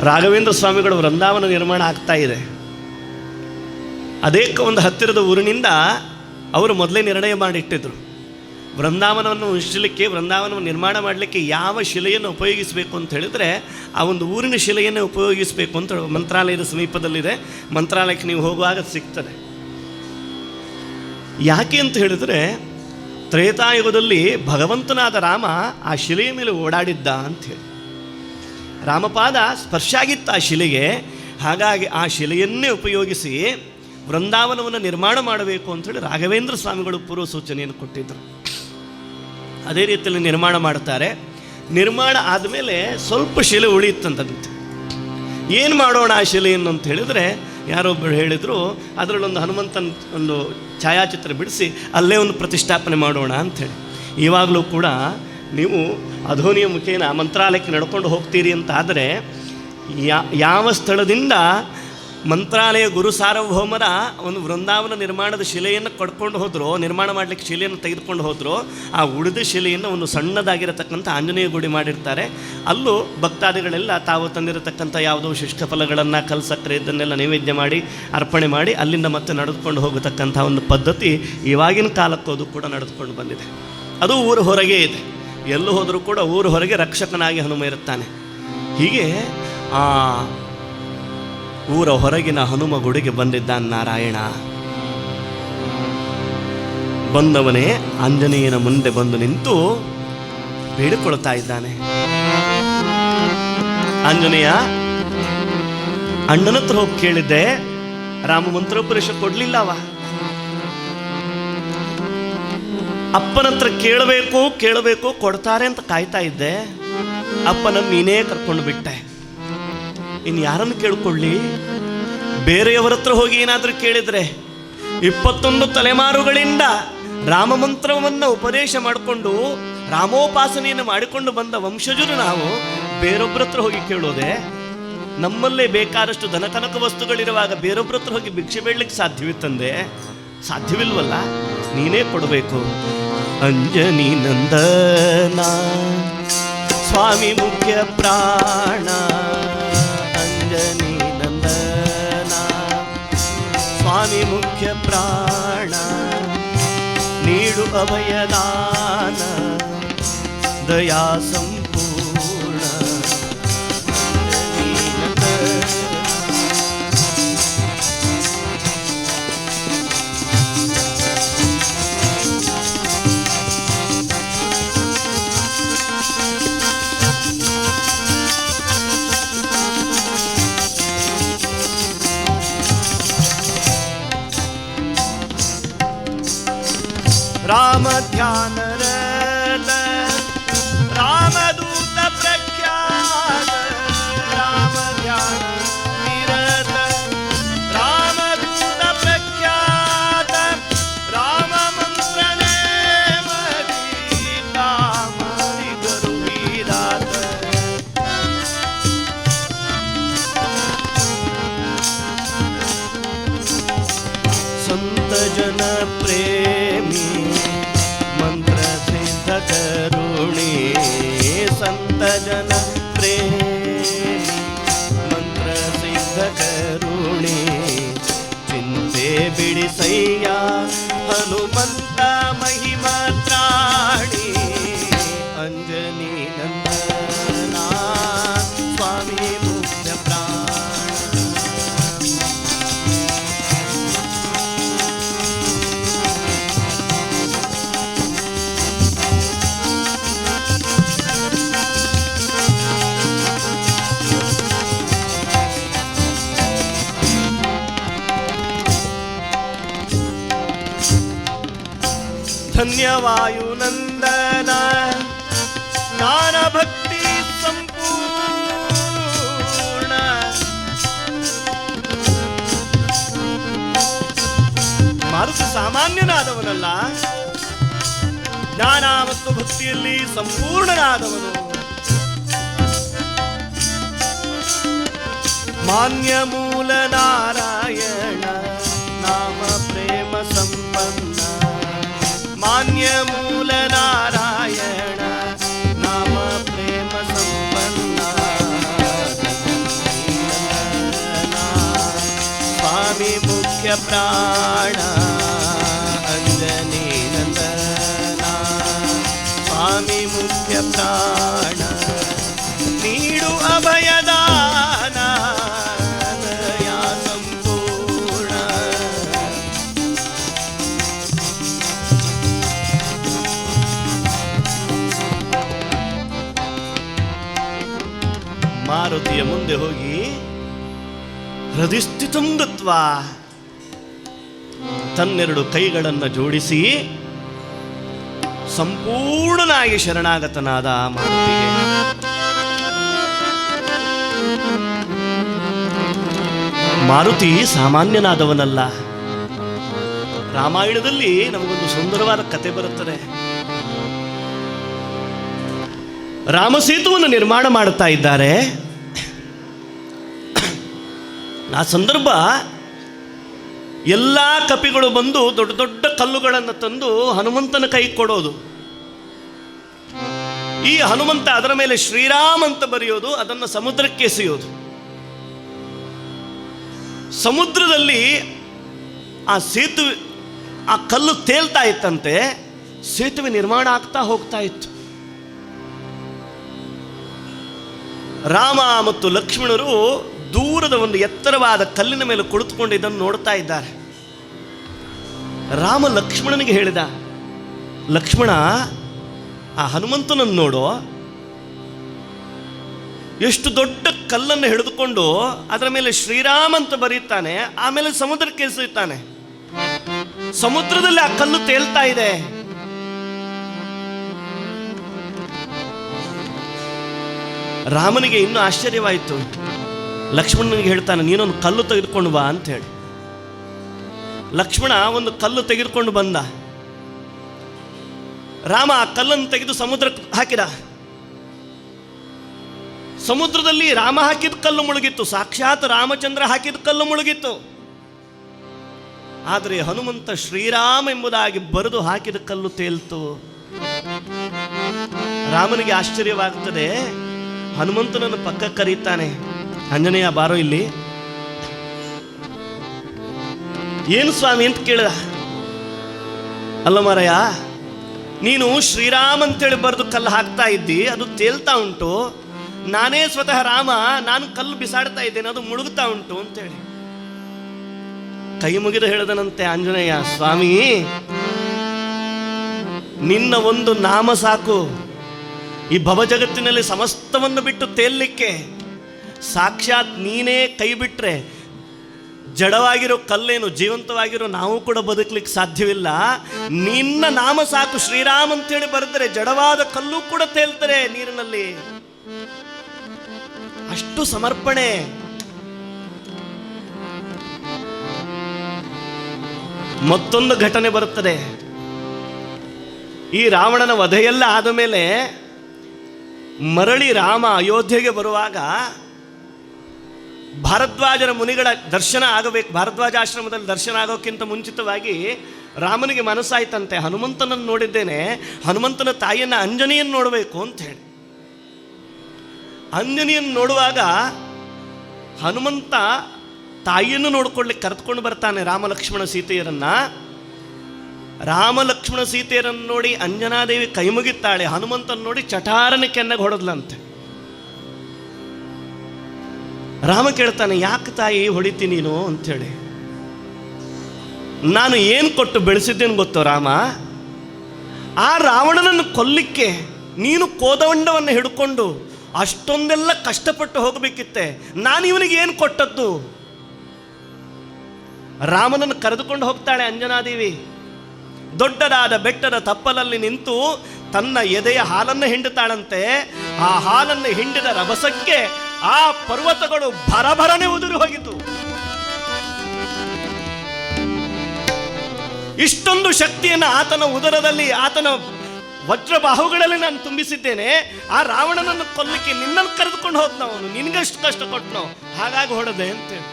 ರಾಘವೇಂದ್ರ ಸ್ವಾಮಿಗಳು ವೃಂದಾವನ ನಿರ್ಮಾಣ ಆಗ್ತಾ ಇದೆ. ಅದೇ ಒಂದು ಹತ್ತಿರದ ಊರಿನಿಂದ ಅವರು ಮೊದಲೇ ನಿರ್ಣಯ ಮಾಡಿಟ್ಟಿದ್ರು, ವೃಂದಾವನವನ್ನು ಉಳಿಸಲಿಕ್ಕೆ, ವೃಂದಾವನವನ್ನು ನಿರ್ಮಾಣ ಮಾಡಲಿಕ್ಕೆ ಯಾವ ಶಿಲೆಯನ್ನು ಉಪಯೋಗಿಸಬೇಕು ಅಂತ ಹೇಳಿದರೆ ಆ ಒಂದು ಊರಿನ ಶಿಲೆಯನ್ನು ಉಪಯೋಗಿಸಬೇಕು ಅಂತ ಮಂತ್ರಾಲಯದ ಸಮೀಪದಲ್ಲಿದೆ. ಮಂತ್ರಾಲಯಕ್ಕೆ ನೀವು ಹೋಗುವಾಗ ಸಿಗ್ತದೆ. ಯಾಕೆ ಅಂತ ಹೇಳಿದರೆ, ತ್ರೇತಾಯುಗದಲ್ಲಿ ಭಗವಂತನಾದ ರಾಮ ಆ ಶಿಲೆಯ ಮೇಲೆ ಓಡಾಡಿದ್ದ ಅಂಥೇಳಿ. ರಾಮಪಾದ ಸ್ಪರ್ಶ ಆಗಿತ್ತು ಆ ಶಿಲೆಗೆ. ಹಾಗಾಗಿ ಆ ಶಿಲೆಯನ್ನೇ ಉಪಯೋಗಿಸಿ ವೃಂದಾವನವನ್ನು ನಿರ್ಮಾಣ ಮಾಡಬೇಕು ಅಂಥೇಳಿ ರಾಘವೇಂದ್ರ ಸ್ವಾಮಿಗಳು ಪೂರ್ವ ಸೂಚನೆಯನ್ನು ಕೊಟ್ಟಿದ್ದರು. ಅದೇ ರೀತಿಯಲ್ಲಿ ನಿರ್ಮಾಣ ಮಾಡ್ತಾರೆ. ನಿರ್ಮಾಣ ಆದಮೇಲೆ ಸ್ವಲ್ಪ ಶಿಲೆ ಉಳಿಯುತ್ತಂತೆ. ಏನು ಮಾಡೋಣ ಆ ಶಿಲೆಯನ್ನು ಅಂತ ಹೇಳಿದರೆ, ಯಾರೊಬ್ಬರು ಹೇಳಿದರು, ಅದರಲ್ಲೊಂದು ಹನುಮಂತನ ಒಂದು ಛಾಯಾಚಿತ್ರ ಬಿಡಿಸಿ ಅಲ್ಲೇ ಒಂದು ಪ್ರತಿಷ್ಠಾಪನೆ ಮಾಡೋಣ ಅಂಥೇಳಿ. ಇವಾಗಲೂ ಕೂಡ ನೀವು ಅಧೋನಿಯ ಮುಖೇನ ಮಂತ್ರಾಲಯಕ್ಕೆ ನಡ್ಕೊಂಡು ಹೋಗ್ತೀರಿ ಅಂತ ಆದರೆ, ಯಾವ ಸ್ಥಳದಿಂದ ಮಂತ್ರಾಲಯ ಗುರು ಸಾರ್ವಭೌಮರ ಒಂದು ವೃಂದಾವನ ನಿರ್ಮಾಣದ ಶಿಲೆಯನ್ನು ಕಡ್ಕೊಂಡು ಹೋದ್ರು, ನಿರ್ಮಾಣ ಮಾಡಲಿಕ್ಕೆ ಶಿಲೆಯನ್ನು ತೆಗೆದುಕೊಂಡು ಹೋದ್ರು, ಆ ಉಳಿದ ಶಿಲೆಯನ್ನು ಒಂದು ಸಣ್ಣದಾಗಿರತಕ್ಕಂಥ ಆಂಜನೇಯ ಗುಡಿ ಮಾಡಿರ್ತಾರೆ. ಅಲ್ಲೂ ಭಕ್ತಾದಿಗಳೆಲ್ಲ ತಾವು ತಂದಿರತಕ್ಕಂಥ ಯಾವುದೋ ಶುಷ್ಕ ಫಲಗಳನ್ನು, ಕಲ್ ಸಕ್ಕರೆ ಇದನ್ನೆಲ್ಲ ನೈವೇದ್ಯ ಮಾಡಿ ಅರ್ಪಣೆ ಮಾಡಿ ಅಲ್ಲಿಂದ ಮತ್ತೆ ನಡೆದುಕೊಂಡು ಹೋಗತಕ್ಕಂಥ ಒಂದು ಪದ್ಧತಿ ಇವಾಗಿನ ಕಾಲಕ್ಕೂ ಅದು ಕೂಡ ನಡೆದುಕೊಂಡು ಬಂದಿದೆ. ಅದು ಊರ ಹೊರಗೆ ಇದೆ. ಎಲ್ಲೂ ಹೋದರೂ ಕೂಡ ಊರ ಹೊರಗೆ ರಕ್ಷಕನಾಗಿ ಹನುಮ ಇರುತ್ತಾನೆ. ಹೀಗೆ ಆ ಊರ ಹೊರಗಿನ ಹನುಮ ಗುಡಿಗೆ ಬಂದಿದ್ದಾನೆ ನಾರಾಯಣ. ಬಂದವನೇ ಆಂಜನೇಯನ ಮುಂದೆ ಬಂದು ನಿಂತು ಬೇಡಿಕೊಳ್ತಾ ಇದ್ದಾನೆ. ಆಂಜನೇಯ, ಅಣ್ಣನ ಹತ್ರ ಹೋಗಿ ಕೇಳಿದ್ದೆ, ರಾಮ ಮಂತ್ರೋಪದೇಶ ಕೊಡ್ಲಿಲ್ಲವ. ಅಪ್ಪನ ಹತ್ರ ಕೇಳಬೇಕು ಕೊಡ್ತಾರೆ ಅಂತ ಕಾಯ್ತಾ ಇದ್ದೆ. ಅಪ್ಪನನ್ನು ನೀನೇ ಕರ್ಕೊಂಡು ಬಿಟ್ಟೆ. ಇನ್ನು ಯಾರನ್ನು ಕೇಳ್ಕೊಳ್ಳಿ? ಬೇರೆಯವರ ಹತ್ರ ಹೋಗಿ ಏನಾದರೂ ಕೇಳಿದರೆ 21 ತಲೆಮಾರುಗಳಿಂದ ರಾಮ ಮಂತ್ರವನ್ನು ಉಪದೇಶ ಮಾಡಿಕೊಂಡು ರಾಮೋಪಾಸನೆಯನ್ನು ಮಾಡಿಕೊಂಡು ಬಂದ ವಂಶಜರು ನಾವು ಬೇರೊಬ್ಬರ ಹತ್ರ ಹೋಗಿ ಕೇಳೋದೆ? ನಮ್ಮಲ್ಲೇ ಬೇಕಾದಷ್ಟು ಧನಕನಕ ವಸ್ತುಗಳಿರುವಾಗ ಬೇರೊಬ್ಬರ ಹತ್ರ ಹೋಗಿ ಭಿಕ್ಷೆ ಬೇಡಲಿಕ್ಕೆ ಸಾಧ್ಯವಿತ್ತಂದೆ? ಸಾಧ್ಯವಿಲ್ವಲ್ಲ, ನೀನೇ ಕೊಡಬೇಕು. ಅಂಜನಿ ನಂದನ ಸ್ವಾಮಿ ಮುಖ್ಯ ಪ್ರಾಣ, ಅಂಜನಿ ನಂದನ ಸ್ವಾಮಿ ಮುಖ್ಯ ಪ್ರಾಣ, ನೀಡು ಅಭಯದಾನ ದಯಾ ಸಂಪೂರ್ಣ. ರಾಮ ಧ್ಯಾನ ಸಂತ ಜನ ಪ್ರೇಮಿ ಮಂತ್ರ ಸಿದ್ಧ ಕರುಣಿ ಸಂತ ಜನ ಪ್ರೇಮಿ ಮಂತ್ರ ಸಿದ್ಧ ಕರುಣಿ ಚಿಂತೆ ಬಿಡಿಸಯ್ಯ ಹನುಮಂತ ಮಹಿಮಾ ತ್ರಾಣಿ ಅಂಜನಿ ನಂದನ ಸ್ವಾಮಿ ಮುಖ್ಯ ಪ್ರಾಣ. ಧನ್ಯವಾಯುನಂದನ ಜ್ಞಾನ ಭಕ್ತಿ ಸಂಪೂರ್ಣ ಮಾರುತಿ ಸಾಮಾನ್ಯನಾದವನಲ್ಲ, ಜ್ಞಾನ ಮತ್ತು ಭಕ್ತಿಯಲ್ಲಿ ಸಂಪೂರ್ಣನಾದವನು. ಮಾನ್ಯ ಮೂಲ ನಾರಾಯಣ ನಾಮ ಪ್ರೇಮ ಸಂಪನ್ನ ಮಾನ್ಯ ಮೂಲ ನಾರಾಯಣ ನಾಮ ಪ್ರೇಮ ಸಂಪನ್ನ ಸ್ವಾಮಿ ಮುಖ್ಯ ಪ್ರಾಣ ಅಂಜನಿ ನಂದನ ಸ್ವಾಮಿ ಮುಖ್ಯ ಪ್ರಾಣ ನೀಡು ಅಭಯದಾನ ದಯಾ ಸಂಪೂರ್ಣ. ಮಾರುತಿಯ ಮುಂದೆ ಹೋಗಿ ಹೃದಯಸ್ಥಿತಂ ಗತ್ವಾ ತನ್ನೆರಡು ಕೈಗಳನ್ನು ಜೋಡಿಸಿ ಸಂಪೂರ್ಣನಾಗಿ ಶರಣಾಗತನಾದ ಮಾರುತಿಗೆ ಮಾರುತಿ ಸಾಮಾನ್ಯನಾದವನಲ್ಲ. ರಾಮಾಯಣದಲ್ಲಿ ನಮಗೊಂದು ಸುಂದರವಾದ ಕತೆ ಬರುತ್ತದೆ. ರಾಮಸೇತುವನ್ನು ನಿರ್ಮಾಣ ಮಾಡುತ್ತಾ ಇದ್ದಾರೆ. ಆ ಸಂದರ್ಭ ಎಲ್ಲ ಕಪಿಗಳು ಬಂದು ದೊಡ್ಡ ದೊಡ್ಡ ಕಲ್ಲುಗಳನ್ನು ತಂದು ಹನುಮಂತನ ಕೈ ಕೊಡೋದು. ಈ ಹನುಮಂತ ಅದರ ಮೇಲೆ ಶ್ರೀರಾಮ್ ಅಂತ ಬರೆಯೋದು, ಅದನ್ನು ಸಮುದ್ರಕ್ಕೆ ಎಸೆಯೋದು. ಸಮುದ್ರದಲ್ಲಿ ಆ ಸೇತುವೆ ಆ ಕಲ್ಲು ತೇಲ್ತಾ ಇತ್ತಂತೆ. ಸೇತುವೆ ನಿರ್ಮಾಣ ಆಗ್ತಾ ಹೋಗ್ತಾ ಇತ್ತು. ರಾಮ ಮತ್ತು ಲಕ್ಷ್ಮಣರು ದೂರದ ಒಂದು ಎತ್ತರವಾದ ಕಲ್ಲಿನ ಮೇಲೆ ಕುಳಿತುಕೊಂಡು ಇದನ್ನು ನೋಡ್ತಾ ಇದ್ದಾರೆ. ರಾಮ ಲಕ್ಷ್ಮಣನಿಗೆ ಹೇಳಿದ, ಲಕ್ಷ್ಮಣ, ಆ ಹನುಮಂತನನ್ನು ನೋಡು, ಎಷ್ಟು ದೊಡ್ಡ ಕಲ್ಲನ್ನು ಹಿಡಿದುಕೊಂಡು ಅದರ ಮೇಲೆ ಶ್ರೀರಾಮ್ ಅಂತ ಬರೀತಾನೆ, ಆಮೇಲೆ ಸಮುದ್ರಕ್ಕೆ ಎಸೆಯುತ್ತಾನೆ. ಸಮುದ್ರದಲ್ಲಿ ಆ ಕಲ್ಲು ತೇಲ್ತಾ ಇದೆ. ರಾಮನಿಗೆ ಇನ್ನೂ ಆಶ್ಚರ್ಯವಾಯಿತು. ಲಕ್ಷ್ಮಣನಿಗೆ ಹೇಳ್ತಾನೆ, ನೀನೊಂದು ಕಲ್ಲು ತೆಗೆದುಕೊಂಡು ಬಾ ಅಂತ ಹೇಳಿ. ಲಕ್ಷ್ಮಣ ಒಂದು ಕಲ್ಲು ತೆಗೆದುಕೊಂಡು ಬಂದ. ರಾಮ ಆ ಕಲ್ಲನ್ನು ತೆಗೆದು ಸಮುದ್ರಕ್ಕೆ ಹಾಕಿದ. ಸಮುದ್ರದಲ್ಲಿ ರಾಮ ಹಾಕಿದ ಕಲ್ಲು ಮುಳುಗಿತ್ತು, ಸಾಕ್ಷಾತ್ ರಾಮಚಂದ್ರ ಹಾಕಿದ ಕಲ್ಲು ಮುಳುಗಿತ್ತು. ಆದರೆ ಹನುಮಂತ ಶ್ರೀರಾಮ್ ಎಂಬುದಾಗಿ ಬರೆದು ಹಾಕಿದ ಕಲ್ಲು ತೇಲ್ತು. ರಾಮನಿಗೆ ಆಶ್ಚರ್ಯವಾಗುತ್ತದೆ. ಹನುಮಂತನನ್ನು ಪಕ್ಕ ಕರೀತಾನೆ, ಆಂಜನೇಯ ಬಾರೋ ಇಲ್ಲಿ. ಏನು ಸ್ವಾಮಿ ಅಂತ ಕೇಳಿದ. ಅಲ್ಲ ಮಾರಾಯ, ನೀನು ಶ್ರೀರಾಮ್ ಅಂತೇಳಿ ಬರೆದು ಕಲ್ಲು ಹಾಕ್ತಾ ಇದ್ದಿ, ಅದು ತೇಲ್ತಾ ಉಂಟು. ನಾನೇ ಸ್ವತಃ ರಾಮ, ನಾನು ಕಲ್ಲು ಬಿಸಾಡ್ತಾ ಇದ್ದೇನೆ, ಅದು ಮುಳುಗುತ್ತಾ ಉಂಟು ಅಂತೇಳಿ ಕೈ ಮುಗಿದು ಹೇಳಿದನಂತೆ ಆಂಜನೇಯ, ಸ್ವಾಮಿ ನಿನ್ನ ಒಂದು ನಾಮ ಸಾಕು ಈ ಭವ ಜಗತ್ತಿನಲ್ಲಿ ಸಮಸ್ತವನ್ನು ಬಿಟ್ಟು ತೇಲ್ಲಿಕ್ಕೆ. ಸಾಕ್ಷಾತ್ ನೀನೇ ಕೈ ಬಿಟ್ರೆ ಜಡವಾಗಿರೋ ಕಲ್ಲೇನು, ಜೀವಂತವಾಗಿರೋ ನಾವು ಕೂಡ ಬದುಕಲಿಕ್ಕೆ ಸಾಧ್ಯವಿಲ್ಲ. ನಿನ್ನ ನಾಮ ಸಾಕು, ಶ್ರೀರಾಮ್ ಅಂತೇಳಿ ಬರೆದರೆ ಜಡವಾದ ಕಲ್ಲು ಕೂಡ ತೇಲ್ತಾರೆ ನೀರಿನಲ್ಲಿ. ಅಷ್ಟು ಸಮರ್ಪಣೆ. ಮತ್ತೊಂದು ಘಟನೆ ಬರುತ್ತದೆ. ಈ ರಾವಣನ ವಧೆಯೆಲ್ಲ ಆದ ಮೇಲೆ ಮರಳಿ ರಾಮ ಅಯೋಧ್ಯೆಗೆ ಬರುವಾಗ ಭಾರದ್ವಾಜರ ಮುನಿಗಳ ದರ್ಶನ ಆಗಬೇಕು. ಭಾರದ್ವಾಜ ಆಶ್ರಮದಲ್ಲಿ ದರ್ಶನ ಆಗೋಕ್ಕಿಂತ ಮುಂಚಿತವಾಗಿ ರಾಮನಿಗೆ ಮನಸ್ಸಾಯ್ತಂತೆ, ಹನುಮಂತನನ್ನು ನೋಡಿದ್ದೇನೆ, ಹನುಮಂತನ ತಾಯಿಯನ್ನು ಅಂಜನಿಯನ್ನು ನೋಡಬೇಕು ಅಂತ ಹೇಳಿ. ಅಂಜನಿಯನ್ನು ನೋಡುವಾಗ ಹನುಮಂತ ತಾಯಿಯನ್ನು ನೋಡ್ಕೊಳ್ಳಿಕ್ಕೆ ಕರೆದುಕೊಂಡು ಬರ್ತಾನೆ ರಾಮಲಕ್ಷ್ಮಣ ಸೀತೆಯರನ್ನ. ರಾಮಲಕ್ಷ್ಮಣ ಸೀತೆಯರನ್ನು ನೋಡಿ ಅಂಜನಾದೇವಿ ಕೈ ಮುಗಿತಾಳೆ, ಹನುಮಂತನ ನೋಡಿ ಚಟಾರನ ಕೆನ್ನೆಗೆ ಹೊಡೆದ್ಲಂತೆ. ರಾಮ ಕೇಳ್ತಾನೆ, ಯಾಕೆ ತಾಯಿ ಹೊಡಿತಿ ನೀನು ಅಂಥೇಳಿ. ನಾನು ಏನು ಕೊಟ್ಟು ಬೆಳೆಸಿದ್ದೇನೆ ಗೊತ್ತೋ ರಾಮ, ಆ ರಾವಣನನ್ನು ಕೊಲ್ಲಿಕ್ಕೆ ನೀನು ಕೋದಂಡವನ್ನು ಹಿಡ್ಕೊಂಡು ಅಷ್ಟೊಂದೆಲ್ಲ ಕಷ್ಟಪಟ್ಟು ಹೋಗಬೇಕಿತ್ತೆ, ನಾನು ಇವನಿಗೆ ಏನು ಕೊಟ್ಟದ್ದು? ರಾಮನನ್ನು ಕರೆದುಕೊಂಡು ಹೋಗ್ತಾಳೆ ಅಂಜನಾದೇವಿ. ದೊಡ್ಡದಾದ ಬೆಟ್ಟದ ತಪ್ಪಲಲ್ಲಿ ನಿಂತು ತನ್ನ ಎದೆಯ ಹಾಲನ್ನು ಹಿಂಡುತ್ತಾಳಂತೆ. ಆ ಹಾಲನ್ನು ಹಿಂಡಿದ ರಭಸಕ್ಕೆ ಆ ಪರ್ವತಗಳು ಭರಭರನೆ ಉದುರಿ ಹೋಗಿತು. ಇಷ್ಟೊಂದು ಶಕ್ತಿಯನ್ನು ಆತನ ಉದರದಲ್ಲಿ, ಆತನ ವಜ್ರ ಬಾಹುಗಳಲ್ಲಿ ನಾನು ತುಂಬಿಸಿದ್ದೇನೆ. ಆ ರಾವಣನನ್ನು ಕೊಲ್ಲಿಕ್ಕೆ ನಿನ್ನನ್ನು ಕರೆದುಕೊಂಡು ಹೋದ್ನವನು, ನಿನಗಷ್ಟು ಕಷ್ಟ ಕೊಟ್ಟನು, ಹಾಗಾಗಿ ಹೊಡೆದೆ ಅಂತೇಳಿ.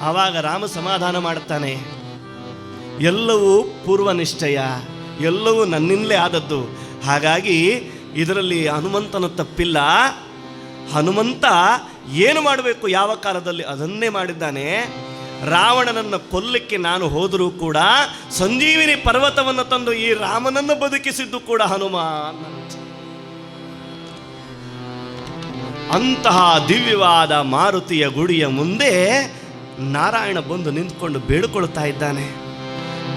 ಆವಾಗ ರಾಮ ಸಮಾಧಾನ ಮಾಡುತ್ತಾನೆ, ಎಲ್ಲವೂ ಪೂರ್ವ ನಿಶ್ಚಯ, ಎಲ್ಲವೂ ನನ್ನಿಂದಲೇ ಆದದ್ದು, ಹಾಗಾಗಿ ಇದರಲ್ಲಿ ಹನುಮಂತನ ತಪ್ಪಿಲ್ಲ. ಹನುಮಂತ ಏನು ಮಾಡಬೇಕು ಯಾವ ಕಾಲದಲ್ಲಿ ಅದನ್ನೇ ಮಾಡಿದ್ದಾನೆ. ರಾವಣನನ್ನು ಕೊಲ್ಲಿಕ್ಕೆ ನಾನು ಹೋದರೂ ಕೂಡ ಸಂಜೀವಿನಿ ಪರ್ವತವನ್ನು ತಂದು ಈ ರಾಮನನ್ನು ಬದುಕಿಸಿದ್ದು ಕೂಡ ಹನುಮ. ಅಂತಹ ದಿವ್ಯವಾದ ಮಾರುತಿಯ ಗುಡಿಯ ಮುಂದೆ ನಾರಾಯಣ ಬಂದು ನಿಂತ್ಕೊಂಡು ಬೇಡಿಕೊಳ್ತಾ ಇದ್ದಾನೆ,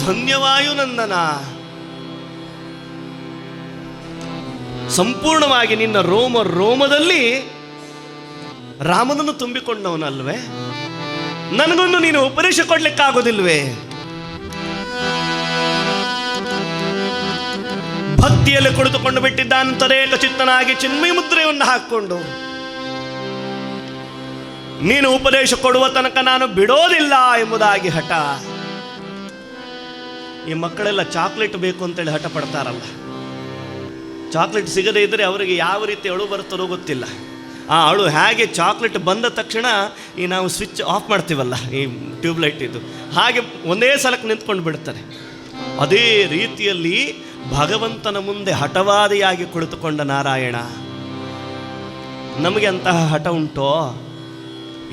ಧನ್ಯವಾಯು ನಂದನ, ಸಂಪೂರ್ಣವಾಗಿ ನಿನ್ನ ರೋಮ ರೋಮದಲ್ಲಿ ರಾಮನನ್ನು ತುಂಬಿಕೊಂಡವನಲ್ವೇ, ನನಗೊಂದು ನೀನು ಉಪದೇಶ ಕೊಡ್ಲಿಕ್ಕಾಗೋದಿಲ್ವೇ? ಭಕ್ತಿಯಲ್ಲಿ ಕುಳಿತುಕೊಂಡು ಬಿಟ್ಟಿದ್ದಾನಂತರೇಕ ಚಿತ್ತನಾಗಿ ಚಿನ್ಮಯ ಮುದ್ರೆಯನ್ನು ಹಾಕಿಕೊಂಡು, ನೀನು ಉಪದೇಶ ಕೊಡುವ ತನಕ ನಾನು ಬಿಡೋದಿಲ್ಲ ಎಂಬುದಾಗಿ ಹಠ. ಈ ಮಕ್ಕಳೆಲ್ಲ ಚಾಕ್ಲೇಟ್ ಬೇಕು ಅಂತೇಳಿ ಹಠ ಪಡ್ತಾರಲ್ಲ, ಚಾಕ್ಲೇಟ್ ಸಿಗದೇ ಇದ್ದರೆ ಅವರಿಗೆ ಯಾವ ರೀತಿ ಅಳು ಬರುತ್ತೋ ಗೊತ್ತಿಲ್ಲ. ಆ ಅಳು ಹೇಗೆ ಚಾಕ್ಲೇಟ್ ಬಂದ ತಕ್ಷಣ ಈ ನಾವು ಸ್ವಿಚ್ ಆಫ್ ಮಾಡ್ತೀವಲ್ಲ ಈ ಟ್ಯೂಬ್ಲೈಟ್ ಇದು, ಹಾಗೆ ಒಂದೇ ಸಲಕ್ಕೆ ನಿಂತ್ಕೊಂಡು ಬಿಡ್ತಾರೆ. ಅದೇ ರೀತಿಯಲ್ಲಿ ಭಗವಂತನ ಮುಂದೆ ಹಠವಾದಿಯಾಗಿ ಕುಳಿತುಕೊಂಡ ನಾರಾಯಣ. ನಮಗೆ ಅಂತಹ ಹಠ ಉಂಟೋ?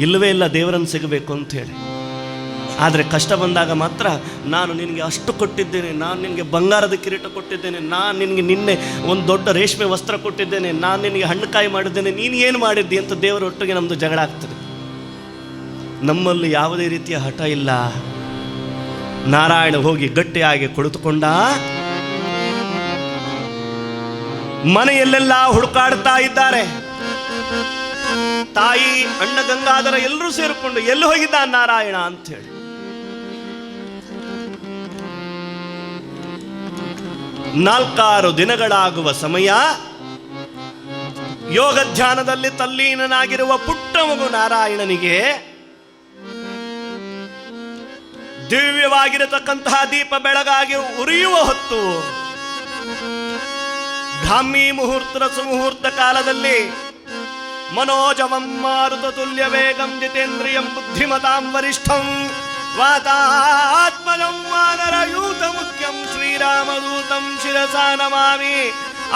ಇಲ್ಲವೇ ಇಲ್ಲ ದೇವರನ್ನು ಸಿಗಬೇಕು ಅಂಥೇಳಿ. ಆದರೆ ಕಷ್ಟ ಬಂದಾಗ ಮಾತ್ರ ನಾನು ನಿನಗೆ ಅಷ್ಟು ಕೊಟ್ಟಿದ್ದೇನೆ, ನಾನು ನಿನಗೆ ಬಂಗಾರದ ಕಿರೀಟ ಕೊಟ್ಟಿದ್ದೇನೆ, ನಾನು ನಿನಗೆ ನಿನ್ನೆ ಒಂದು ದೊಡ್ಡ ರೇಷ್ಮೆ ವಸ್ತ್ರ ಕೊಟ್ಟಿದ್ದೇನೆ, ನಾನು ನಿನಗೆ ಹಣ್ಣುಕಾಯಿ ಮಾಡಿದ್ದೇನೆ, ನೀನು ಏನು ಮಾಡಿದ್ದಿ ಅಂತ ದೇವರೊಟ್ಟಿಗೆ ನಮ್ಮದು ಜಗಳ ಆಗ್ತದೆ. ನಮ್ಮಲ್ಲಿ ಯಾವುದೇ ರೀತಿಯ ಹಠ ಇಲ್ಲ. ನಾರಾಯಣ ಹೋಗಿ ಗಟ್ಟಿಯಾಗಿ ಕುಳಿತುಕೊಂಡ. ಮನೆಯಲ್ಲೆಲ್ಲ ಹುಡುಕಾಡ್ತಾ ಇದ್ದಾರೆ. ತಾಯಿ, ಅಣ್ಣ ಗಂಗಾಧರ ಎಲ್ಲರೂ ಸೇರಿಕೊಂಡು ಎಲ್ಲಿ ಹೋಗಿದ್ದ ನಾರಾಯಣ ಅಂಥೇಳಿ. ನಾಲ್ಕಾರು ದಿನಗಳಾಗುವ ಸಮಯ, ಯೋಗ ಧ್ಯಾನದಲ್ಲಿ ತಲ್ಲೀನನಾಗಿರುವ ಪುಟ್ಟ ಮಗು ನಾರಾಯಣನಿಗೆ ದಿವ್ಯವಾಗಿರತಕ್ಕಂತಹ ದೀಪ ಬೆಳಗಾಗಿ ಉರಿಯುವ ಹೊತ್ತು, ಬ್ರಾಹ್ಮಿ ಮುಹೂರ್ತದ ಸುಮುಹೂರ್ತ ಕಾಲದಲ್ಲಿ ಮನೋಜವಂ ಮಾರುತ ತುಲ್ಯ ವೇಗಂ ಜಿತೇಂದ್ರಿಯಂ ಬುದ್ಧಿಮತಾಂ ವರಿಷ್ಠಂ ವಾತಾತ್ಮಜಂ ವಾನರಯೂತ ಮುಖ್ಯಂ ಶ್ರೀರಾಮದೂತಂ ಶಿರಸಾ ನಮಾಮಿ.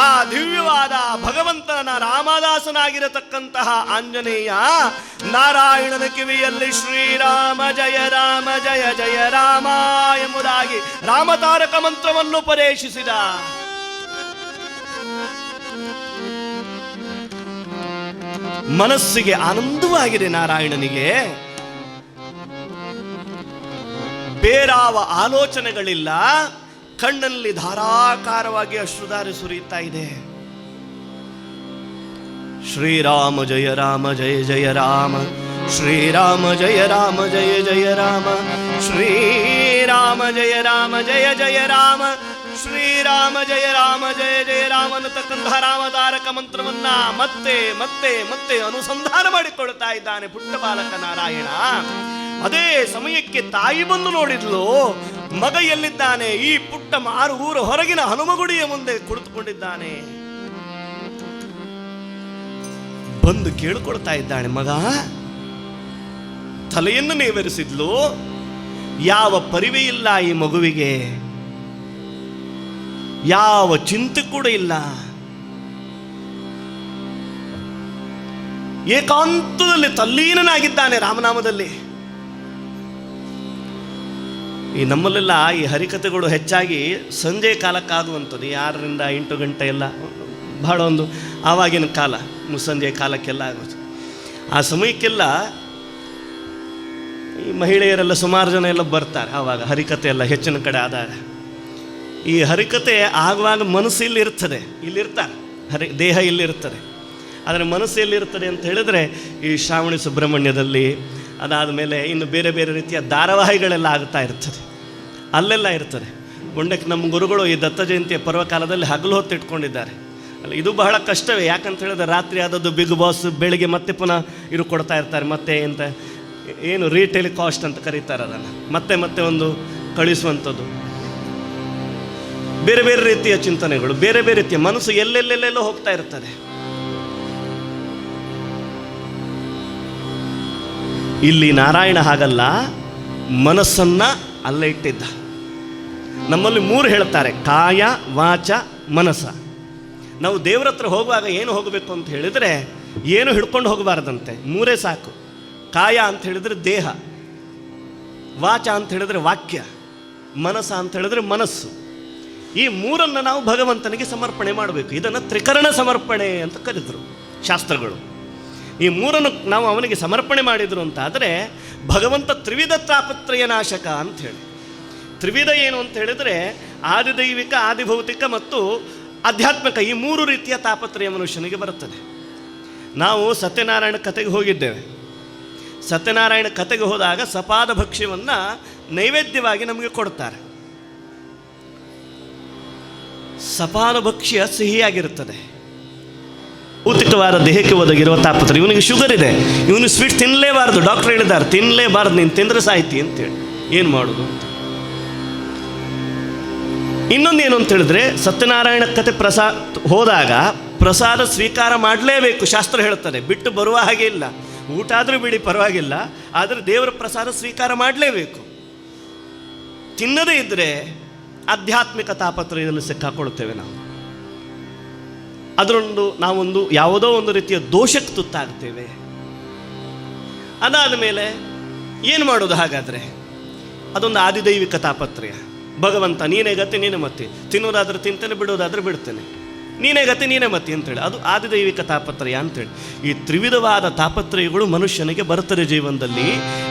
ಆ ದಿವ್ಯವಾದ ಭಗವಂತನ ರಾಮದಾಸನಾಗಿರತಕ್ಕಂತಹ ಆಂಜನೇಯ ನಾರಾಯಣನ ಕಿವಿಯಲ್ಲಿ ಶ್ರೀರಾಮ ಜಯ ರಾಮ ಜಯ ಜಯ ರಾಮ ಎಂಬುದಾಗಿ ರಾಮತಾರಕ ಮಂತ್ರವನ್ನು ಉಪದೇಶಿಸಿದ. ಮನಸ್ಸಿಗೆ ಆನಂದವಾಗಿದೆ ನಾರಾಯಣನಿಗೆ. ಬೇರಾವ ಆಲೋಚನೆಗಳಿಲ್ಲ. ಕಣ್ಣಲ್ಲಿ ಧಾರಾಕಾರವಾಗಿ ಅಶ್ರುಧಾರೆ ಸುರಿಯುತ್ತಾ ಇದೆ. ಶ್ರೀರಾಮ ಜಯ ರಾಮ ಜಯ ಜಯ ರಾಮ, ಶ್ರೀರಾಮ ಜಯ ರಾಮ ಜಯ ಜಯ ರಾಮ, ಶ್ರೀರಾಮ ಜಯ ರಾಮ ಜಯ ಜಯ ರಾಮ, ಶ್ರೀರಾಮ ಜಯ ರಾಮ ಜಯ ಜಯ ರಾಮ ಅನ್ನತಕ್ಕಂತಹ ರಾಮತಾರಕ ಮಂತ್ರವನ್ನ ಮತ್ತೆ ಮತ್ತೆ ಮತ್ತೆ ಅನುಸಂಧಾನ ಮಾಡಿಕೊಳ್ತಾ ಇದ್ದಾನೆ ಪುಟ್ಟ ಬಾಲಕ ನಾರಾಯಣ. ಅದೇ ಸಮಯಕ್ಕೆ ತಾಯಿ ಬಂದು ನೋಡಿದ್ಲು, ಮಗ ಎಲ್ಲಿದ್ದಾನೆ? ಈ ಪುಟ್ಟ ಮಾರು ಊರ ಹೊರಗಿನ ಹನುಮಗುಡಿಯ ಮುಂದೆ ಕುಳಿತುಕೊಂಡಿದ್ದಾನೆ. ಬಂದು ಕೇಳಿಕೊಳ್ತಾ ಇದ್ದಾಳೆ, ಮಗ ತಲೆಯನ್ನು ನೇವರಿಸಿದ್ಲು, ಯಾವ ಪರಿವೆ ಇಲ್ಲ ಈ ಮಗುವಿಗೆ, ಯಾವ ಚಿಂತೆ ಕೂಡ ಇಲ್ಲ, ಏಕಾಂತದಲ್ಲಿ ತಲ್ಲೀನನಾಗಿದ್ದಾನೆ ರಾಮನಾಮದಲ್ಲಿ. ಈ ನಮ್ಮಲ್ಲೆಲ್ಲ ಈ ಹರಿಕಥೆಗಳು ಹೆಚ್ಚಾಗಿ ಸಂಜೆ ಕಾಲಕ್ಕಾಗುವಂಥದ್ದು, 6ರಿಂದ 8 ಗಂಟೆ ಎಲ್ಲ ಬಹಳ ಒಂದು ಆವಾಗಿನ ಕಾಲ, ಮುಸ್ಸಂಜೆ ಕಾಲಕ್ಕೆಲ್ಲ ಆಗೋದು. ಆ ಸಮಯಕ್ಕೆಲ್ಲ ಈ ಮಹಿಳೆಯರೆಲ್ಲ ಸುಮಾರು ಜನ ಎಲ್ಲ ಬರ್ತಾರೆ. ಆವಾಗ ಹರಿಕಥೆ ಎಲ್ಲ ಹೆಚ್ಚಿನ ಕಡೆ ಆದಾಗ ಈ ಹರಿಕಥೆ ಆಗುವಾಗ ಮನಸ್ಸು ಇಲ್ಲಿರ್ತದೆ, ಇಲ್ಲಿರ್ತಾರೆ, ದೇಹ ಇಲ್ಲಿರ್ತದೆ, ಆದರೆ ಮನಸ್ಸು ಎಲ್ಲಿರ್ತದೆ ಅಂತ ಹೇಳಿದ್ರೆ ಈ ಶ್ರಾವಣಿ ಸುಬ್ರಹ್ಮಣ್ಯದಲ್ಲಿ, ಅದಾದ ಮೇಲೆ ಇನ್ನು ಬೇರೆ ಬೇರೆ ರೀತಿಯ ಧಾರಾವಾಹಿಗಳೆಲ್ಲ ಆಗ್ತಾ ಇರ್ತದೆ, ಅಲ್ಲೆಲ್ಲ ಇರ್ತದೆ. ಮುಂಡಕ್ಕೆ ನಮ್ಮ ಗುರುಗಳು ಈ ದತ್ತ ಜಯಂತಿಯ ಪರ್ವಕಾಲದಲ್ಲಿ ಹಗಲು ಹೊತ್ತು ಇಟ್ಕೊಂಡಿದ್ದಾರೆ. ಅಲ್ಲ, ಇದು ಬಹಳ ಕಷ್ಟವೇ. ಯಾಕಂತ ಹೇಳಿದ್ರೆ ರಾತ್ರಿ ಆದದ್ದು ಬಿಗ್ ಬಾಸ್, ಬೆಳಿಗ್ಗೆ ಮತ್ತೆ ಪುನಃ ಇರು ಕೊಡ್ತಾ ಇರ್ತಾರೆ, ಮತ್ತೆ ಎಂತ ಏನು ರೀಟೆಲಿಕಾಸ್ಟ್ ಅಂತ ಕರೀತಾರೆ ಅದನ್ನು, ಮತ್ತೆ ಮತ್ತೆ ಒಂದು ಕಳಿಸುವಂಥದ್ದು, ಬೇರೆ ಬೇರೆ ರೀತಿಯ ಚಿಂತನೆಗಳು, ಬೇರೆ ಬೇರೆ ರೀತಿಯ ಮನಸ್ಸು ಎಲ್ಲೆಲ್ಲೆಲ್ಲೆಲ್ಲೋ ಹೋಗ್ತಾ ಇರ್ತದೆ. ಇಲ್ಲಿ ನಾರಾಯಣ ಹಾಗಲ್ಲ, ಮನಸ್ಸನ್ನ ಅಲ್ಲೇ ಇಟ್ಟಿದ್ದ. ನಮ್ಮಲ್ಲಿ 3 ಹೇಳ್ತಾರೆ, ಕಾಯ ವಾಚ ಮನಸ್ಸ. ನಾವು ದೇವರ ಹತ್ರ ಹೋಗುವಾಗ ಏನು ಹೋಗಬೇಕು ಅಂತ ಹೇಳಿದರೆ ಏನು ಹಿಡ್ಕೊಂಡು ಹೋಗಬಾರ್ದಂತೆ, 3 ಸಾಕು. ಕಾಯ ಅಂತ ಹೇಳಿದರೆ ದೇಹ, ವಾಚ ಅಂತ ಹೇಳಿದರೆ ವಾಕ್ಯ, ಮನಸ್ಸ ಅಂತ ಹೇಳಿದರೆ ಮನಸ್ಸು. ಈ 3 ನಾವು ಭಗವಂತನಿಗೆ ಸಮರ್ಪಣೆ ಮಾಡಬೇಕು. ಇದನ್ನು ತ್ರಿಕರಣ ಸಮರ್ಪಣೆ ಅಂತ ಕರೆದರು ಶಾಸ್ತ್ರಗಳು. ಈ 3 ನಾವು ಅವನಿಗೆ ಸಮರ್ಪಣೆ ಮಾಡಿದರು ಅಂತ ಆದರೆ ಭಗವಂತ ತ್ರಿವಿಧ ತಾಪತ್ರಯ ನಾಶಕ ಅಂತ ಹೇಳಿ. ತ್ರಿವಿಧ ಏನು ಅಂತ ಹೇಳಿದರೆ ಆದಿದೈವಿಕ, ಆದಿಭೌತಿಕ ಮತ್ತು ಆಧ್ಯಾತ್ಮಿಕ, ಈ 3 ರೀತಿಯ ತಾಪತ್ರಯ ಮನುಷ್ಯನಿಗೆ ಬರುತ್ತದೆ. ನಾವು ಸತ್ಯನಾರಾಯಣ ಕಥೆಗೆ ಹೋಗಿದ್ದೇವೆ. ಸತ್ಯನಾರಾಯಣ ಕಥೆಗೆ ಹೋದಾಗ ಸಪಾದ ಭಕ್ಷ್ಯವನ್ನು ನೈವೇದ್ಯವಾಗಿ ನಮಗೆ ಕೊಡ್ತಾರೆ. ಸಪಾದ ಭಕ್ಷ್ಯ ಸಿಹಿಯಾಗಿರುತ್ತದೆ, ಭೌತಿಕವಾದ ದೇಹಕ್ಕೆ ಒದಗಿರುವ ತಾಪತ್ರಯ. ಇವನಿಗೆ ಶುಗರ್ ಇದೆ, ಇವನು ಸ್ವೀಟ್ ತಿನ್ನಲೇಬಾರ್ದು, ಡಾಕ್ಟರ್ ಹೇಳಿದ್ದಾರೆ ತಿನ್ನಲೇಬಾರ್ದು, ನೀನು ತಿಂದರೆ ಸಾಯ್ತಿ ಅಂತೇಳಿ. ಏನು ಮಾಡೋದು ಅಂತ. ಇನ್ನೊಂದೇನು ಅಂತ ಹೇಳಿದ್ರೆ, ಸತ್ಯನಾರಾಯಣ ಕಥೆ ಹೋದಾಗ ಪ್ರಸಾದ ಸ್ವೀಕಾರ ಮಾಡಲೇಬೇಕು, ಶಾಸ್ತ್ರ ಹೇಳ್ತಾರೆ, ಬಿಟ್ಟು ಬರುವ ಹಾಗೆ ಇಲ್ಲ. ಊಟ ಆದರೂ ಬಿಡಿ ಪರವಾಗಿಲ್ಲ, ಆದರೆ ದೇವರ ಪ್ರಸಾದ ಸ್ವೀಕಾರ ಮಾಡಲೇಬೇಕು. ತಿನ್ನದೇ ಇದ್ದರೆ ಆಧ್ಯಾತ್ಮಿಕ ತಾಪತ್ರಯದಲ್ಲಿ ಸಿಕ್ಕಾಕೊಳ್ತೇವೆ ನಾವು. ಅದರೊಂದು ನಾವೊಂದು ಯಾವುದೋ ಒಂದು ರೀತಿಯ ದೋಷಕ್ಕೆ ತುತ್ತಾಗ್ತೇವೆ. ಅದಾದ ಮೇಲೆ ಏನು ಮಾಡೋದು ಹಾಗಾದರೆ? ಅದೊಂದು ಆದಿದೈವಿಕ ತಾಪತ್ರಯ. ಭಗವಂತ ನೀನೇ ಗತಿ ನೀನೇ ಮತಿ, ತಿನ್ನೋದಾದ್ರೆ ತಿಂತೇನೆ, ಬಿಡೋದಾದ್ರೆ ಬಿಡ್ತೇನೆ, ನೀನೇ ಗತಿ ನೀನೇ ಮತಿ ಅಂತೇಳಿ, ಅದು ಆದಿದೈವಿಕ ತಾಪತ್ರಯ ಅಂತೇಳಿ. ಈ ತ್ರಿವಿಧವಾದ ತಾಪತ್ರಯಗಳು ಮನುಷ್ಯನಿಗೆ ಬರ್ತದೆ ಜೀವನದಲ್ಲಿ.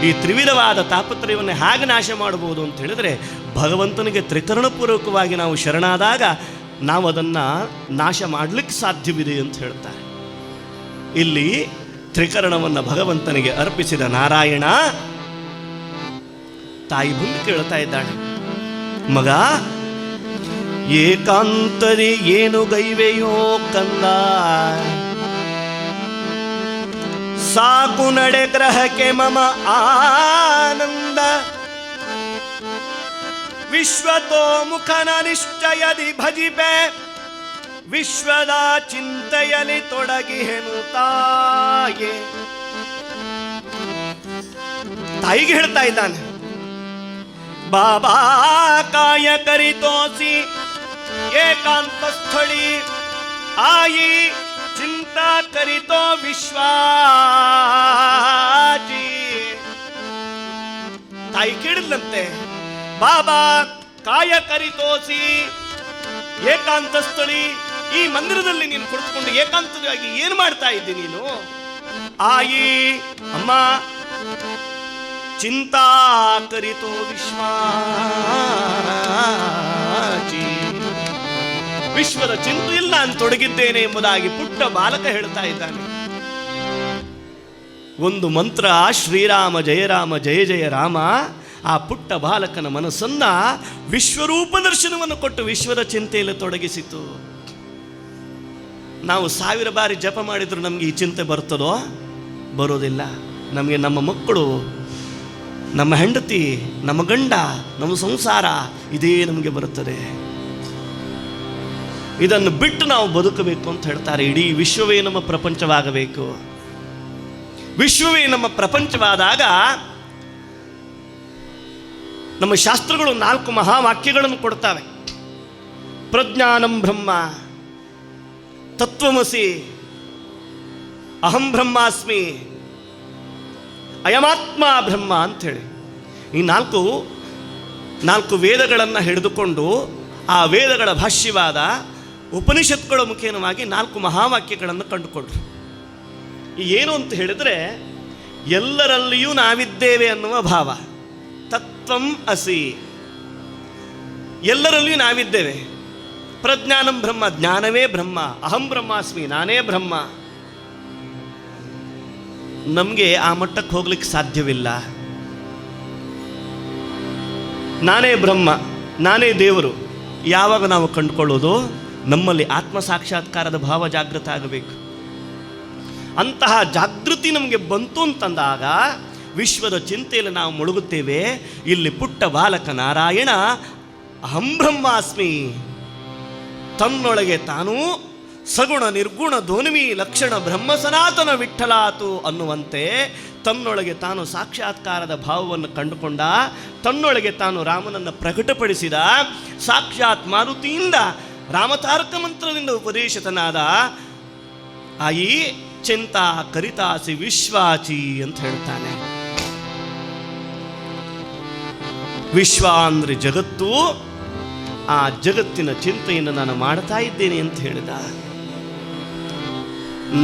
ಈ ತ್ರಿವಿಧವಾದ ತಾಪತ್ರಯವನ್ನು ಹೇಗೆ ನಾಶ ಮಾಡಬಹುದು ಅಂತ ಹೇಳಿದರೆ, ಭಗವಂತನಿಗೆ ತ್ರಿಕರಣಪೂರ್ವಕವಾಗಿ ನಾವು ಶರಣಾದಾಗ ನಾವು ಅದನ್ನು ನಾಶ ಮಾಡಲಿಕ್ಕೆ ಸಾಧ್ಯವಿದೆ ಅಂತ ಹೇಳ್ತಾರೆ. ಇಲ್ಲಿ ತ್ರಿಕರಣವನ್ನು ಭಗವಂತನಿಗೆ ಅರ್ಪಿಸಿದ ನಾರಾಯಣ ತಾಯಿ ಮುಂದೆ ಕೇಳ್ತಾ ಇದ್ದಾಳೆ, ಮಗ ಏಕಾಂತದಿ ಏನು ಗೈವೆಯೋ ಕಂದ, ಸಾಕು ನಡೆ ಗ್ರಹಕ್ಕೆ ಮಮ ಆನಂದ, ವಿಶ್ವತೋ ಮುಖನ ನಿಶ್ಚಯದಿ ಭಜಿಪೆ, ವಿಶ್ವದ ಚಿಂತೆಯಲ್ಲಿ ತೊಡಗಿಹೆನು ತಾಯೇ. ತಾಯಿಗೆ ಹೇಳ್ತಾ ಇದ್ದಾನೆ, ಬಾಬಾ ಕಾಯ ಕರಿತೋಸಿ ಏಕಾಂತ ಸ್ಥಳಿ, ಆಯಿ ಚಿಂತಾ ಕರಿತೋ ವಿಶ್ವಾಜಿ. ತಾಯಿ ಕೇಳಿದ್ಲಂತೆ, ಬಾಬಾ ಕಾಯ ಕರಿತೋಸಿ ಏಕಾಂತ ಸ್ಥಳಿ, ಈ ಮಂದಿರದಲ್ಲಿ ನೀನು ಕುಳಿತುಕೊಂಡು ಏಕಾಂತವಾಗಿ ಏನು ಮಾಡ್ತಾ ಇದ್ದಿ ನೀನು? ಆಯಿ ಅಮ್ಮ ಚಿಂತಾ ಕರಿತೋ ವಿಶ್ವಾಜಿ, ವಿಶ್ವದ ಚಿಂತೆಯಲ್ಲಿ ನಾನು ತೊಡಗಿದ್ದೇನೆ ಎಂಬುದಾಗಿ ಪುಟ್ಟ ಬಾಲಕ ಹೇಳ್ತಾ ಇದ್ದಾನೆ. ಒಂದು ಮಂತ್ರ, ಶ್ರೀರಾಮ ಜಯ ರಾಮ ಜಯ ಜಯ ರಾಮ, ಆ ಪುಟ್ಟ ಬಾಲಕನ ಮನಸ್ಸನ್ನ ವಿಶ್ವರೂಪ ದರ್ಶನವನ್ನು ಕೊಟ್ಟು ವಿಶ್ವದ ಚಿಂತೆಯಲ್ಲಿ ತೊಡಗಿಸಿತು. ನಾವು 1000 ಬಾರಿ ಜಪ ಮಾಡಿದ್ರು ನಮಗೆ ಈ ಚಿಂತೆ ಬರ್ತದೋ? ಬರೋದಿಲ್ಲ. ನಮಗೆ ನಮ್ಮ ಮಕ್ಕಳು, ನಮ್ಮ ಹೆಂಡತಿ, ನಮ್ಮ ಗಂಡ, ನಮ್ಮ ಸಂಸಾರ, ಇದೇ ನಮಗೆ ಬರುತ್ತದೆ. ಇದನ್ನು ಬಿಟ್ಟು ನಾವು ಬದುಕಬೇಕು ಅಂತ ಹೇಳ್ತಾರೆ. ಇಡೀ ವಿಶ್ವವೇ ನಮ್ಮ ಪ್ರಪಂಚವಾಗಬೇಕು. ವಿಶ್ವವೇ ನಮ್ಮ ಪ್ರಪಂಚವಾದಾಗ ನಮ್ಮ ಶಾಸ್ತ್ರಗಳು 4 ಮಹಾವಾಕ್ಯಗಳನ್ನು ಕೊಡ್ತಾವೆ. ಪ್ರಜ್ಞಾನಂ ಬ್ರಹ್ಮ, ತತ್ವಮಸಿ, ಅಹಂ ಬ್ರಹ್ಮಾಸ್ಮಿ, ಅಯಮಾತ್ಮ ಬ್ರಹ್ಮ ಅಂಥೇಳಿ ಈ ನಾಲ್ಕು ವೇದಗಳನ್ನು ಹಿಡಿದುಕೊಂಡು ಆ ವೇದಗಳ ಭಾಷ್ಯವಾದ ಉಪನಿಷತ್ಗಳ ಮುಖೇನವಾಗಿ 4 ಮಹಾವಾಕ್ಯಗಳನ್ನು ಕಂಡುಕೊಂಡ್ರು. ಏನು ಅಂತ ಹೇಳಿದರೆ ಎಲ್ಲರಲ್ಲಿಯೂ ನಾವಿದ್ದೇವೆ ಅನ್ನುವ ಭಾವ. ತತ್ವಂ ಅಸಿ, ಎಲ್ಲರಲ್ಲಿಯೂ ನಾವಿದ್ದೇವೆ. ಪ್ರಜ್ಞಾನಂ ಬ್ರಹ್ಮ, ಜ್ಞಾನವೇ ಬ್ರಹ್ಮ. ಅಹಂ ಬ್ರಹ್ಮಾಸ್ಮಿ, ನಾನೇ ಬ್ರಹ್ಮ. ನಮಗೆ ಆ ಮಟ್ಟಕ್ಕೆ ಹೋಗ್ಲಿಕ್ಕೆ ಸಾಧ್ಯವಿಲ್ಲ. ನಾನೇ ಬ್ರಹ್ಮ, ನಾನೇ ದೇವರು ಯಾವಾಗ ನಾವು ಕಂಡುಕೊಳ್ಳೋದು? ನಮ್ಮಲ್ಲಿ ಆತ್ಮ ಸಾಕ್ಷಾತ್ಕಾರದ ಭಾವ ಜಾಗೃತ ಆಗಬೇಕು. ಅಂತಹ ಜಾಗೃತಿ ನಮಗೆ ಬಂತು ಅಂತಂದಾಗ ವಿಶ್ವದ ಚಿಂತೆಯಲ್ಲಿ ನಾವು ಮುಳುಗುತ್ತೇವೆ. ಇಲ್ಲಿ ಪುಟ್ಟ ಬಾಲಕ ನಾರಾಯಣ ಅಹಂ ಬ್ರಹ್ಮಾಸ್ಮಿ, ತನ್ನೊಳಗೆ ತಾನೂ ಸಗುಣ ನಿರ್ಗುಣ ಧ್ವನಿಮಿ ಲಕ್ಷಣ ಬ್ರಹ್ಮ ಸನಾತನ ವಿಠ್ಠಲಾತು ಅನ್ನುವಂತೆ ತನ್ನೊಳಗೆ ತಾನು ಸಾಕ್ಷಾತ್ಕಾರದ ಭಾವವನ್ನು ಕಂಡುಕೊಂಡ. ತನ್ನೊಳಗೆ ತಾನು ರಾಮನನ್ನು ಪ್ರಕಟಪಡಿಸಿದ. ಸಾಕ್ಷಾತ್ ಮಾರುತಿಯಿಂದ ರಾಮತಾರಕ ಮಂತ್ರದಿಂದ ಉಪದೇಶಿತನಾದ ಆಯಿ ಚಿಂತಾ ಕರಿತಾಸಿ ವಿಶ್ವಾಚಿ ಅಂತ ಹೇಳ್ತಾನೆ. ವಿಶ್ವ ಅಂದರೆ ಜಗತ್ತು. ಆ ಜಗತ್ತಿನ ಚಿಂತೆಯನ್ನು ನಾನು ಮಾಡ್ತಾ ಇದ್ದೇನೆ ಅಂತ ಹೇಳಿದ.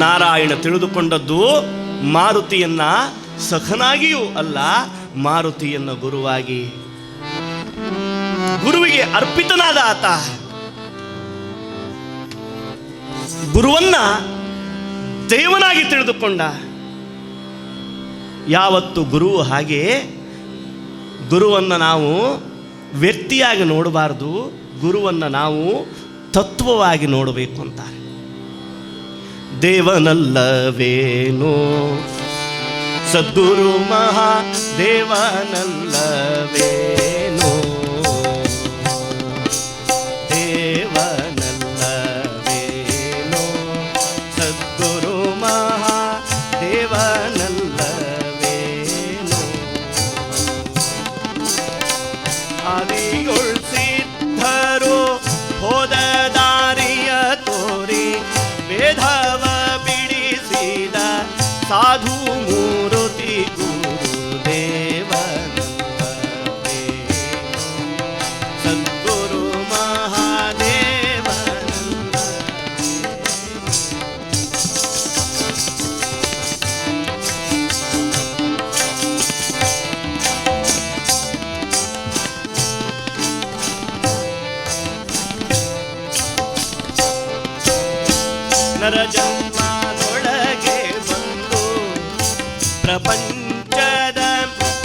ನಾರಾಯಣ ತಿಳಿದುಕೊಂಡದ್ದು ಮಾರುತಿಯನ್ನ ಸಖನಾಗಿಯೂ ಅಲ್ಲ, ಮಾರುತಿಯನ್ನ ಗುರುವಾಗಿ. ಗುರುವಿಗೆ ಅರ್ಪಿತನಾದ ಆತ. ಗುರುವನ್ನ ದೇವನಾಗಿ ತಿಳಿದುಕೊಂಡ. ಯಾವತ್ತು ಗುರು ಹಾಗೆ ಗುರುವನ್ನು ನಾವು ವ್ಯಕ್ತಿಯಾಗಿ ನೋಡಬಾರ್ದು, ಗುರುವನ್ನು ನಾವು ತತ್ವವಾಗಿ ನೋಡಬೇಕು ಅಂತಾರೆ. ದೇವನಲ್ಲವೇನೋ ಸದ್ಗುರು ಮಹಾ ದೇವನಲ್ಲವೇನೋ, ದೇವನಲ್ಲವೇನೋ ಸದ್ಗುರು ಮಹಾ ದೇವನಲ್ಲವೇನೋ. ಆದಿಗೊಳ್ ಸಿದ್ಧರು ಹೋದ ದಾರಿಯ ತೋರಿ ವೇದವ ಬಿಡಿಸಿದ ಸಾಧು ಮೂರುತಿ ಗುರುದೇವನಲ್ಲವೇನೋ ಸದ್ಗುರು ನರ ಜನ್ಮದೊಳಗೆ ಬಂದು ಪ್ರಪಂಚದ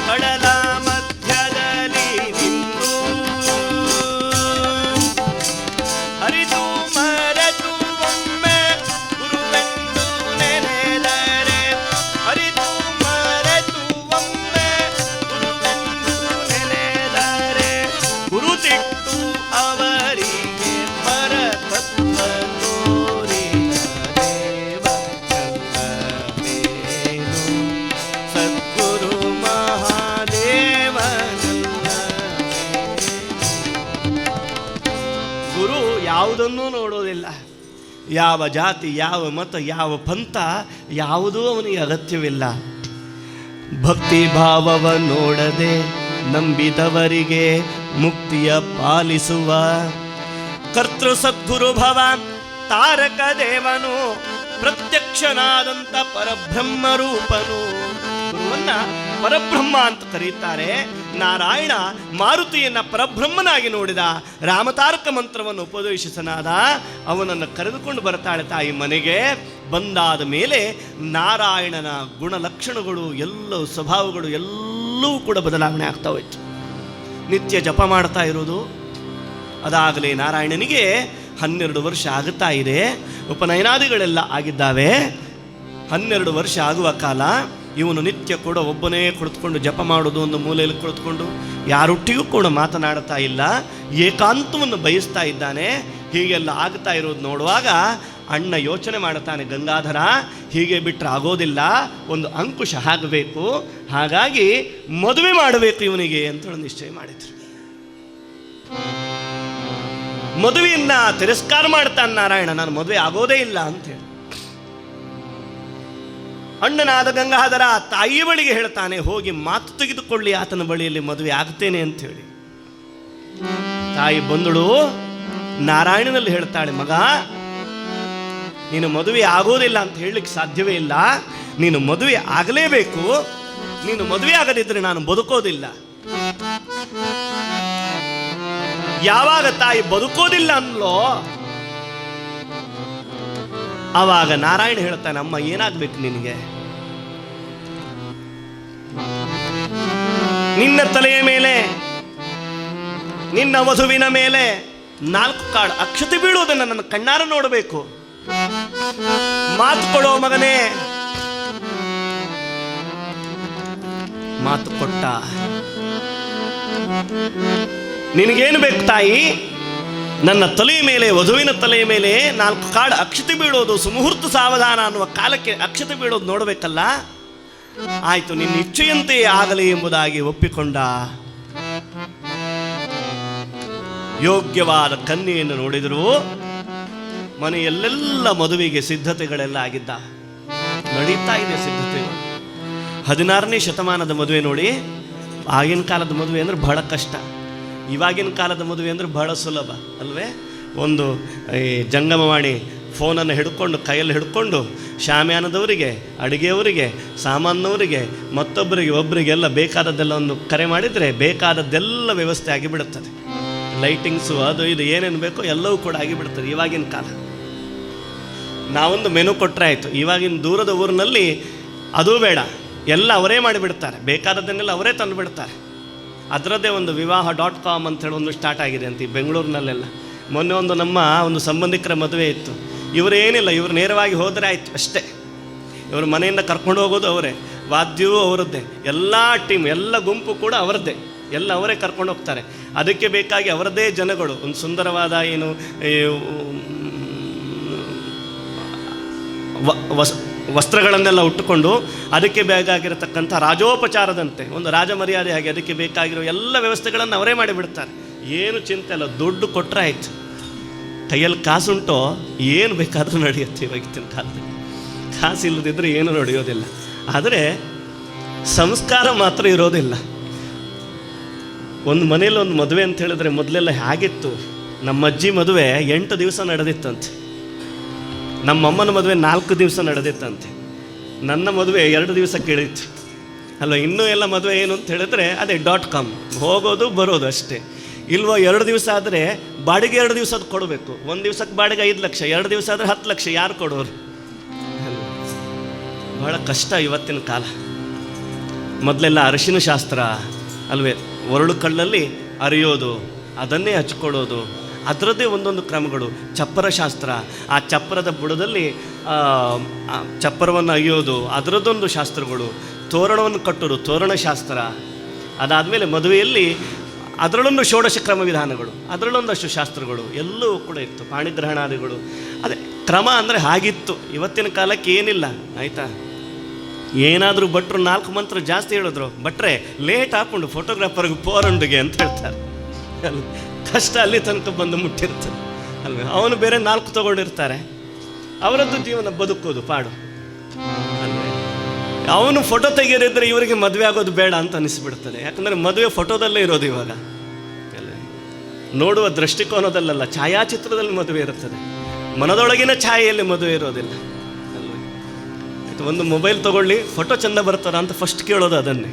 ಕಡಲ ಮಧ್ಯದಲ್ಲಿ ನಿಂತು ಅರಿತು ಮರೆತು ಒಮ್ಮೆ ಗುರುವೆಂದು ನೆನೆದರೆ, ಅರಿತು ಮರೆತು ಒಮ್ಮೆ ಗುರುವೆಂದು ನೆನೆದರೆ ಗುರುತಿಟ್ಟು ಅವರಿಗೆ ಪರತತ್ವ ಯಾವುದನ್ನೂ ನೋಡೋದಿಲ್ಲ. ಯಾವ ಜಾತಿ, ಯಾವ ಮತ, ಯಾವ ಪಂಥ ಯಾವುದೂ ಅವನಿಗೆ ಅಗತ್ಯವಿಲ್ಲ. ಭಕ್ತಿ ಭಾವವ ನೋಡದೆ ನಂಬಿದವರಿಗೆ ಮುಕ್ತಿಯ ಪಾಲಿಸುವ ಕರ್ತೃ ಸದ್ಗುರು ಭವ ತಾರಕ ದೇವನು ಪ್ರತ್ಯಕ್ಷನಾದಂಥ ಪರಬ್ರಹ್ಮ ರೂಪನು. ಗುರುವನ್ನ ಪರಬ್ರಹ್ಮ ಅಂತ ಕರೀತಾರೆ. ನಾರಾಯಣ ಮಾರುತಿಯನ್ನ ಪರಬ್ರಹ್ಮನಾಗಿ ನೋಡಿದ. ರಾಮತಾರಕ ಮಂತ್ರವನ್ನು ಉಪದೇಶಿಸನಾದ. ಅವನನ್ನು ಕರೆದುಕೊಂಡು ಬರ್ತಾಳೆ ತಾಯಿ ಮನೆಗೆ. ಬಂದಾದ ಮೇಲೆ ನಾರಾಯಣನ ಗುಣಲಕ್ಷಣಗಳು ಎಲ್ಲವೂ ಸ್ವಭಾವಗಳು ಎಲ್ಲವೂ ಕೂಡ ಬದಲಾವಣೆ ಆಗ್ತಾ ಹೋಯ್ತು. ನಿತ್ಯ ಜಪ ಮಾಡ್ತಾ ಇರೋದು. ಅದಾಗಲೇ ನಾರಾಯಣನಿಗೆ 12 ವರ್ಷ ಆಗುತ್ತಾ ಇದೆ. ಉಪನಯನಾದಿಗಳೆಲ್ಲ ಆಗಿದ್ದಾವೆ. 12 ವರ್ಷ ಆಗುವ ಕಾಲ ಇವನು ನಿತ್ಯ ಕೂಡ ಒಬ್ಬನೇ ಕುಳಿತುಕೊಂಡು ಜಪ ಮಾಡೋದು, ಒಂದು ಮೂಲೆಯಲ್ಲಿ ಕುಳಿತುಕೊಂಡು ಯಾರೊಟ್ಟಿಗೂ ಕೂಡ ಮಾತನಾಡ್ತಾ ಇಲ್ಲ. ಏಕಾಂತವನ್ನು ಬಯಸ್ತಾ ಇದ್ದಾನೆ. ಹೀಗೆಲ್ಲ ಆಗ್ತಾ ಇರೋದು ನೋಡುವಾಗ ಅಣ್ಣ ಯೋಚನೆ ಮಾಡ್ತಾನೆ, ಗಂಗಾಧರ ಹೀಗೆ ಬಿಟ್ಟರೆ ಆಗೋದಿಲ್ಲ, ಒಂದು ಅಂಕುಶ ಆಗಬೇಕು, ಹಾಗಾಗಿ ಮದುವೆ ಮಾಡಬೇಕು ಇವನಿಗೆ ಅಂತ ನಿಶ್ಚಯ ಮಾಡಿದ್ರು. ಮದುವೆಯನ್ನ ತಿರಸ್ಕಾರ ಮಾಡ್ತಾನೆ ನಾರಾಯಣ, ನಾನು ಮದುವೆ ಆಗೋದೇ ಇಲ್ಲ ಅಂತೇಳಿ. ಅಣ್ಣನಾದ ಗಂಗಾಧರ ತಾಯಿ ಬಳಿಗೆ ಹೇಳ್ತಾನೆ, ಹೋಗಿ ಮಾತು ತೆಗೆದುಕೊಳ್ಳಿ ಆತನ ಬಳಿಯಲ್ಲಿ, ಮದುವೆ ಆಗ್ತೇನೆ ಅಂತ ಹೇಳಿ. ತಾಯಿ ಬಂದಳು ನಾರಾಯಣನಲ್ಲಿ ಹೇಳ್ತಾಳೆ, ಮಗ ನೀನು ಮದುವೆ ಆಗೋದಿಲ್ಲ ಅಂತ ಹೇಳಲಿಕ್ಕೆ ಸಾಧ್ಯವೇ ಇಲ್ಲ, ನೀನು ಮದುವೆ ಆಗಲೇಬೇಕು, ನೀನು ಮದುವೆ ಆಗದಿದ್ರೆ ನಾನು ಬದುಕೋದಿಲ್ಲ. ಯಾವಾಗ ತಾಯಿ ಬದುಕೋದಿಲ್ಲ ಅನ್ಲೋ ಆವಾಗ ನಾರಾಯಣ ಹೇಳ್ತಾನೆ, ಅಮ್ಮ ಏನಾಗ್ಬೇಕು ನಿನಗೆ? ನಿನ್ನ ತಲೆಯ ಮೇಲೆ, ನಿನ್ನ ವಧುವಿನ ಮೇಲೆ 4 ಕಾಳು ಅಕ್ಷತೆ ಬೀಳುವುದನ್ನು ನನ್ನ ಕಣ್ಣಾರ ನೋಡಬೇಕು. ಮಾತು ಕೊಡೋ ಮಗನೇ. ಮಾತು ಕೊಟ್ಟ. ನಿನಗೇನು ಬೇಕು ತಾಯಿ? ನನ್ನ ತಲೆಯ ಮೇಲೆ, ವಧುವಿನ ತಲೆಯ ಮೇಲೆ 4 ಕಾಳು ಅಕ್ಷತೆ ಬೀಳೋದು, ಸುಮುಹೂರ್ತ ಸಾವಧಾನ ಅನ್ನುವ ಕಾಲಕ್ಕೆ ಅಕ್ಷತೆ ಬೀಳೋದು ನೋಡಬೇಕಲ್ಲ. ಆಯ್ತು, ನಿನ್ನ ಇಚ್ಛೆಯಂತೆ ಆಗಲಿ ಎಂಬುದಾಗಿ ಒಪ್ಪಿಕೊಂಡ. ಯೋಗ್ಯವಾದ ಕನ್ಯೆಯನ್ನು ನೋಡಿದರು. ಮನೆಯಲ್ಲೆಲ್ಲ ಮದುವೆಗೆ ಸಿದ್ಧತೆಗಳೆಲ್ಲ ಆಗಿದ್ದ, ನಡೀತಾ ಇದೆ ಸಿದ್ಧತೆಗಳು. 16ನೇ ಶತಮಾನದ ಮದುವೆ ನೋಡಿ. ಆಗಿನ ಕಾಲದ ಮದುವೆ ಅಂದ್ರೆ ಬಹಳ ಕಷ್ಟ, ಇವಾಗಿನ ಕಾಲದ ಮದುವೆ ಅಂದ್ರೆ ಬಹಳ ಸುಲಭ ಅಲ್ವೇ? ಒಂದು ಈ ಜಂಗಮವಾಣಿ ಫೋನನ್ನು ಹಿಡ್ಕೊಂಡು, ಕೈಯಲ್ಲಿ ಹಿಡ್ಕೊಂಡು, ಶಾಮ್ಯಾನದವರಿಗೆ, ಅಡುಗೆಯವರಿಗೆ, ಸಾಮಾನವರಿಗೆ, ಮತ್ತೊಬ್ಬರಿಗೆ, ಒಬ್ಬರಿಗೆಲ್ಲ ಬೇಕಾದದ್ದೆಲ್ಲ ಒಂದು ಕರೆ ಮಾಡಿದರೆ ಬೇಕಾದದ್ದೆಲ್ಲ ವ್ಯವಸ್ಥೆ ಆಗಿಬಿಡುತ್ತದೆ. ಲೈಟಿಂಗ್ಸು ಅದು ಇದು ಏನೇನು ಬೇಕೋ ಎಲ್ಲವೂ ಕೂಡ ಆಗಿಬಿಡ್ತದೆ. ಇವಾಗಿನ ಕಾಲ ನಾವೊಂದು ಮೆನು ಕೊಟ್ಟರೆ ಆಯಿತು. ಇವಾಗಿನ ದೂರದ ಊರಿನಲ್ಲಿ ಅದೂ ಬೇಡ, ಎಲ್ಲ ಅವರೇ ಮಾಡಿಬಿಡ್ತಾರೆ, ಬೇಕಾದದ್ದನ್ನೆಲ್ಲ ಅವರೇ ತಂದು ಬಿಡ್ತಾರೆ. ಅದರದ್ದೇ ಒಂದು vivaha.com ಅಂತೇಳಿ ಒಂದು ಸ್ಟಾರ್ಟ್ ಆಗಿದೆ ಅಂತ ಈ ಬೆಂಗಳೂರಿನಲ್ಲೆಲ್ಲ. ಮೊನ್ನೆ ನಮ್ಮ ಒಂದು ಸಂಬಂಧಿಕರ ಮದುವೆ ಇತ್ತು. ಇವರೇನಿಲ್ಲ, ಇವರು ನೇರವಾಗಿ ಹೋದರೆ ಆಯಿತು ಅಷ್ಟೇ. ಇವರು ಮನೆಯಿಂದ ಕರ್ಕೊಂಡು ಹೋಗೋದು ಅವರೇ, ವಾದ್ಯವೂ ಅವರದ್ದೇ, ಎಲ್ಲ ಟೀಮ್, ಎಲ್ಲ ಗುಂಪು ಕೂಡ ಅವರದ್ದೇ, ಎಲ್ಲ ಅವರೇ ಕರ್ಕೊಂಡು ಹೋಗ್ತಾರೆ. ಅದಕ್ಕೆ ಬೇಕಾಗಿ ಅವರದ್ದೇ ಜನಗಳು ಒಂದು ಸುಂದರವಾದ ಏನು ವಸ್ತ್ರಗಳನ್ನೆಲ್ಲ ಉಟ್ಟುಕೊಂಡು, ಅದಕ್ಕೆ ಬೇಕಾಗಿರತಕ್ಕಂಥ ರಾಜೋಪಚಾರದಂತೆ ಒಂದು ರಾಜ ಮರ್ಯಾದೆ ಆಗಿ ಅದಕ್ಕೆ ಬೇಕಾಗಿರೋ ಎಲ್ಲ ವ್ಯವಸ್ಥೆಗಳನ್ನು ಅವರೇ ಮಾಡಿಬಿಡ್ತಾರೆ. ಏನು ಚಿಂತೆ ಅಲ್ಲ, ದುಡ್ಡು ಕೊಟ್ಟರೆ ಆಯಿತು. ಕೈಯಲ್ಲಿ ಕಾಸುಂಟೋ ಏನು ಬೇಕಾದರೂ ನಡೆಯುತ್ತೆ ಇವಾಗಿನ ಕಾಲದಲ್ಲಿ. ಕಾಸು ಇಲ್ಲದಿದ್ದರೆ ಏನು ನಡೆಯೋದಿಲ್ಲ. ಆದರೆ ಸಂಸ್ಕಾರ ಮಾತ್ರ ಇರೋದಿಲ್ಲ. ಒಂದು ಮನೇಲಿ ಒಂದು ಮದುವೆ ಅಂತ ಹೇಳಿದ್ರೆ ಮೊದಲೆಲ್ಲ ಹೇಗಿತ್ತು? ನಮ್ಮ ಅಜ್ಜಿ ಮದುವೆ 8 ದಿವಸ ನಡೆದಿತ್ತಂತೆ, ನಮ್ಮಮ್ಮನ ಮದುವೆ 4 ದಿವಸ ನಡೆದಿತ್ತಂತೆ, ನನ್ನ ಮದುವೆ 2 ದಿವಸ ಕೇಳಿತ್ತು ಅಲ್ವ. ಇನ್ನೂ ಎಲ್ಲ ಮದುವೆ ಏನು ಅಂತ ಹೇಳಿದ್ರೆ ಅದೇ .com, ಹೋಗೋದು ಬರೋದು ಅಷ್ಟೇ. ಇಲ್ವೋ 2 ದಿವಸ ಆದರೆ ಬಾಡಿಗೆ 2 ದಿವಸದ ಕೊಡಬೇಕು. 1 ದಿವಸಕ್ಕೆ ಬಾಡಿಗೆ 5 ಲಕ್ಷ, 2 ದಿವಸ ಆದರೆ 10 ಲಕ್ಷ. ಯಾರು ಕೊಡೋರು? ಬಹಳ ಕಷ್ಟ ಇವತ್ತಿನ ಕಾಲ. ಮೊದಲೆಲ್ಲ ಅರಿಶಿನ ಶಾಸ್ತ್ರ ಅಲ್ವೇ, ಒರಳು ಕಲ್ಲಲ್ಲಿ ಅರಿಯೋದು, ಅದನ್ನೇ ಹಚ್ಕೊಳ್ಳೋದು, ಅದರದ್ದೇ ಒಂದೊಂದು ಕ್ರಮಗಳು. ಚಪ್ಪರ ಶಾಸ್ತ್ರ, ಆ ಚಪ್ಪರದ ಬುಡದಲ್ಲಿ ಚಪ್ಪರವನ್ನು ಅಯ್ಯೋದು, ಅದರದ್ದೊಂದು ಶಾಸ್ತ್ರಗಳು. ತೋರಣವನ್ನು ಕಟ್ಟೋದು, ತೋರಣ ಶಾಸ್ತ್ರ. ಅದಾದಮೇಲೆ ಮದುವೆಯಲ್ಲಿ ಅದರಲ್ಲೊಂದು ಷೋಡಶ ಕ್ರಮ ವಿಧಾನಗಳು, ಅದರಲ್ಲೊಂದಷ್ಟು ಶಾಸ್ತ್ರಗಳು ಎಲ್ಲವೂ ಕೂಡ ಇತ್ತು. ಪಾಣಿಗ್ರಹಣಾದಿಗಳು, ಅದೇ ಕ್ರಮ ಅಂದರೆ ಹಾಗಿತ್ತು. ಇವತ್ತಿನ ಕಾಲಕ್ಕೆ ಏನಿಲ್ಲ ಆಯಿತಾ. ಏನಾದರೂ ಭಟ್ರು 4 ಮಂತ್ರ ಜಾಸ್ತಿ ಹೇಳಿದ್ರು, ಭಟ್ರೆ ಲೇಟ್ ಹಾಕ್ಕೊಂಡು ಫೋಟೋಗ್ರಾಫರ್ಗೆ ಪೋರಂಡಿಗೆ ಅಂತ ಹೇಳ್ತಾರೆ. ಕಷ್ಟ ಅಲ್ಲಿ ತನಕ ಬಂದು ಮುಟ್ಟಿರ್ತದೆ ಅಲ್ವೇ. ಅವನು ಬೇರೆ 4 ತಗೊಂಡಿರ್ತಾರೆ, ಅವರದ್ದು ಜೀವನ ಬದುಕೋದು ಪಾಡು ಅಲ್ವೇ. ಅವನು ಫೋಟೋ ತೆಗೆಯದಿದ್ದರೆ ಇವರಿಗೆ ಮದುವೆ ಆಗೋದು ಬೇಡ ಅಂತ ಅನಿಸ್ಬಿಡ್ತದೆ. ಯಾಕಂದರೆ ಮದುವೆ ಫೋಟೋದಲ್ಲೇ ಇರೋದು ಇವಾಗ ಅಲ್ವೇ. ನೋಡುವ ದೃಷ್ಟಿಕೋನದಲ್ಲ, ಛಾಯಾಚಿತ್ರದಲ್ಲಿ ಮದುವೆ ಇರುತ್ತದೆ, ಮನದೊಳಗಿನ ಛಾಯೆಯಲ್ಲಿ ಮದುವೆ ಇರೋದಿಲ್ಲ ಅಲ್ವೇ. ಒಂದು ಮೊಬೈಲ್ ತೊಗೊಳ್ಳಿ, ಫೋಟೋ ಚೆಂದ ಬರ್ತಾರ ಅಂತ ಫಸ್ಟ್ ಕೇಳೋದು ಅದನ್ನೇ.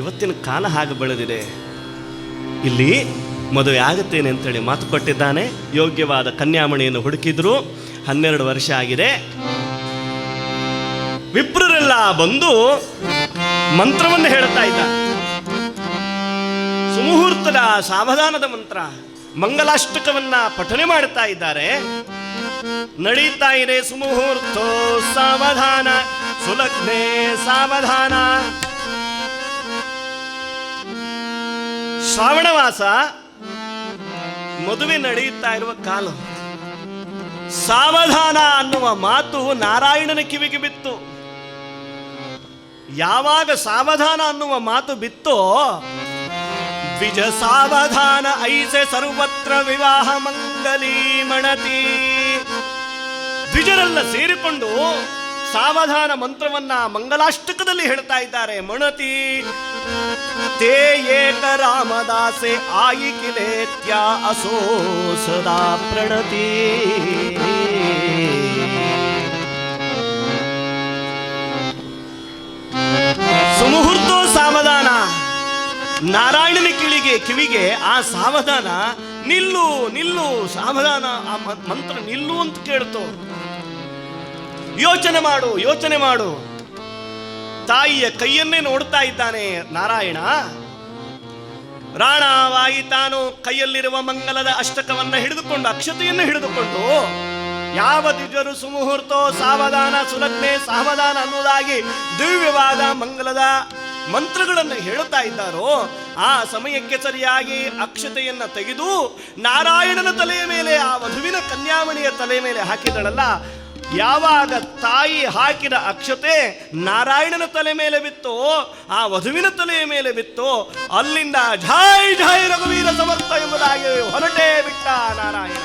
ಇವತ್ತಿನ ಕಾಲ ಹಾಗೆ ಬೆಳೆದಿದೆ. ಇಲ್ಲಿ ಮದುವೆ ಆಗುತ್ತೇನೆ ಅಂತೇಳಿ ಮಾತು ಕೊಟ್ಟಿದ್ದಾನೆ. ಯೋಗ್ಯವಾದ ಕನ್ಯಾಮಣಿಯನ್ನು ಹುಡುಕಿದ್ರು. 12 ವರ್ಷ ಆಗಿದೆ. ವಿಪ್ರರೆಲ್ಲ ಬಂದು ಮಂತ್ರವನ್ನು ಹೇಳ್ತಾ ಇದ್ದ. ಸುಮುಹೂರ್ತದ ಸಾವಧಾನದ ಮಂತ್ರ, ಮಂಗಲಾಷ್ಟಕವನ್ನ ಪಠನೆ ಮಾಡ್ತಾ ಇದ್ದಾರೆ. ನಡೀತಾ ಇದೆ ಸುಮುಹೂರ್ತೋ ಸಾವಧಾನ, ಸುಲಗ್ನೆ ಸಾವಧಾನ. ಶ್ರಾವಣ ಮಾಸ ಮದುವೆ ನಡೆಯುತ್ತಾ ಇರುವ ಕಾಲ. ಸಾವಧಾನ ಅನ್ನುವ ಮಾತು ನಾರಾಯಣನ ಕಿವಿಗೆ ಬಿತ್ತು. ಯಾವಾಗ ಸಾವಧಾನ ಅನ್ನುವ ಮಾತು ಬಿತ್ತೋ, ದ್ವಿಜ ಸಾವಧಾನ ಐಸೆ ಸರ್ವತ್ರ ವಿವಾಹ ಮಂಗಲೀ ಮಣತಿ. ದ್ವಿಜರೆಲ್ಲ ಸೇರಿಕೊಂಡು ಸಾವಧಾನ ಮಂತ್ರವನ್ನ ಮಂಗಲಾಷ್ಟಕದಲ್ಲಿ ಹೇಳ್ತಾ ಇದ್ದಾರೆ. ಮಣತಿ ತೇ ಏಕ ರಾಮದಾಸೆ ಆಯಿ ಕಿಲೇತ್ಯ ಅಸೋ ಸದಾ ಪ್ರಣತಿ. ಸುಮುಹೂರ್ತೋ ಸಾವಧಾನ. ನಾರಾಯಣನ ಕಿವಿಗೆ ಆ ಸಾವಧಾನ, ನಿಲ್ಲು ನಿಲ್ಲು, ಸಾವಧಾನ, ಆ ಮಂತ್ರ ನಿಲ್ಲು ಅಂತ ಕೇಳ್ತು. ಯೋಚನೆ ಮಾಡು, ಯೋಚನೆ ಮಾಡು. ತಾಯಿಯ ಕೈಯನ್ನೇ ನೋಡ್ತಾ ಇದ್ದಾನೆ ನಾರಾಯಣ. ರಾಣವಾಗಿ ತಾನು ಕೈಯಲ್ಲಿರುವ ಮಂಗಲದ ಅಷ್ಟಕವನ್ನ ಹಿಡಿದುಕೊಂಡು, ಅಕ್ಷತೆಯನ್ನು ಹಿಡಿದುಕೊಂಡು, ಯಾವ ದ್ವಿಜರು ಸುಮುಹೂರ್ತೋ ಸಾವಧಾನ ಸುಲಗ್ನೆ ಸಾವಧಾನ ಅನ್ನೋದಾಗಿ ದಿವ್ಯವಾದ ಮಂಗಲದ ಮಂತ್ರಗಳನ್ನು ಹೇಳುತ್ತಾ ಇದ್ದಾರೋ, ಆ ಸಮಯಕ್ಕೆ ಸರಿಯಾಗಿ ಅಕ್ಷತೆಯನ್ನ ತೆಗೆದು ನಾರಾಯಣನ ತಲೆಯ ಮೇಲೆ, ಆ ವಧುವಿನ ಕನ್ಯಾಮಣಿಯ ತಲೆಯ ಮೇಲೆ ಹಾಕಿದಳಲ್ಲ. ಯಾವಾಗ ತಾಯಿ ಹಾಕಿದ ಅಕ್ಷತೆ ನಾರಾಯಣನ ತಲೆ ಮೇಲೆ ಬಿತ್ತೋ, ಆ ವಧುವಿನ ತಲೆಯ ಮೇಲೆ ಬಿತ್ತೋ, ಅಲ್ಲಿಂದ ಝಾಯ್ ಝಾಯ್ ರಘುವೀರ ಸಮರ್ಥ ಎಂಬುದಾಗಿ ಹೊರಟೇ ಬಿಟ್ಟ ನಾರಾಯಣ.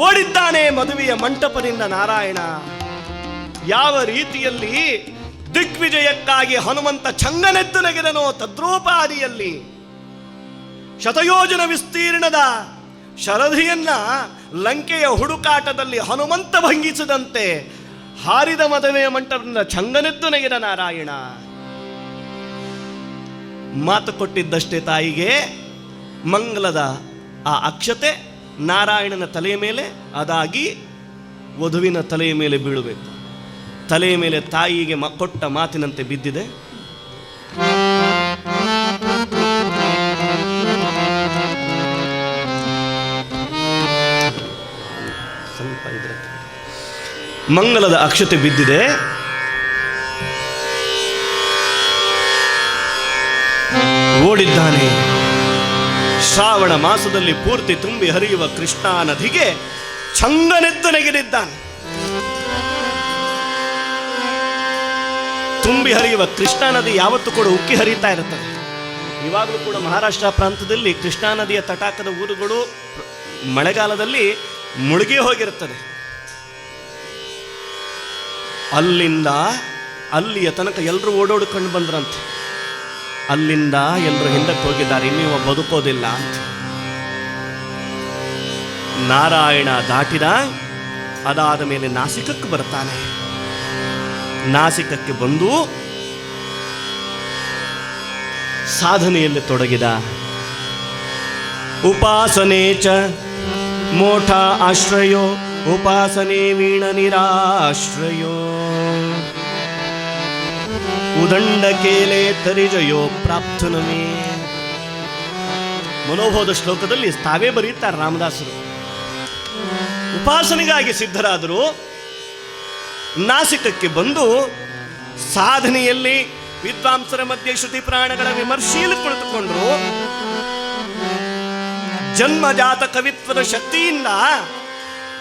ಓಡಿದ್ದಾನೆ ಮದುವೆಯ ಮಂಟಪದಿಂದ ನಾರಾಯಣ. ಯಾವ ರೀತಿಯಲ್ಲಿ ದಿಗ್ವಿಜಯಕ್ಕಾಗಿ ಹನುಮಂತ ಛಂಗನೆದ್ದು ನೆಗೆದನೋ, ತದ್ರೋಪಾದಿಯಲ್ಲಿ ಶತಯೋಜನ ವಿಸ್ತೀರ್ಣದ ಶರಧಿಯನ್ನ ಲಂಕೆಯ ಹುಡುಕಾಟದಲ್ಲಿ ಹನುಮಂತ ಭಂಗಿಸಿದಂತೆ ಹಾರಿದ ಮದುವೆಯ ಮಂಟಪದಿಂದ ಛಂಗನೆದ್ದು ನೆಗೆದ ನಾರಾಯಣ. ಮಾತು ಕೊಟ್ಟಿದ್ದಷ್ಟೇ ತಾಯಿಗೆ, ಮಂಗಲದ ಆ ಅಕ್ಷತೆ ನಾರಾಯಣನ ತಲೆಯ ಮೇಲೆ ಅದಾಗಿ ವಧುವಿನ ತಲೆಯ ಮೇಲೆ ಬೀಳಬೇಕು. ತಲೆಯ ಮೇಲೆ ತಾಯಿಗೆ ಕೊಟ್ಟ ಮಾತಿನಂತೆ ಬಿದ್ದಿದೆ. ಮಂಗಲದ ಅಕ್ಷತೆ ಬಿದ್ದಿದೆ. ಓಡಿದ್ದಾನೆ. ಶ್ರಾವಣ ಮಾಸದಲ್ಲಿ ಪೂರ್ತಿ ತುಂಬಿ ಹರಿಯುವ ಕೃಷ್ಣಾ ನದಿಗೆ ಛಂಗನೆದ್ದು ನೆಗೆದಿದ್ದಾನೆ. ತುಂಬಿ ಹರಿಯುವ ಕೃಷ್ಣಾ ನದಿ ಯಾವತ್ತೂ ಕೂಡ ಉಕ್ಕಿ ಹರಿಯುತ್ತಾ ಇರುತ್ತದೆ. ಇವಾಗಲೂ ಕೂಡ ಮಹಾರಾಷ್ಟ್ರ ಪ್ರಾಂತದಲ್ಲಿ ಕೃಷ್ಣಾ ನದಿಯ ತಟಾಕದ ಊರುಗಳು ಮಳೆಗಾಲದಲ್ಲಿ ಮುಳುಗಿ ಹೋಗಿರುತ್ತದೆ. ಅಲ್ಲಿಂದ ಅಲ್ಲಿಯ ತನಕ ಎಲ್ಲರೂ ಓಡೋಡ್ಕೊಂಡು ಬಂದ್ರಂತೆ. ಅಲ್ಲಿಂದ ಎಲ್ಲರೂ ಹಿಂದಕ್ಕೆ ಹೋಗಿದ್ದಾರೆ, ಇನ್ನೀವ ಬದುಕೋದಿಲ್ಲ ಅಂತ. ನಾರಾಯಣ ದಾಟಿದ. ಅದಾದ ಮೇಲೆ ನಾಸಿಕಕ್ಕೆ ಬರ್ತಾನೆ. ನಾಸಿಕಕ್ಕೆ ಬಂದು ಸಾಧನೆಯಲ್ಲಿ ತೊಡಗಿದ. ಉಪಾಸನೆ ಚ ಮೋಠ ಆಶ್ರಯೋ ಉಪಾಸನೆ ವೀಣ ನಿರಾಶ್ರಯೋ ಉದಂಡ ಕೇಲೆ ತರಿಜಯೋ ಪ್ರಾಪ್ತುನಮೇ. ಮನೋಬೋಧ ಶ್ಲೋಕದಲ್ಲಿ ತಾವೇ ಬರೆಯುತ್ತಾರೆ ರಾಮದಾಸರು. ಉಪಾಸನೆಗಾಗಿ ಸಿದ್ಧರಾದರು. ನಾಸಿಕಕ್ಕೆ ಬಂದು ಸಾಧನೆಯಲ್ಲಿ ವಿದ್ವಾಂಸರ ಮಧ್ಯೆ ಶ್ರುತಿ ಪ್ರಾಣಗಳ ವಿಮರ್ಶೆಯಲ್ಲಿ ಕುಳಿತುಕೊಂಡ್ರು. ಜನ್ಮಜಾತ ಕವಿತ್ವದ ಶಕ್ತಿಯಿಂದ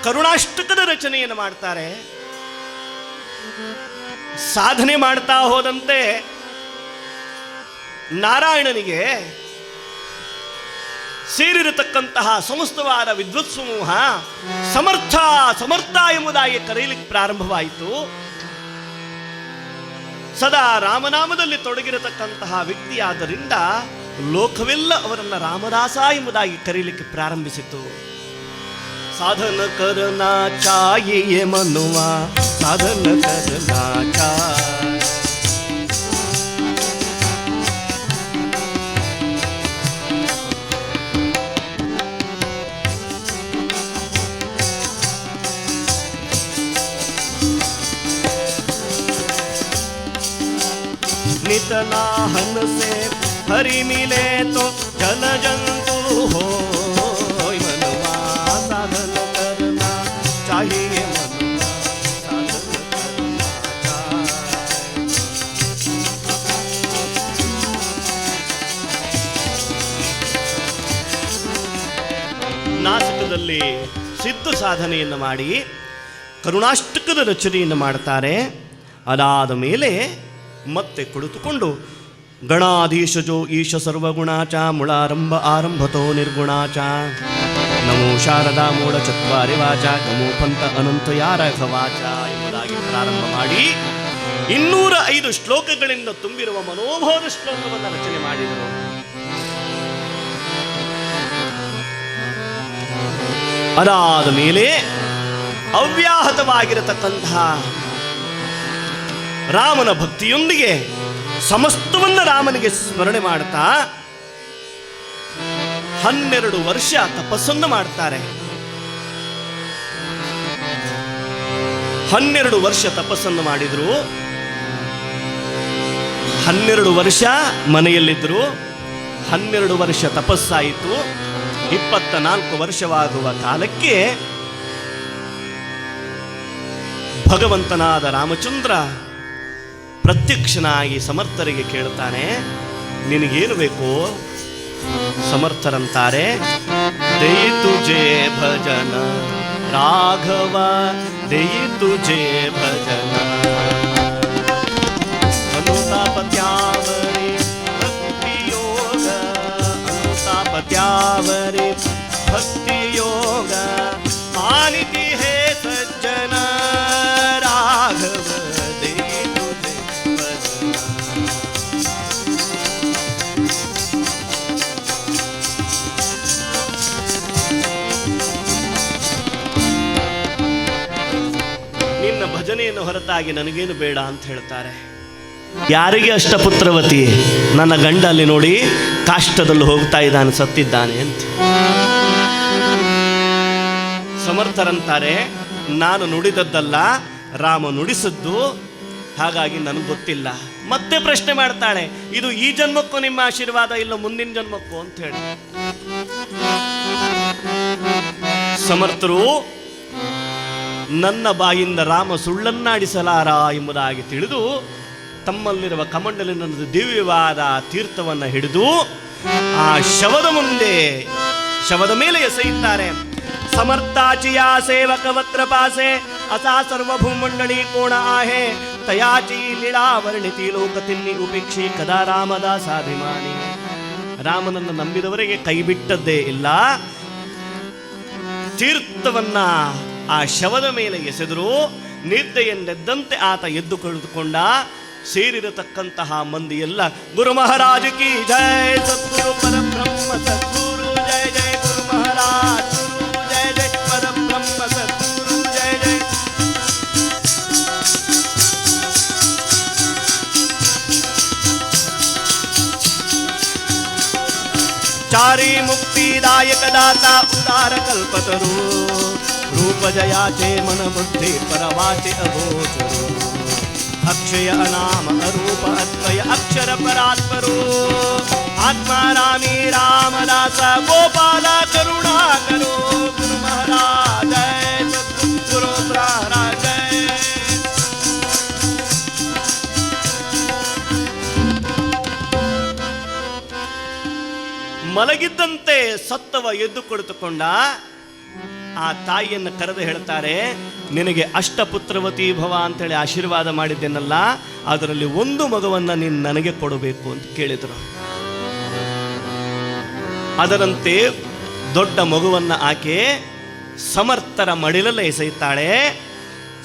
ಕರುಣಾಷ್ಟಕದ ರಚನೆಯನ್ನು ಮಾಡ್ತಾರೆ. ಸಾಧನೆ ಮಾಡ್ತಾ ಹೋದಂತೆ ನಾರಾಯಣನಿಗೆ ಸೇರಿರತಕ್ಕಂತಹ ಸಮಸ್ತವಾದ ವಿದ್ವತ್ ಸಮೂಹ ಸಮರ್ಥ ಸಮರ್ಥ ಎಂಬುದಾಗಿ ಕರೆಯಲಿಕ್ಕೆ ಪ್ರಾರಂಭವಾಯಿತು. ಸದಾ ರಾಮನಾಮದಲ್ಲಿ ತೊಡಗಿರತಕ್ಕಂತಹ ವ್ಯಕ್ತಿಯಾದ್ದರಿಂದ ಲೋಕವೆಲ್ಲ ಅವರನ್ನು ರಾಮದಾಸ ಎಂಬುದಾಗಿ ಕರೆಯಲಿಕ್ಕೆ ಪ್ರಾರಂಭಿಸಿತು. ಸಾಧನ ಕರನಾ ಚಾಹಿಯೇ ಮನುವ, ಸಾಧನ ಕರನಾ ಚಾಹಿಯೇ. नितनाहन से हरि मिले तो जन जंतु हो, मनुआ साधन करना चाहिए, मनुआ साधन करना चाहिए. ಜೀವನದಲ್ಲಿ ಸಿದ್ಧ ಸಾಧನೆಯನ್ನು ಮಾಡಿ ಕರುಣಾಷ್ಟಕದ ರಚನೆಯನ್ನು ಮಾಡ್ತಾರೆ. ಅದಾದ ಮೇಲೆ ಮತ್ತೆ ಕುಳಿತುಕೊಂಡು ಗಣಾಧೀಶಜೋ ಈಶ ಸರ್ವಗುಣಾಚ ಮುಳಾರಂಭ ಆರಂಭತೋ ನಿರ್ಗುಣಾಚ ನಮೋ ಶಾರದಾ ಮೂಢ ಚತ್ವಾರಿ ವಾಚ ಗಮೋ ಪಂಥ ಅನಂತ ಯಾರಘ ವಾಚ ಎಂಬುದಾಗಿ ಪ್ರಾರಂಭ ಮಾಡಿ 205 ಶ್ಲೋಕಗಳಿಂದ ತುಂಬಿರುವ ಮನೋಭಾವ ಶ್ಲೋಕವನ್ನು ರಚನೆ ಮಾಡಿದರು. ಅದಾದ ಮೇಲೆ ಅವ್ಯಾಹತವಾಗಿರತಕ್ಕಂತಹ ರಾಮನ ಭಕ್ತಿಯೊಂದಿಗೆ ಸಮಸ್ತವನ್ನ ರಾಮನಿಗೆ ಸ್ಮರಣೆ ಮಾಡ್ತಾ 12 ವರ್ಷ ತಪಸ್ಸನ್ನು ಮಾಡ್ತಾರೆ. 12 ವರ್ಷ ತಪಸ್ಸನ್ನು ಮಾಡಿದ್ರು. 12 ವರ್ಷ ಮನೆಯಲ್ಲಿದ್ದರು. 12 ವರ್ಷ ತಪಸ್ಸಾಯಿತು. 24 ವರ್ಷವಾಗುವ ಕಾಲಕ್ಕೆ ಭಗವಂತನಾದ ರಾಮಚಂದ್ರ ಪ್ರತ್ಯಕ್ಷನಾಗಿ ಸಮರ್ಥರಿಗೆ ಕೇಳ್ತಾನೆ, ನಿನಗೇನು ಬೇಕು? ಸಮರ್ಥರಂತಾರೆ, ದಯಿ ತುಜೆ ಭಜನ ರಾಘವ, ದಯಿ ತುಜೆ ಭಜನ ಅನುತಾಪತ್ಯಾವರಿ ಭಕ್ತಿ ಯೋಗ, ಅನುತಾಪತ್ಯಾವರಿ ಭಕ್ತಿ ಯೋಗ ಮಾನಿತಿ ಹೇ ಸಜ್ಜನ ರಾಘವ ದಯಿ ತುಜೆ ಭಜನ. ನಿನ್ನ ಭಜನೆಯನ್ನು ಹೊರತಾಗಿ ನನಗೇನು ಬೇಡ ಅಂತ ಹೇಳ್ತಾರೆ. ಯಾರಿಗೆ ಅಷ್ಟಪುತ್ರವತಿ? ನನ್ನ ಗಂಡ ಅಲ್ಲಿ ನೋಡಿ ಕಾಷ್ಟದಲ್ಲಿ ಹೋಗ್ತಾ ಇದ್ದಾನೆ, ಸತ್ತಿದ್ದಾನೆ ಅಂತ. ಸಮರ್ಥರಂತಾರೆ, ನಾನು ನುಡಿದದ್ದಲ್ಲ, ರಾಮ ನುಡಿಸದ್ದು, ಹಾಗಾಗಿ ನನಗೆ ಗೊತ್ತಿಲ್ಲ. ಮತ್ತೆ ಪ್ರಶ್ನೆ ಮಾಡ್ತಾಳೆ, ಇದು ಈ ಜನ್ಮಕ್ಕೂ ನಿಮ್ಮ ಆಶೀರ್ವಾದ, ಇಲ್ಲ ಮುಂದಿನ ಜನ್ಮಕ್ಕೂ ಅಂತ ಹೇಳಿ. ಸಮರ್ಥರು ನನ್ನ ಬಾಯಿಂದ ರಾಮ ಸುಳ್ಳನ್ನಾಡಿಸಲಾರ ಎಂಬುದಾಗಿ ತಿಳಿದು ತಮ್ಮಲ್ಲಿರುವ ಕಮಂಡಲಿನ ದಿವ್ಯವಾದ ತೀರ್ಥವನ್ನು ಹಿಡಿದು ಆ ಶವದ ಮೇಲೆ ಎಸೆಯುತ್ತಾರೆ. ಸಮರ್ಥಾಚಿಯ ಸೇವಕವತ್ರ ಪಾಸೆ ಅಸಾ ಸರ್ವಭೂಮಂಡಳಿ ಕೋಣ ಆಹೆ ತಯಾಚಿ ಲೀಳಾವರ್ಣಿತಿ ಲೋಕತಿನ್ನಿ ಉಪೇಕ್ಷಿ ಕದಾ ರಾಮದಾಸಾಭಿಮಾನಿ. ರಾಮನನ್ನು ನಂಬಿದವರಿಗೆ ಕೈ ಬಿಟ್ಟದ್ದೇ ಇಲ್ಲ. ತೀರ್ಥವನ್ನ ಆ ಶವದ ಮೇಲೆ ಎಸೆದರು. ನಿದ್ದೆಯನ್ನೆದ್ದಂತೆ ಆತ ಎದ್ದು ಕುಳಿತುಕೊಂಡ. ಸೇರಿರತಕ್ಕಂತಹ ಮಂದಿ ಎಲ್ಲ ಗುರು ಮಹಾರಾಜ್ ಕಿ ಜಯ, ಸದ್ಗುರು ಪರಬ್ರಹ್ಮ ಸದ್ಗುರು ಜಯ ಜಯ, ಗುರು ಮಹಾರಾಜ್ ಗುರು ಜಯ ಜಯ, ಪರಬ್ರಹ್ಮ ಸದ್ಗುರು ಜಯ ಜಯ. ಚಾರಿ ಮುಕ್ತಿದಾಯಕ ದಾತ ಉದಾರ ಕಲ್ಪತರು, ರೂಪ ಜಯಾಚೆ ಮನ ಬುದ್ಧಿ ಪರವಾಚೆ ಅಗೋಚರು, ಅಕ್ಷಯ ಅನಾಮ ಅರೂಪ ಅದ್ವಯ ಅಕ್ಷರ ಪರಾತ್ಪರು, ಆತ್ಮಾರಾಮಿ ರಾಮದಾಸ ಗೋಪಾಲ ಕರುಣಾಕರು, ಗುರು ಮಹಾರಾಜ ಗುರು ಮಹಾರಾಜ. ಮಲಗಿದ್ದಂತೆ ಸತ್ತವ ಎದ್ದು ಕುಳಿತುಕೊಂಡ. ಆ ತಾಯಿಯನ್ನು ಕರೆದು ಹೇಳ್ತಾರೆ, ನಿನಗೆ ಅಷ್ಟಪುತ್ರವತಿ ಭವ ಅಂತೇಳಿ ಆಶೀರ್ವಾದ ಮಾಡಿದ್ದೇನಲ್ಲ, ಅದರಲ್ಲಿ ಒಂದು ಮಗುವನ್ನು ನೀನು ನನಗೆ ಕೊಡಬೇಕು ಅಂತ ಕೇಳಿದರು. ಅದರಂತೆ ದೊಡ್ಡ ಮಗುವನ್ನು ಆಕೆ ಸಮರ್ಥರ ಮಡಿಲಲ್ಲಿ ಎಸೆಯುತ್ತಾಳೆ.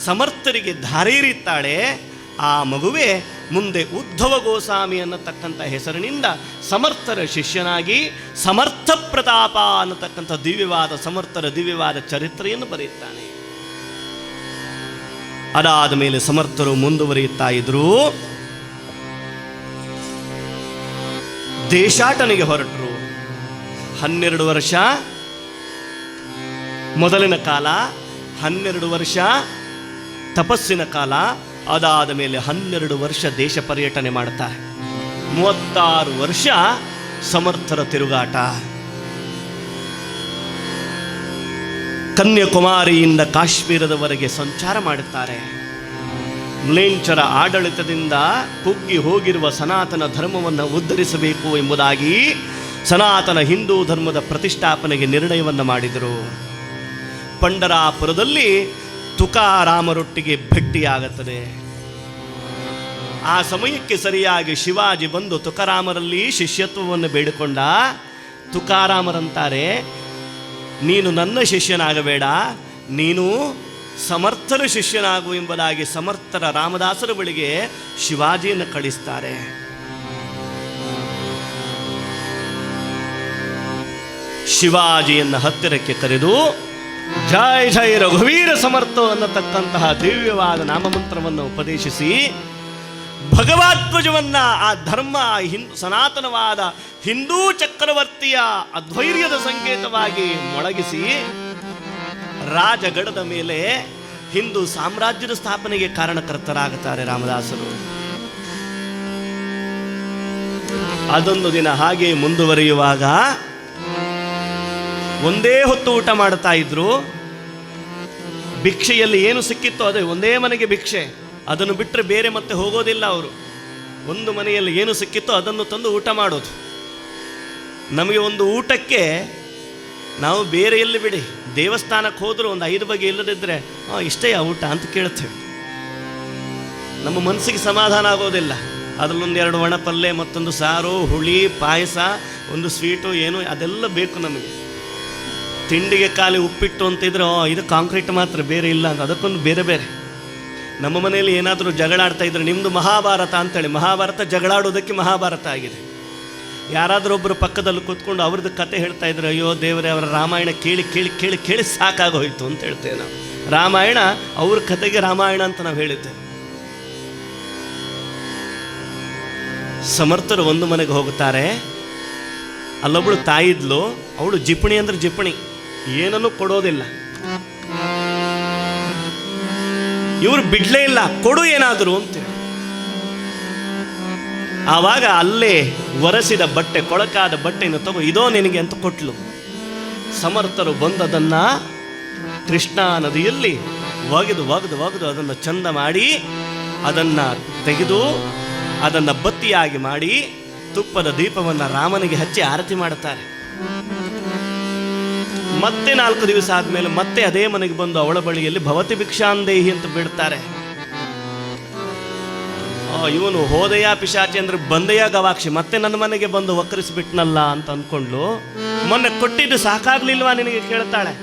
ಸಮರ್ಥರಿಗೆ ಧಾರೆಯಿರಿತ್ತಾಳೆ. ಆ ಮಗುವೆ ಮುಂದೆ ಉದ್ಧವ ಗೋಸ್ವಾಮಿ ಅನ್ನತಕ್ಕಂಥ ಹೆಸರಿನಿಂದ ಸಮರ್ಥರ ಶಿಷ್ಯನಾಗಿ ಸಮರ್ಥ ಪ್ರತಾಪ ಅನ್ನತಕ್ಕಂಥ ಸಮರ್ಥರ ದಿವ್ಯವಾದ ಚರಿತ್ರೆಯನ್ನು ಬರೆಯುತ್ತಾನೆ. ಅದಾದ ಮೇಲೆ ಸಮರ್ಥರು ಮುಂದುವರಿಯುತ್ತಾ ಇದ್ರು. ದೇಶಾಟನೆಗೆ ಹೊರಟರು. 12 ವರ್ಷ ಮೊದಲಿನ ಕಾಲ, 12 ವರ್ಷ ತಪಸ್ಸಿನ ಕಾಲ. ಅದಾದ ಮೇಲೆ 12 ವರ್ಷ ದೇಶ ಪರ್ಯಟನೆ ಮಾಡ್ತಾರೆ. 36 ವರ್ಷ ಸಮರ್ಥರ ತಿರುಗಾಟ. ಕನ್ಯಾಕುಮಾರಿಯಿಂದ ಕಾಶ್ಮೀರದವರೆಗೆ ಸಂಚಾರ ಮಾಡುತ್ತಾರೆ. ಮ್ಲೇಂಚರ ಆಡಳಿತದಿಂದ ಕುಗ್ಗಿ ಹೋಗಿರುವ ಸನಾತನ ಧರ್ಮವನ್ನು ಉದ್ಧರಿಸಬೇಕು ಎಂಬುದಾಗಿ ಸನಾತನ ಹಿಂದೂ ಧರ್ಮದ ಪ್ರತಿಷ್ಠಾಪನೆಗೆ ನಿರ್ಣಯವನ್ನು ಮಾಡಿದರು. ಪಂಡರಾಪುರದಲ್ಲಿ ತುಕಾರಾಮರೊಟ್ಟಿಗೆ ಭೇಟಿಯಾಗುತ್ತದೆ. ಆ ಸಮಯಕ್ಕೆ ಸರಿಯಾಗಿ ಶಿವಾಜಿ ಬಂದು ತುಕಾರಾಮರಲ್ಲಿ ಶಿಷ್ಯತ್ವವನ್ನು ಬೇಡಿಕೊಂಡ. ತುಕಾರಾಮರಂತಾರೆ, ನೀನು ನನ್ನ ಶಿಷ್ಯನಾಗಬೇಡ, ನೀನು ಸಮರ್ಥರ ಶಿಷ್ಯನಾಗು ಎಂಬುದಾಗಿ ಸಮರ್ಥರ ರಾಮದಾಸರ ಬಳಿಗೆ ಶಿವಾಜಿಯನ್ನು ಕಳಿಸ್ತಾರೆ. ಶಿವಾಜಿಯನ್ನು ಹತ್ತಿರಕ್ಕೆ ಕರೆದು ಜೈ ಜೈ ರಘುವೀರ ಸಮರ್ಥ ಅನ್ನತಕ್ಕಂತಹ ದಿವ್ಯವಾದ ನಾಮಮಂತ್ರವನ್ನು ಉಪದೇಶಿಸಿ ಭಗವದ್ಧ್ವಜವನ್ನ ಆ ಧರ್ಮ ಸನಾತನವಾದ ಹಿಂದೂ ಚಕ್ರವರ್ತಿಯ ಅಧ್ವೈರ್ಯದ ಸಂಕೇತವಾಗಿ ಮೊಳಗಿಸಿ ರಾಜಗಡದ ಮೇಲೆ ಹಿಂದೂ ಸಾಮ್ರಾಜ್ಯದ ಸ್ಥಾಪನೆಗೆ ಕಾರಣಕರ್ತರಾಗುತ್ತಾರೆ ರಾಮದಾಸರು. ಅದೊಂದು ದಿನ ಹಾಗೆ ಮುಂದುವರಿಯುವಾಗ ಒಂದೇ ಹೊತ್ತು ಊಟ ಮಾಡ್ತಾ ಇದ್ರು. ಭಿಕ್ಷೆಯಲ್ಲಿ ಏನು ಸಿಕ್ಕಿತ್ತೋ ಅದೇ ಒಂದೇ ಮನೆಗೆ ಭಿಕ್ಷೆ, ಅದನ್ನು ಬಿಟ್ಟರೆ ಬೇರೆ ಮತ್ತೆ ಹೋಗೋದಿಲ್ಲ ಅವರು. ಒಂದು ಮನೆಯಲ್ಲಿ ಏನು ಸಿಕ್ಕಿತ್ತೋ ಅದನ್ನು ತಂದು ಊಟ ಮಾಡೋದು. ನಮಗೆ ಒಂದು ಊಟಕ್ಕೆ ನಾವು ಬೇರೆ ಎಲ್ಲಿ ಬಿಡಿ, ದೇವಸ್ಥಾನಕ್ಕೆ ಹೋದರೂ ಒಂದು 5 ಬಗೆ ಇಲ್ಲದಿದ್ದರೆ ಇಷ್ಟೇ ಆ ಊಟ ಅಂತ ಕೇಳ್ತೇವೆ. ನಮ್ಮ ಮನಸ್ಸಿಗೆ ಸಮಾಧಾನ ಆಗೋದಿಲ್ಲ. ಅದರಲ್ಲೊಂದು 2 ಒಣ ಪಲ್ಯ, ಮತ್ತೊಂದು ಸಾರು, ಹುಳಿ, ಪಾಯಸ, ಒಂದು ಸ್ವೀಟು, ಏನು ಅದೆಲ್ಲ ಬೇಕು ನಮಗೆ. ತಿಂಡಿಗೆ ಖಾಲಿ ಉಪ್ಪಿಟ್ಟು ಅಂತಿದ್ರೆ ಇದು ಕಾಂಕ್ರೀಟ್ ಮಾತ್ರ, ಬೇರೆ ಇಲ್ಲ ಅಂತ ಅದಕ್ಕೊಂದು ಬೇರೆ ಬೇರೆ. ನಮ್ಮ ಮನೆಯಲ್ಲಿ ಏನಾದರೂ ಜಗಳ ಆಡ್ತಾ ಇದ್ರೆ ನಿಮ್ಮದು ಮಹಾಭಾರತ ಅಂತೇಳಿ, ಮಹಾಭಾರತ ಜಗಳಾಡೋದಕ್ಕೆ ಮಹಾಭಾರತ ಆಗಿದೆ. ಯಾರಾದರೂ ಒಬ್ಬರು ಪಕ್ಕದಲ್ಲಿ ಕೂತ್ಕೊಂಡು ಅವ್ರದ್ದು ಕತೆ ಹೇಳ್ತಾ ಇದ್ರೆ, ಅಯ್ಯೋ ದೇವರೇ, ಅವರ ರಾಮಾಯಣ ಕೇಳಿ ಕೇಳಿ ಕೇಳಿ ಕೇಳಿ ಸಾಕಾಗೋಯ್ತು ಅಂತ ಹೇಳ್ತೇವೆ ನಾವು. ರಾಮಾಯಣ ಅವ್ರ ಕತೆಗೆ ರಾಮಾಯಣ ಅಂತ ನಾವು ಹೇಳಿದ್ದೇವೆ. ಸಮರ್ಥರು ಒಂದು ಮನೆಗೆ ಹೋಗುತ್ತಾರೆ. ಅಲ್ಲೊಬ್ಬಳು ತಾಯಿ ಇದ್ಲು. ಅವಳು ಜಿಪಣಿ ಅಂದ್ರೆ ಜಿಪಣಿ, ಏನನ್ನು ಕೊಡೋದಿಲ್ಲ. ಇವರು ಬಿಡ್ಲೇ ಇಲ್ಲ, ಕೊಡು ಏನಾದರೂ ಅಂತೇಳಿ. ಆವಾಗ ಅಲ್ಲೇ ಒರೆಸಿದ ಬಟ್ಟೆ, ಕೊಳಕಾದ ಬಟ್ಟೆಯನ್ನು ತಗೋ, ಇದೋ ನಿನಗೆ ಅಂತ ಕೊಟ್ಲು. ಸಮರ್ಥರು ಬಂದದನ್ನ ಕೃಷ್ಣಾ ನದಿಯಲ್ಲಿ ಒಗೆದು ಒಗೆದು ಒಗೆದು ಅದನ್ನು ಚಂದ ಮಾಡಿ, ಅದನ್ನು ತೆಗೆದು ಅದನ್ನು ಬತ್ತಿಯಾಗಿ ಮಾಡಿ ತುಪ್ಪದ ದೀಪವನ್ನು ರಾಮನಿಗೆ ಹಚ್ಚಿ ಆರತಿ ಮಾಡುತ್ತಾರೆ. ಮತ್ತೆ 4 ದಿವಸ ಆದಮೇಲೆ ಮತ್ತೆ ಅದೇ ಮನೆಗೆ ಬಂದು ಅವಳ ಬಳಿಯಲ್ಲಿ ಭವತಿ ಭಿಕ್ಷಾಂದೇಹಿ ಅಂತ ಬಿಡ್ತಾರೆ. ಇವನು ಹೋದೆಯ ಪಿಶಾಚಿ ಅಂದ್ರೆ ಬಂದೆಯ ಗವಾಕ್ಷಿ, ಮತ್ತೆ ನನ್ನ ಮನೆಗೆ ಬಂದು ವಕ್ರಿಸ್ಬಿಟ್ನಲ್ಲ ಅಂತ ಅಂದ್ಕೊಂಡ್ಲು. ಮೊನ್ನೆ ಕೊಟ್ಟಿದ್ದು ಸಾಕಾಗ್ಲಿಲ್ವಾ ನಿನಗೆ ಕೇಳ್ತಾಳೆ.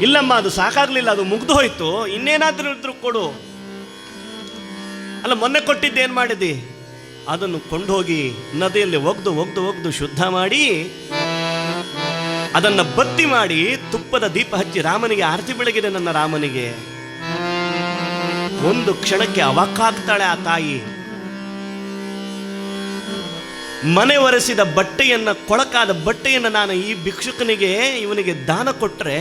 ಇಲ್ಲಮ್ಮ, ಅದು ಸಾಕಾಗ್ಲಿಲ್ಲ, ಅದು ಮುಗ್ದು ಹೋಯ್ತು, ಇನ್ನೇನಾದ್ರೂ ಇದ್ರು ಕೊಡು. ಅಲ್ಲ, ಮೊನ್ನೆ ಕೊಟ್ಟಿದ್ದೇನು ಮಾಡಿದ್ದಿ? ಅದನ್ನು ಕೊಂಡೋಗಿ ನದಿಯಲ್ಲಿ ಒಗ್ದು ಒಗ್ದು ಒಗ್ದು ಶುದ್ಧ ಮಾಡಿ ಅದನ್ನು ಬತ್ತಿ ಮಾಡಿ ತುಪ್ಪದ ದೀಪ ಹಚ್ಚಿ ರಾಮನಿಗೆ ಆರತಿ ಬೆಳಗಿದೆ ನನ್ನ ರಾಮನಿಗೆ. ಒಂದು ಕ್ಷಣಕ್ಕೆ ಅವಾಕ್ಕಾಗ್ತಾಳೆ ಆ ತಾಯಿ. ಮನೆ ಒರೆಸಿದ ಬಟ್ಟೆಯನ್ನ, ಕೊಳಕಾದ ಬಟ್ಟೆಯನ್ನು ನಾನು ಈ ಭಿಕ್ಷುಕನಿಗೆ, ಇವನಿಗೆ ದಾನ ಕೊಟ್ರೆ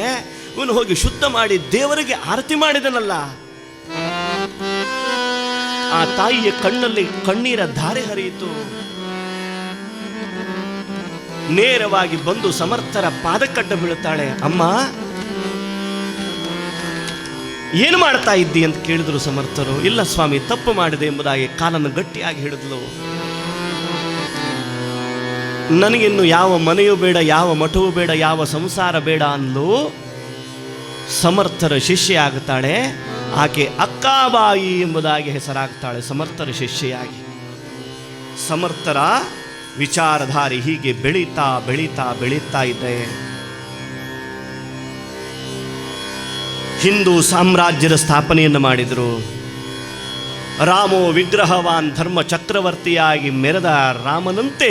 ಇವನು ಹೋಗಿ ಶುದ್ಧ ಮಾಡಿ ದೇವರಿಗೆ ಆರತಿ ಮಾಡಿದನಲ್ಲ. ಆ ತಾಯಿಯ ಕಣ್ಣಲ್ಲಿ ಕಣ್ಣೀರ ಧಾರೆ ಹರಿಯಿತು. ನೇರವಾಗಿ ಬಂದು ಸಮರ್ಥರ ಪಾದಕ್ಕಡ್ಡ ಬೀಳುತ್ತಾಳೆ. ಅಮ್ಮ, ಏನು ಮಾಡ್ತಾ ಇದ್ದಿ ಅಂತ ಕೇಳಿದ್ರು ಸಮರ್ಥರು. ಇಲ್ಲ ಸ್ವಾಮಿ, ತಪ್ಪು ಮಾಡಿದೆ ಎಂಬುದಾಗಿ ಕಾಲನ್ನು ಗಟ್ಟಿಯಾಗಿ ಹಿಡಿದ್ಲು. ನನಗಿನ್ನು ಯಾವ ಮನೆಯೂ ಬೇಡ, ಯಾವ ಮಠವೂ ಬೇಡ, ಯಾವ ಸಂಸಾರ ಬೇಡ ಅಂದ್ಲು. ಸಮರ್ಥರ ಶಿಷ್ಯ ಆಗುತ್ತಾಳೆ. ಆಕೆ ಅಕ್ಕಾಬಾಯಿ ಎಂಬುದಾಗಿ ಹೆಸರಾಗ್ತಾಳೆ ಸಮರ್ಥರ ಶಿಷ್ಯೆಯಾಗಿ. ಸಮರ್ಥರ ವಿಚಾರಧಾರೆ ಹೀಗೆ ಬೆಳೀತಾ ಬೆಳೀತಾ ಬೆಳೀತಾ ಇದೆ. ಹಿಂದೂ ಸಾಮ್ರಾಜ್ಯದ ಸ್ಥಾಪನೆಯನ್ನು ಮಾಡಿದರು. ರಾಮೋ ವಿಗ್ರಹವಾನ್ ಧರ್ಮ ಚಕ್ರವರ್ತಿಯಾಗಿ ಮೆರೆದ ರಾಮನಂತೆ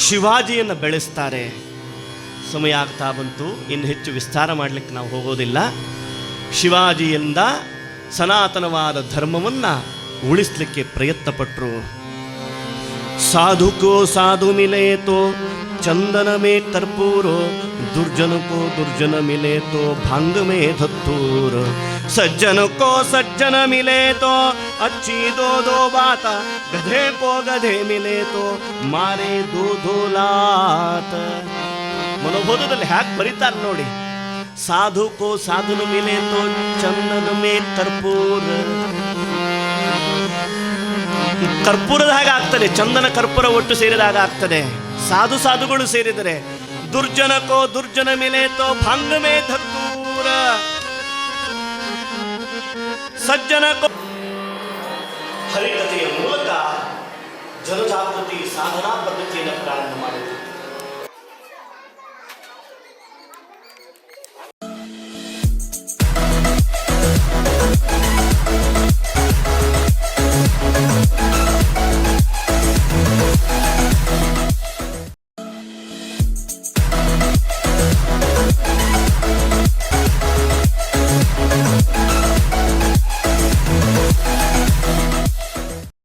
ಶಿವಾಜಿಯನ್ನು ಬೆಳೆಸ್ತಾರೆ. ಸಮಯ ಆಗ್ತಾ ಬಂತು, ಇನ್ನು ಹೆಚ್ಚು ವಿಸ್ತಾರ ಮಾಡಲಿಕ್ಕೆ ನಾವು ಹೋಗೋದಿಲ್ಲ. ಶಿವಾಜಿಯಿಂದ ಸನಾತನವಾದ ಧರ್ಮವನ್ನು ಉಳಿಸಲಿಕ್ಕೆ ಪ್ರಯತ್ನಪಟ್ಟರು. ಸಾಧುಕೋ ಸಾಧು ಮಿಲೇತೋ ಚಂದನ ಮೇ ಕರ್ಪೂರೋ, ದುರ್ಜನಕೋ ದುರ್ಜನ ಮಿಲೇತೋ ಭಾಂಗ ಮೇ ಧತ್ತೂರ್, ಸಜ್ಜನಕೋ ಸಜ್ಜನ ಮಿಲೇತೋ अच्छी दो दो बात, गधे को गधे मिले तो मारे दो दो लात. ಮನೋಬೋಧದಲ್ಲಿ ಹ್ಯಾಕ್ ಬರೀತಾರೆ ನೋಡಿ. ಸಾಧುಕೋ ಸಾಧುನು ಮಿಲೆ ತೋ ಚಂದನ ಮೇ ಕರ್ಪೂರ. ಕರ್ಪೂರದ ಹಾಗೆ ಆಗ್ತದೆ, ಚಂದನ ಕರ್ಪೂರ ಒಟ್ಟು ಸೇರಿದಾಗ ಆಗ್ತದೆ. ಸಾಧು ಸಾಧುಗಳು ಸೇರಿದರೆ ದುರ್ಜನ ಕೋ ದುರ್ಜನ ಮಿಲೆ ತೋ ಭಂಗ ಮೇ ಧತ್ತೂರ, ಸಜ್ಜನ ಕೋ ಹರಿಕಥೆಯ ಮೂಲಕ ಜನಜಾಗೃತಿ ಸಾಧನಾ ಪದ್ಧತಿಯನ್ನು ಪ್ರಾರಂಭ ಮಾಡಿದರು.